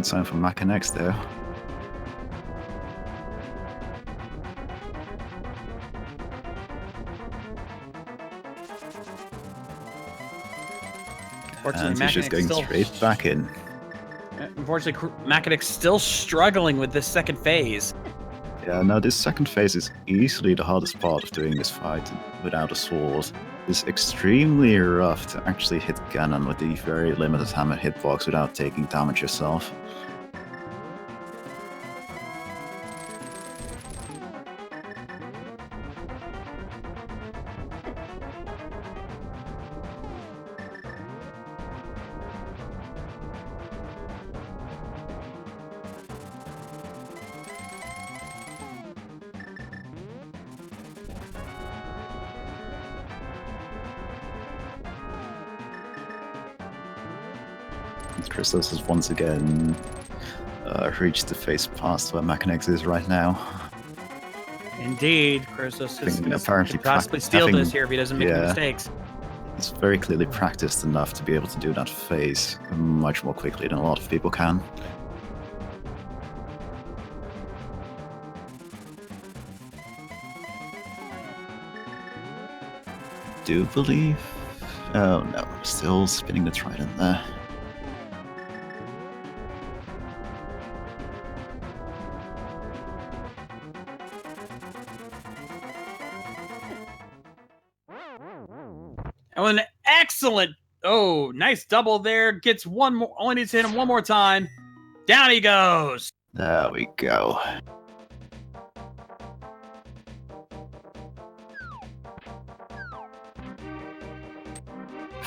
sign for Makinx there. And he's just going straight back in. Unfortunately, Makinx still struggling with this second phase. Yeah, no, this second phase is easily the hardest part of doing this fight without a sword. It's extremely rough to actually hit Ganon with the very limited hammer hitbox without taking damage yourself. Christos has once again reached the phase past where Makinx is right now. Indeed, Christos could apparently possibly steal this here if he doesn't make any mistakes. He's very clearly practiced enough to be able to do that phase much more quickly than a lot of people can. Do believe? Oh no, still spinning the trident there. Oh, an excellent, nice double there. Gets one more, only needs to hit him one more time. Down he goes. There we go.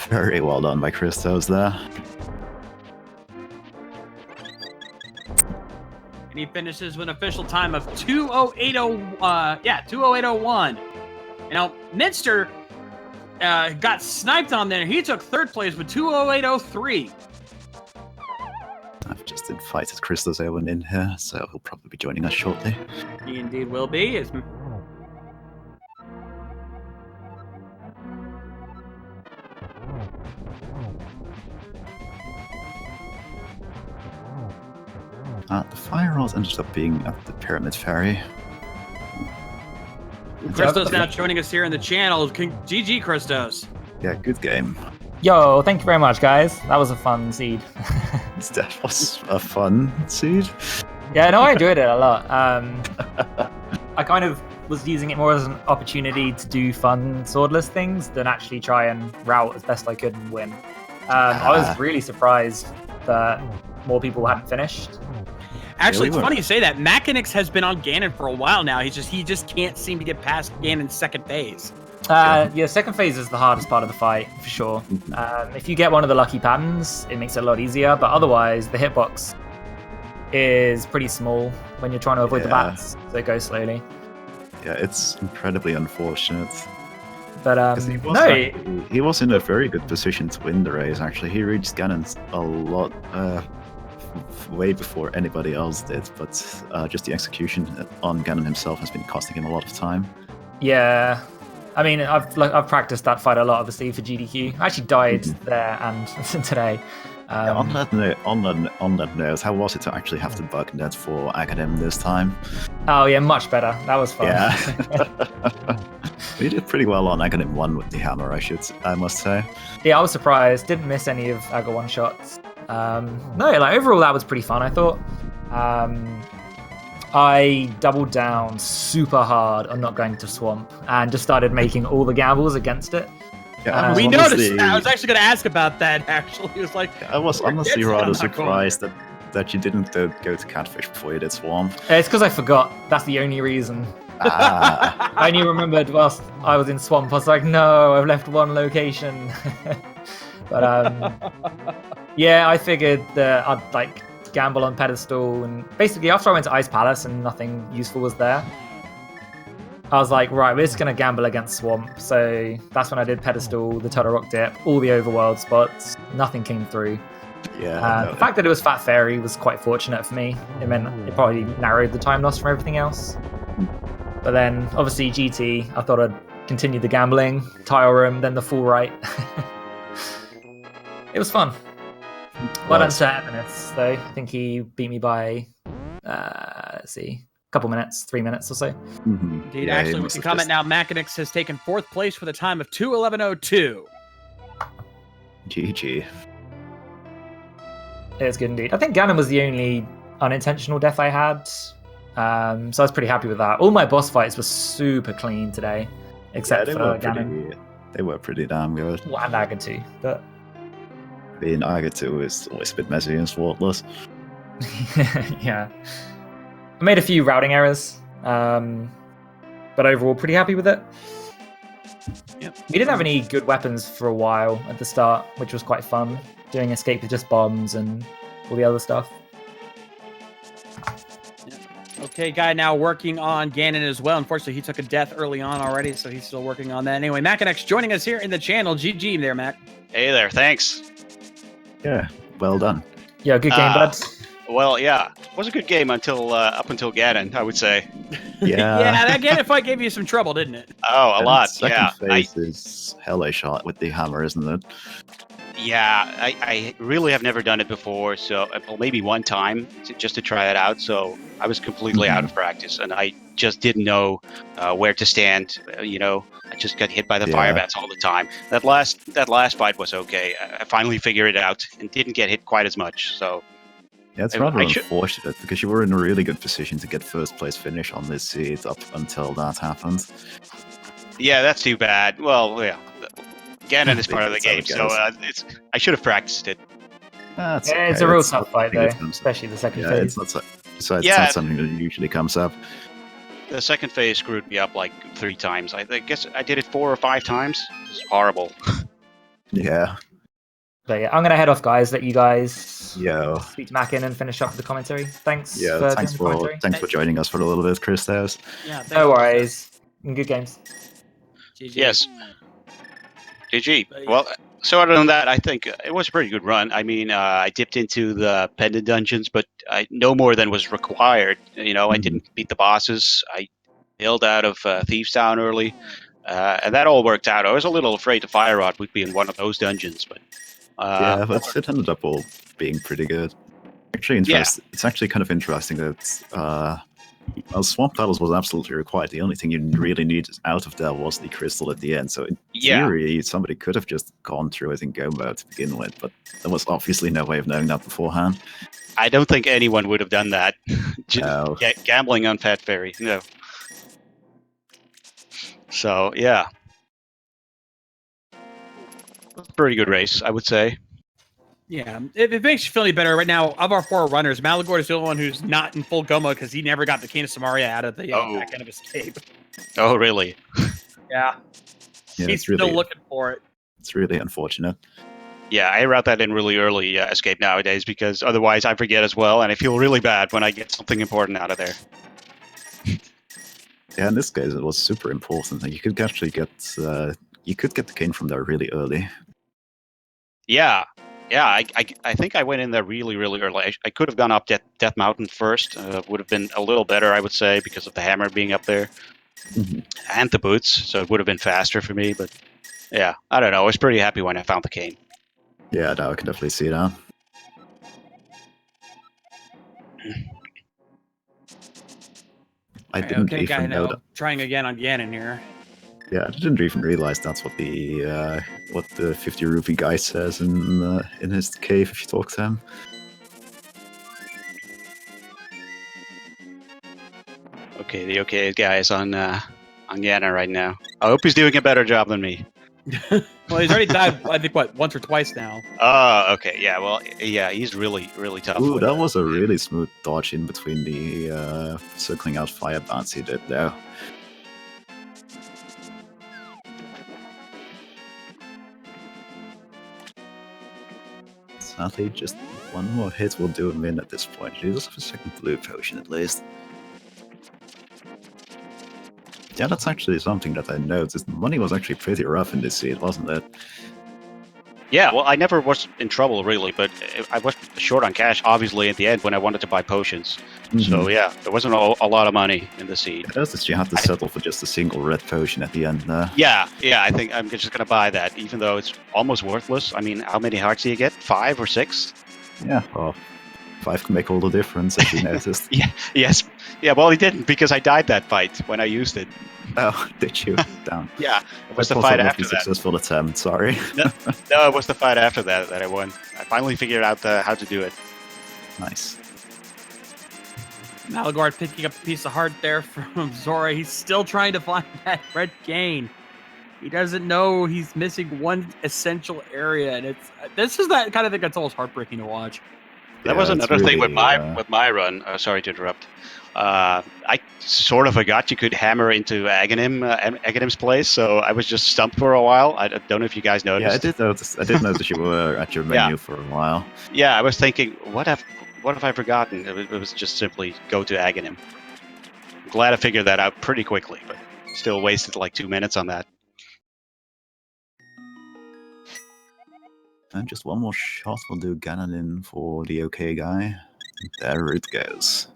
Very well done by Christos there. And he finishes with an official time of 2:08:01. You know, Minster got sniped on there. He took third place with 2:08:03. I've just invited ChristosOwen in here, so he'll probably be joining us shortly. He indeed will be. The fire rolls ended up being at the Pyramid Ferry. Christos now joining us here in the channel. GG, Christos. Yeah, good game. Yo, thank you very much, guys. That was a fun seed. That was a fun seed. Yeah, no, I enjoyed it a lot. I kind of was using it more as an opportunity to do fun swordless things than actually try and route as best I could and win. I was really surprised that more people hadn't finished. Actually, Yeah, it's funny you say that. Makinx has been on Ganon for a while now. He just can't seem to get past Ganon's second phase. Yeah, second phase is the hardest part of the fight, for sure. If you get one of the lucky patterns, it makes it a lot easier, but otherwise, the hitbox is pretty small when you're trying to avoid the bats, so it goes slowly. Yeah, it's incredibly unfortunate. But, 'Cause no, he was in a very good position to win the race, actually. He reached Ganon a lot, way before anybody else did, but just the execution on Ganon himself has been costing him a lot of time. yeah. I mean, I've practiced that fight a lot, obviously, for GDQ. I actually died there and today. On that note, how was it to actually have to bug net for Academ this time? Oh, yeah, much better. That was fun. Yeah. We did pretty well on Academ 1 with the hammer, I must say. Yeah, I was surprised. Didn't miss any of Aga 1 shots. No, like overall that was pretty fun, I thought. I doubled down super hard on not going to Swamp and just started making all the gambles against it. Yeah, We noticed that. I was actually going to ask about that, actually. It was like, I was honestly I'm rather not surprised that you didn't go to Catfish before you did Swamp. It's because I forgot. That's the only reason. Ah. I only remembered whilst I was in Swamp. I was like, no, I've left one location. But yeah, I figured that I'd like gamble on Pedestal, and basically after I went to Ice Palace and nothing useful was there, I was like, right, we're just gonna gamble against Swamp. So that's when I did Pedestal, the Turtle Rock Dip, all the overworld spots. Nothing came through. Yeah. The fact that it was Fat Fairy was quite fortunate for me. It meant it probably narrowed the time loss from everything else. But then, obviously, GT, I thought I'd continue the gambling, Tile Room, then the full right. It was fun. Well done to Eminence, though. I think he beat me by, let's see, a couple minutes, 3 minutes or so. Indeed, actually, we can comment now. Makinx has taken 4th place with a time of 2:11:02. GG. It was good indeed. I think Ganon was the only unintentional death I had. So I was pretty happy with that. All my boss fights were super clean today, except for Ganon. They were pretty damn good. Well, and Aga 2, but being Aga 2 is always a bit messy and swordless. yeah. I made a few routing errors, but overall pretty happy with it. Yep. We didn't have any good weapons for a while at the start, which was quite fun. Doing escape with just bombs and all the other stuff. Okay, guy now working on Ganon as well. Unfortunately, he took a death early on already, so he's still working on that. Anyway, Makinx joining us here in the channel. GG there, Mac. Hey there, thanks. Yeah, well done. Yeah, good game, bud. Well, yeah, it was a good game until up until Ganon, I would say. Yeah. Yeah, that Ganon fight gave you some trouble, didn't it? Oh, a lot. Second phase is hella shot with the hammer, isn't it? Yeah, I really have never done it before, so well, maybe one time just to try it out. So I was completely out of practice, and I just didn't know where to stand. I just got hit by the fire bats all the time. That last fight was okay. I finally figured it out and didn't get hit quite as much. So yeah, it's rather unfortunate because you were in a really good position to get first place finish on this seed up until that happened. Yeah, that's too bad. Well, yeah. Ganon is part of the game, so I should have practiced it. It's a real tough fight, though, especially the second phase. It's not something that usually comes up. The second phase screwed me up like 3 times. I guess I did it 4 or 5 times. It's horrible. Yeah. But yeah, I'm going to head off, guys. Let you guys speak to Mackin and finish up with the commentary. Thanks. Yeah, thanks for joining us for a little bit, Christos. Yeah, no worries. Good games. GG. Yes. GG. Well, so other than that, I think it was a pretty good run. I mean, I dipped into the pendant dungeons, but no more than was required. I didn't beat the bosses. I bailed out of Thieves Town early, and that all worked out. I was a little afraid the Fire Rod would be in one of those dungeons, but but it ended up all being pretty good. Actually, it's actually kind of interesting that Swamp Battles was absolutely required. The only thing you really needed out of that was the crystal at the end. So in theory, somebody could have just gone through it in go mode to begin with, but there was obviously no way of knowing that beforehand. I don't think anyone would have done that. No. Gambling on Fat Fairy, no. So, yeah. Pretty good race, I would say. Yeah, if it makes you feel any better, right now, of our 4 runners, Maligord is the only one who's not in full Goma because he never got the Cane of Samaria out of the back end of his cape. Oh, really? Yeah. Yeah, He's still looking for it. It's really unfortunate. Yeah, I route that in really early escape nowadays because otherwise I forget as well, and I feel really bad when I get something important out of there. Yeah, in this case, it was super important. You could actually get the cane from there really early. Yeah, I think I went in there really early. I could have gone up Death Mountain first. Would have been a little better, I would say, because of the hammer being up there and the boots. So it would have been faster for me. But yeah, I don't know. I was pretty happy when I found the cane. Yeah, no, I can definitely see that. I didn't even know that. Trying again on Ganon here. Yeah, I didn't even realize that's what the 50 rupee guy says in his cave if you talk to him. Okay, the okay guy is on Yana right now. I hope he's doing a better job than me. Well, he's already died, I think, once or twice now. Oh, okay. Yeah, well, yeah, he's really tough. Ooh, that was a really smooth dodge in between the circling out fire bounce he did there. Sadly, just one more hit will do him in at this point. He does have a second blue potion at least. Yeah, that's actually something that I noticed. Money was actually pretty rough in this seed, wasn't it? Yeah, well, I never was in trouble, really, but I was short on cash, obviously, at the end when I wanted to buy potions. So, yeah, there wasn't a lot of money in the seed. It is, you have to settle for just a single red potion at the end there. Yeah, I think I'm just going to buy that, even though it's almost worthless. I mean, how many hearts do you get? 5 or 6? Yeah, well, 5 can make all the difference, as you noticed. Yes. Yeah, well, he didn't, because I died that fight when I used it. Oh, did you? Down. Yeah, it was the fight after that. Successful attempt, sorry. No, it was the fight after that I won. I finally figured out how to do it. Nice. Maligord picking up a piece of heart there from Zora. He's still trying to find that red cane. He doesn't know he's missing one essential area, and this is that kind of thing that's almost heartbreaking to watch. That was another thing with my run. Sorry to interrupt. I sort of forgot you could hammer into Aghanim's place, so I was just stumped for a while. I don't know if you guys noticed. Yeah, I did notice. I did notice you were at your menu for a while. Yeah, I was thinking, what have I forgotten? It was just simply go to Aghanim. I'm glad I figured that out pretty quickly, but still wasted like 2 minutes on that. And just one more shot will do Ganon in for the okay guy. There it goes.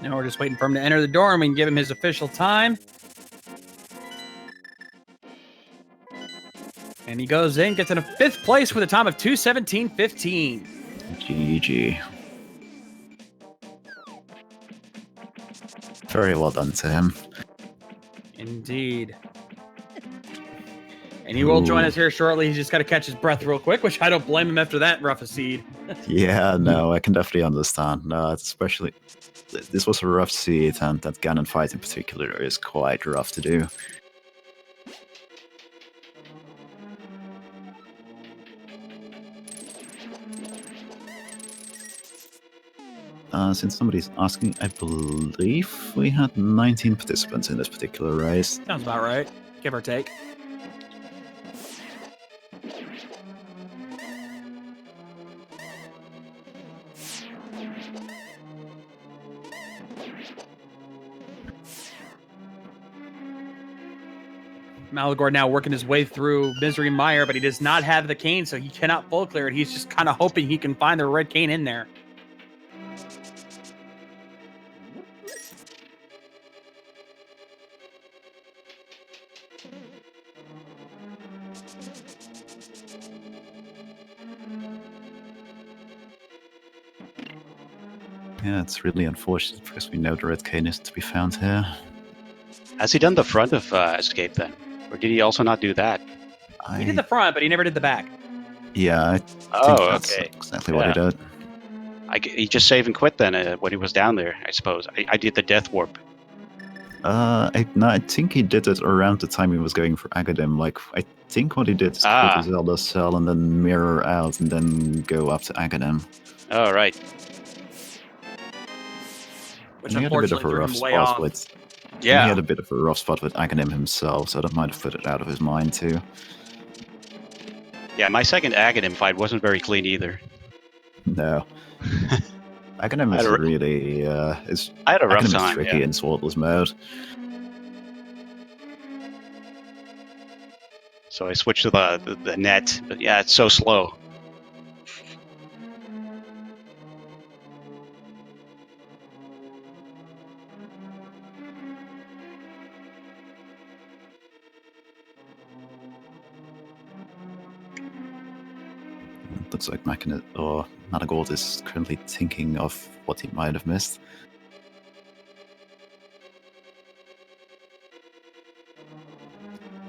Now we're just waiting for him to enter the door, and we can give him his official time. And he goes in, gets in a 5th place with a time of 2:17:15. GG. Very well done to him. Indeed. And he will join us here shortly. He's just got to catch his breath real quick, which I don't blame him after that rough a seed. Yeah, no, I can definitely understand. No, especially this was a rough seed, and that Ganon fight in particular is quite rough to do. Since somebody's asking, I believe we had 19 participants in this particular race. Sounds about right, give or take. Maligord now working his way through Misery Mire, but he does not have the cane, so he cannot full clear it. He's just kind of hoping he can find the red cane in there. Yeah, it's really unfortunate because we know the red cane is to be found here. Has he done the front of escape then? Or did he also not do that? He did the front, but he never did the back. Yeah, I think that's exactly what he did. He just save and quit then when he was down there, I suppose. I did the death warp. I think he did it around the time he was going for Academ. Like, I think what he did is go to Zelda Cell and then mirror out and then go up to Academ. Oh, right. Which he had a bit of a unfortunately threw rough him way spot off. with. Yeah. He had a bit of a rough spot with Academ himself, so that might have put it out of his mind too. Yeah, my second Aghanim fight wasn't very clean either. No. Academ is really I had a rough Academ time. is tricky in Swordless mode. So I switched to the net, but yeah, it's so slow. Looks like Maligord is currently thinking of what he might have missed.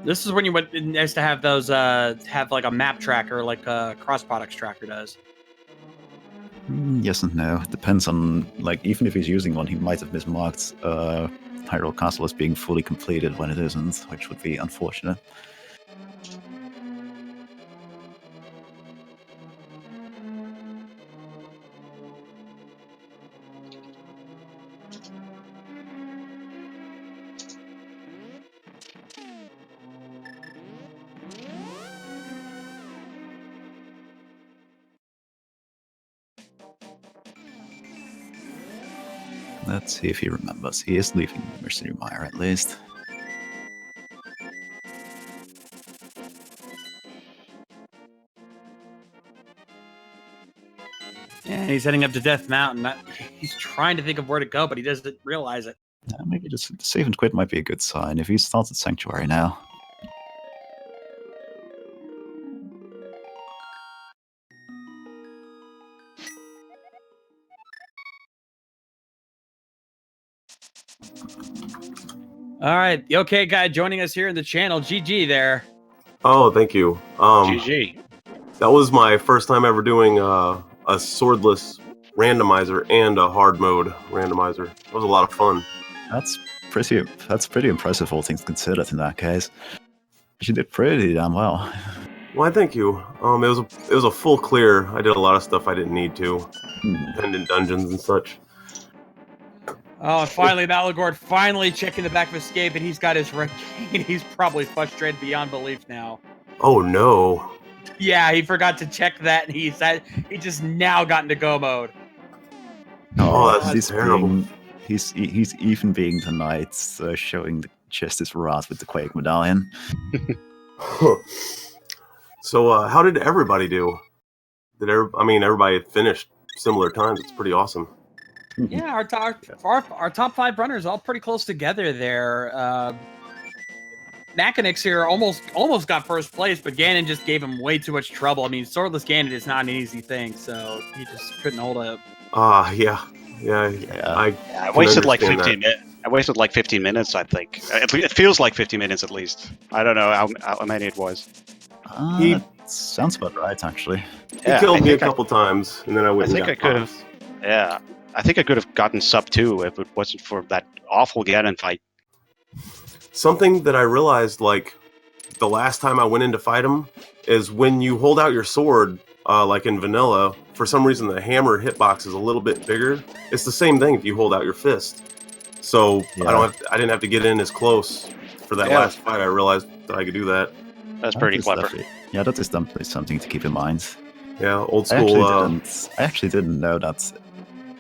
This is when you went nice to have those have like a map tracker like a cross products tracker does. Yes and no. Depends on, like, even if he's using one, he might have mismarked Hyrule Castle as being fully completed when it isn't, which would be unfortunate. Let's see if he remembers. He is leaving Mercenary Mire at least. Yeah, he's heading up to Death Mountain. He's trying to think of where to go, but he doesn't realize it. Maybe just save and quit might be a good sign. If he starts at Sanctuary now. All right, the okay guy joining us here in the channel. GG there. Oh, thank you. GG. That was my first time ever doing a swordless randomizer and a hard mode randomizer. It was a lot of fun. That's pretty impressive, all things considered. In that case, she did pretty damn well. Why, thank you. It was a full clear. I did a lot of stuff I didn't need to, pendant dungeons and such. Oh, and finally, Maligord finally checking the back of escape, and he's got his regain. He's probably frustrated beyond belief now. Oh no! Yeah, he forgot to check that, and he just now got into go mode. Oh, that's terrible. He's even being tonight, showing the Justice Wrath with the Quake Medallion. So, how did everybody do? Everybody finished similar times. It's pretty awesome. Yeah, our top 5 runners all pretty close together there. Makinx here almost got first place, but Ganon just gave him way too much trouble. I mean, Swordless Ganon is not an easy thing, so he just couldn't hold up. Yeah. I wasted like 15 minutes. I wasted like 15 minutes, I think. It feels like 50 minutes at least. I don't know how many it was. That sounds about right, actually. He killed me a couple times, and then I went. I think I could have. Yeah, I think I could have gotten sub 2 if it wasn't for that awful Ganon fight. Something that I realized, like, the last time I went in to fight him, is when you hold out your sword, like in vanilla, for some reason the hammer hitbox is a little bit bigger. It's the same thing if you hold out your fist. So I didn't have to get in as close for that last fight. I realized that I could do that. That's pretty clever. That is definitely something to keep in mind. Yeah, old school. I actually didn't know that.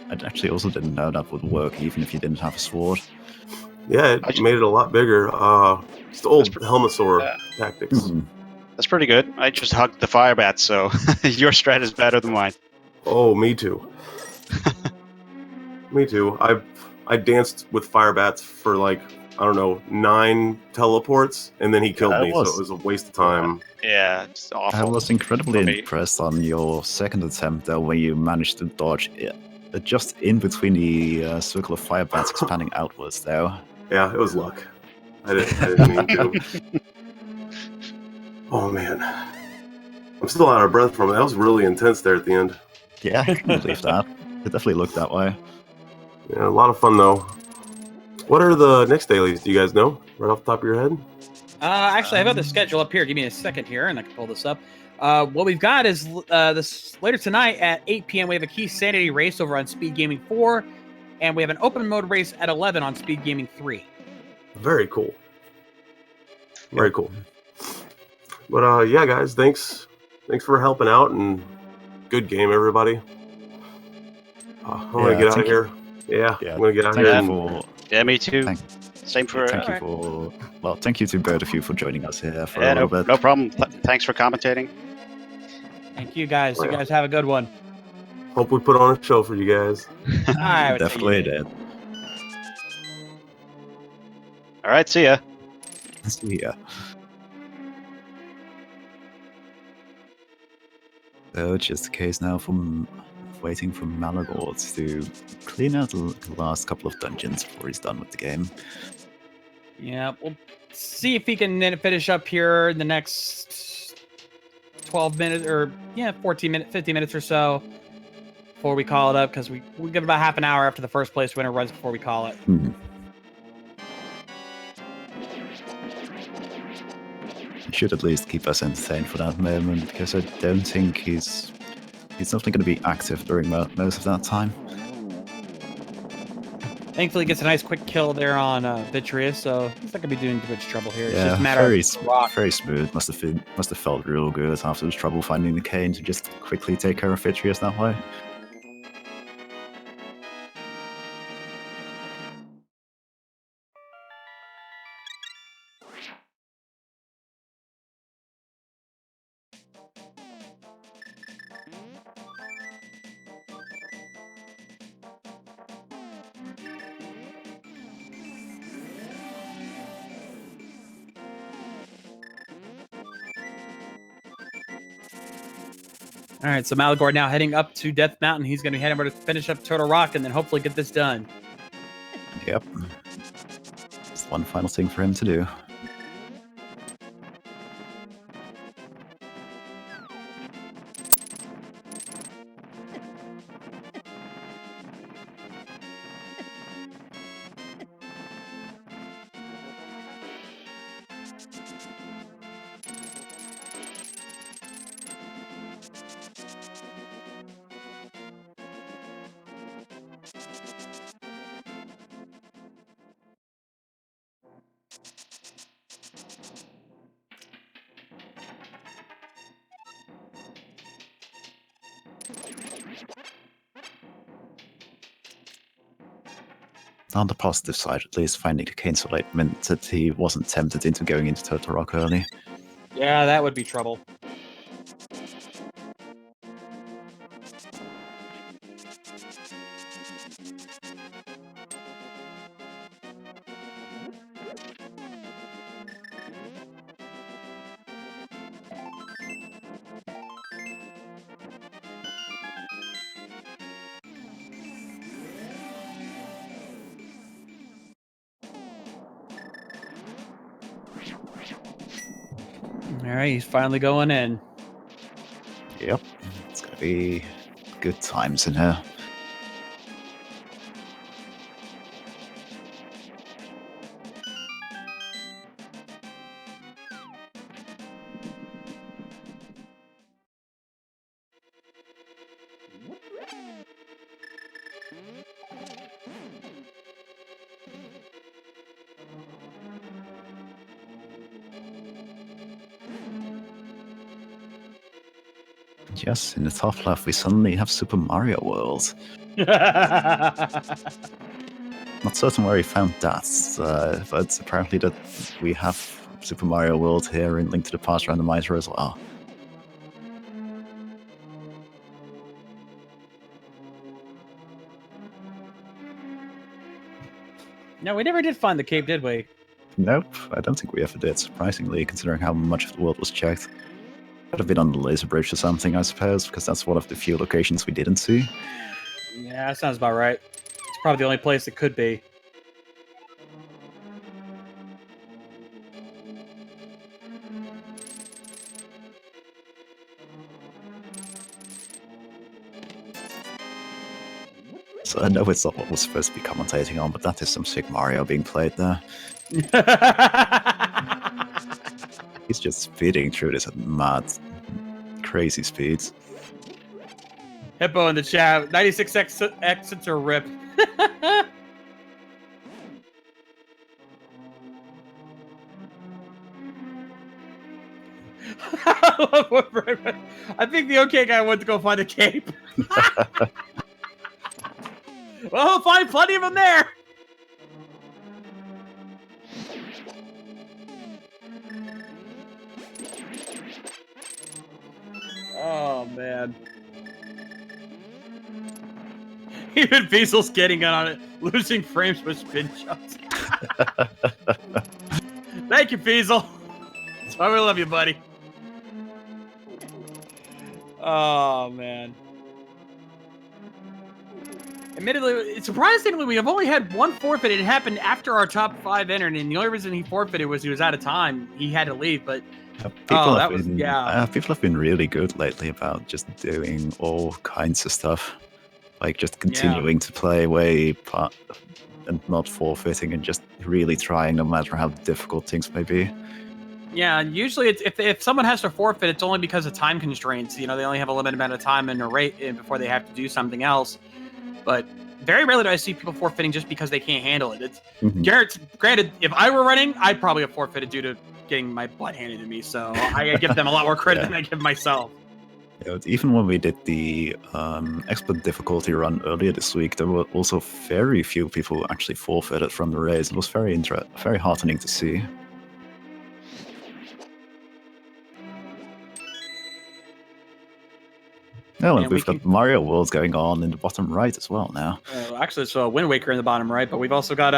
I actually also didn't know that would work even if you didn't have a sword. Yeah, it made it a lot bigger. It's the old Helmasaur tactics. Mm-hmm. That's pretty good. I just hugged the fire bat, so your strat is better than mine. Oh, me too. Me too. I danced with fire bats for like, I don't know, 9 teleports, and then he killed me, so it was a waste of time. Yeah, it's awful. I was incredibly impressed on your second attempt, though, when you managed to dodge just in between the circle of fire bats expanding outwards, though. Yeah, it was luck. I didn't mean to. Oh, man. I'm still out of breath from it. That was really intense there at the end. Yeah, I can believe that. It definitely looked that way. Yeah, a lot of fun, though. What are the next dailies? Do you guys know right off the top of your head? Actually, I have the schedule up here. Give me a second here, and I can pull this up. What we've got is this later tonight at 8 p.m. We have a Key Sanity race over on Speed Gaming 4, and we have an open mode race at 11 on Speed Gaming 3. Very cool. Very cool. But yeah, guys, thanks for helping out, and good game, everybody. I'm gonna get out of here. Yeah, I'm gonna get out of Thank here. you for. Yeah, me too. Same for. Thank you for. Well, thank you to both of you for joining us here for a Yeah, little bit. no problem. Thanks for commentating. Thank you, guys. Oh, You yeah. guys have a good one. Hope we put on a show for you guys. I would say Definitely you did. All right, see ya. See ya. So it's just a case now from waiting for Maligord to clean out the last couple of dungeons before he's done with the game. Yeah, we'll see if he can then finish up here in the next 12 minutes, or 14 minutes, 50 minutes or so before we call it up, because we give about half an hour after the first place winner runs before we call it. He should at least keep us entertained for that moment, because I don't think he's definitely going to be active during most of that time. Thankfully, he gets a nice quick kill there on Vitreous, so he's not going to be doing too much trouble here. It's Yeah, just a matter of rock. very smooth. Must have felt real good after his trouble finding the cane to just quickly take care of Vitreous that way. All right, so Maligord now heading up to Death Mountain. He's going to be heading over to finish up Turtle Rock and then hopefully get this done. Yep. Just one final thing for him to do. On the positive side, at least finding the cane solate meant that he wasn't tempted into going into Turtle Rock early. Yeah, that would be trouble. All right, he's finally going in. Yep. It's going to be good times in here. Yes, in the top left, we suddenly have Super Mario World. Not certain where he found that, but apparently that we have Super Mario World here in Link to the Past Randomizer as well. No, we never did find the cave, did we? Nope, I don't think we ever did, surprisingly, considering how much of the world was checked. Could have been on the laser bridge or something, I suppose, because that's one of the few locations we didn't see. Yeah, that sounds about right. It's probably the only place it could be. So I know it's not what we're supposed to be commentating on, but that is some sick Mario being played there. He's just speeding through this at mad, crazy speeds. Hippo in the chat. 96 exits are ripped. I think the okay guy went to go find a cape. Well, he'll find plenty of them there. Oh, man. Even Viesel's getting on it, losing frames with spin shots. Thank you, Fiesel. That's why we love you, buddy. Oh, man. Admittedly, surprisingly, we have only had one forfeit. It happened after our top 5 entered, and the only reason he forfeited was he was out of time. He had to leave, but People have been really good lately about just doing all kinds of stuff. Like just continuing to play way part and not forfeiting and just really trying no matter how difficult things may be. Yeah, usually it's, if someone has to forfeit, it's only because of time constraints. You know, they only have a limited amount of time in a rate before they have to do something else. But very rarely do I see people forfeiting just because they can't handle it. It's granted, if I were running, I'd probably have forfeited due to getting my butt handed to me. So I give them a lot more credit than I give myself. Yeah, even when we did the expert difficulty run earlier this week, there were also very few people who actually forfeited from the race. It was very heartening to see. Oh, and we've got Mario World going on in the bottom right as well now. Actually, it's Wind Waker in the bottom right, but we've also got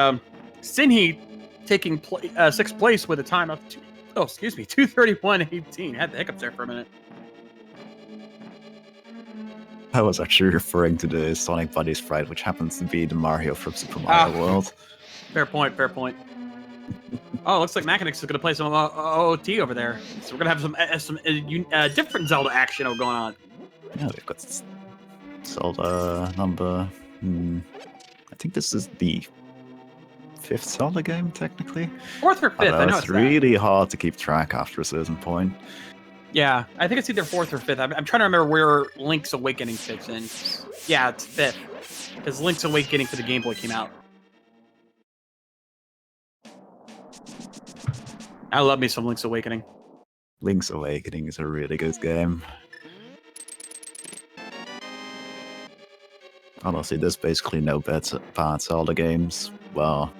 Sinhe taking 6th place with a time of 2:31.18. Had the hiccups there for a minute. I was actually referring to the Sonic Buddy sprite, which happens to be the Mario from Super Mario World. Fair point, fair point. Oh, looks like Makinx is going to play some OOT over there. So we're going to have some different Zelda action going on. Yeah, we've got Zelda number... I think this is the 5th Zelda game, technically. 4th or 5th, I know it's really hard to keep track after a certain point. Yeah, I think it's either 4th or 5th. I'm trying to remember where Link's Awakening fits in. Yeah, it's 5th. Because Link's Awakening for the Game Boy came out. I love me some Link's Awakening. Link's Awakening is a really good game. Honestly, there's basically no bad Zelda games. Well,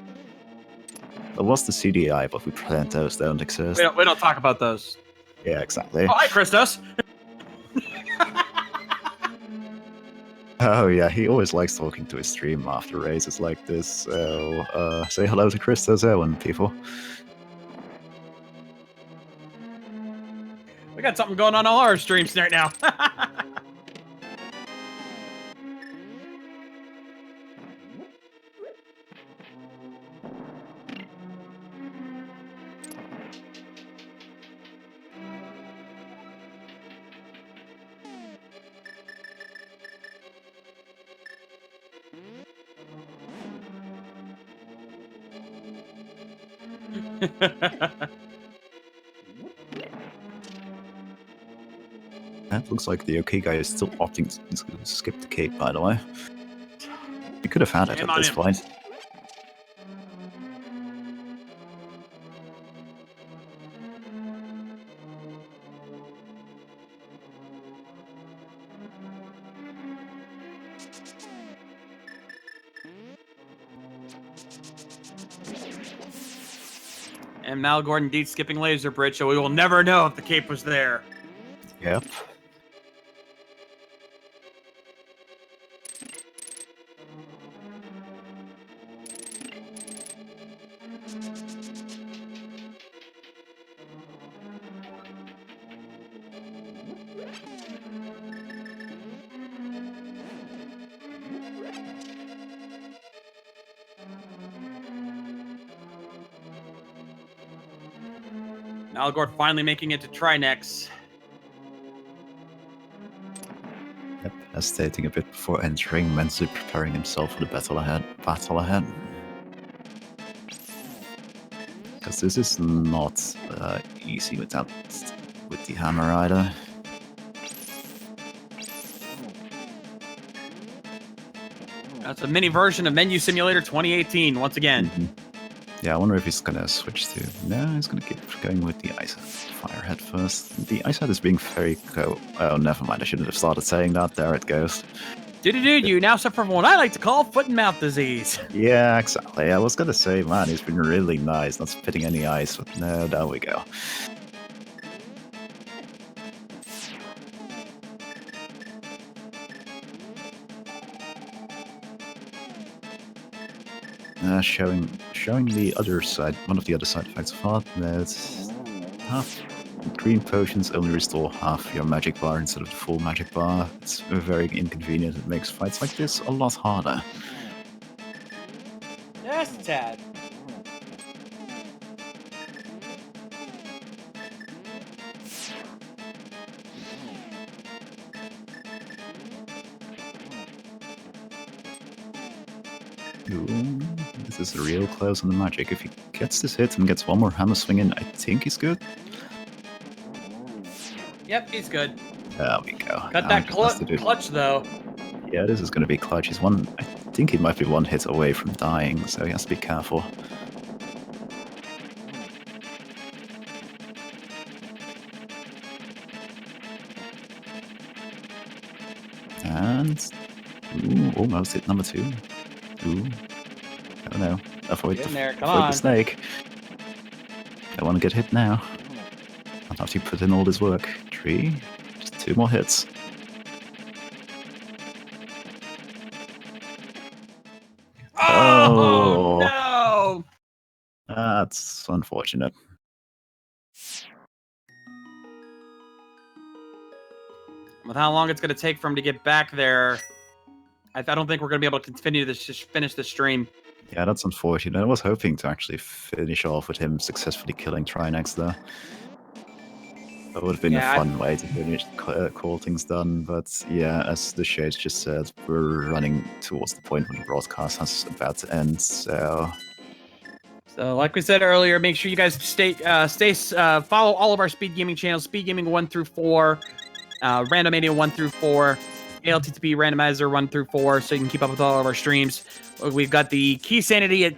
there was the CDI, but we pretend those don't exist. We don't talk about those. Yeah, exactly. Oh, hi, Christos! Oh yeah, he always likes talking to his stream after races like this, so say hello to ChristosOwen, people. We got something going on all our streams right now. That looks like the OkayGuy is still opting to skip the cape, by the way. He could have had it at this point. And Maligord indeed skipping Laser Bridge, so we will never know if the cape was there. Yep. Maligord finally making it to Trinex. Yep. hesitating a bit before entering, mentally preparing himself for the battle ahead. Because this is not easy with the hammer either. That's a mini version of Menu Simulator 2018 once again. Yeah, I wonder if he's gonna switch to. No, he's gonna keep going with the ice firehead first. The ice head is being very oh, never mind. I shouldn't have started saying that. There it goes. Dude, you now suffer from what I like to call foot and mouth disease. Yeah, exactly. I was gonna say, man, he's been really nice, not spitting any ice, but no, there we go. Showing the other side, one of the other side effects of Hard, that half green potions only restore half your magic bar instead of the full magic bar. It's very inconvenient. It makes fights like this a lot harder. Yes, Tad. Ooh, this is real close on the magic. If he gets this hit and gets one more hammer swing in, I think he's good. Yep, he's good. There we go. Got Now that he just has to do- clutch, though. Yeah, this is going to be clutch. He's one. I think he might be one hit away from dying, so he has to be careful. And almost hit number 2. Ooh, oh no! Avoid Get in there, come avoid on. the snake. Don't want to get hit now. Not after you put in all this work. 3, just 2 more hits. Oh no! That's unfortunate. With how long it's going to take for him to get back there, I don't think we're going to be able to continue this, finish the stream. Yeah, that's unfortunate. I was hoping to actually finish off with him successfully killing Trinex there. That would have been a fun way to finish, call things done. But yeah, as the Shades just said, we're running towards the point when the broadcast has about to end. So like we said earlier, make sure you guys follow all of our speed gaming channels: Speed Gaming 1 through 4, Randomania 1 through 4, ALTTP Randomizer 1 through 4, so you can keep up with all of our streams. We've got the Key Sanity at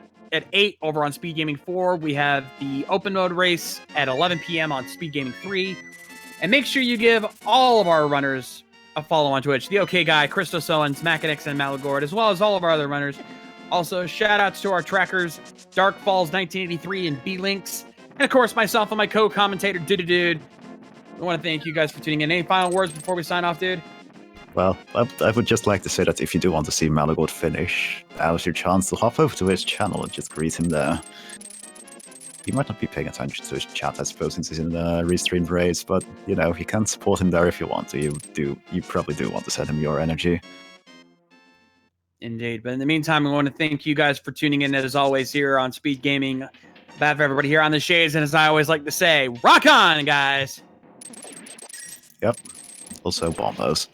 8 over on Speed Gaming 4. We have the open mode race at 11 p.m. on Speed Gaming 3. And make sure you give all of our runners a follow on Twitch: TheOkayGuy, ChristosOwen, Makinx, and Maligord, as well as all of our other runners. Also, shout outs to our trackers, Dark Falls 1983 and B-Links. And of course, myself and my co-commentator, Dude. I want to thank you guys for tuning in. Any final words before we sign off, dude? well, I would just like to say that if you do want to see Maligord finish, now's your chance to hop over to his channel and just greet him there. He might not be paying attention to his chat, I suppose, since he's in the restreamed race, but, you know, you can support him there if you want to. You probably do want to send him your energy. Indeed. But in the meantime, I want to thank you guys for tuning in, as always, here on Speed Gaming. On behalf of everybody here on the Shades, and as I always like to say, rock on, guys! Yep. Also, bombos.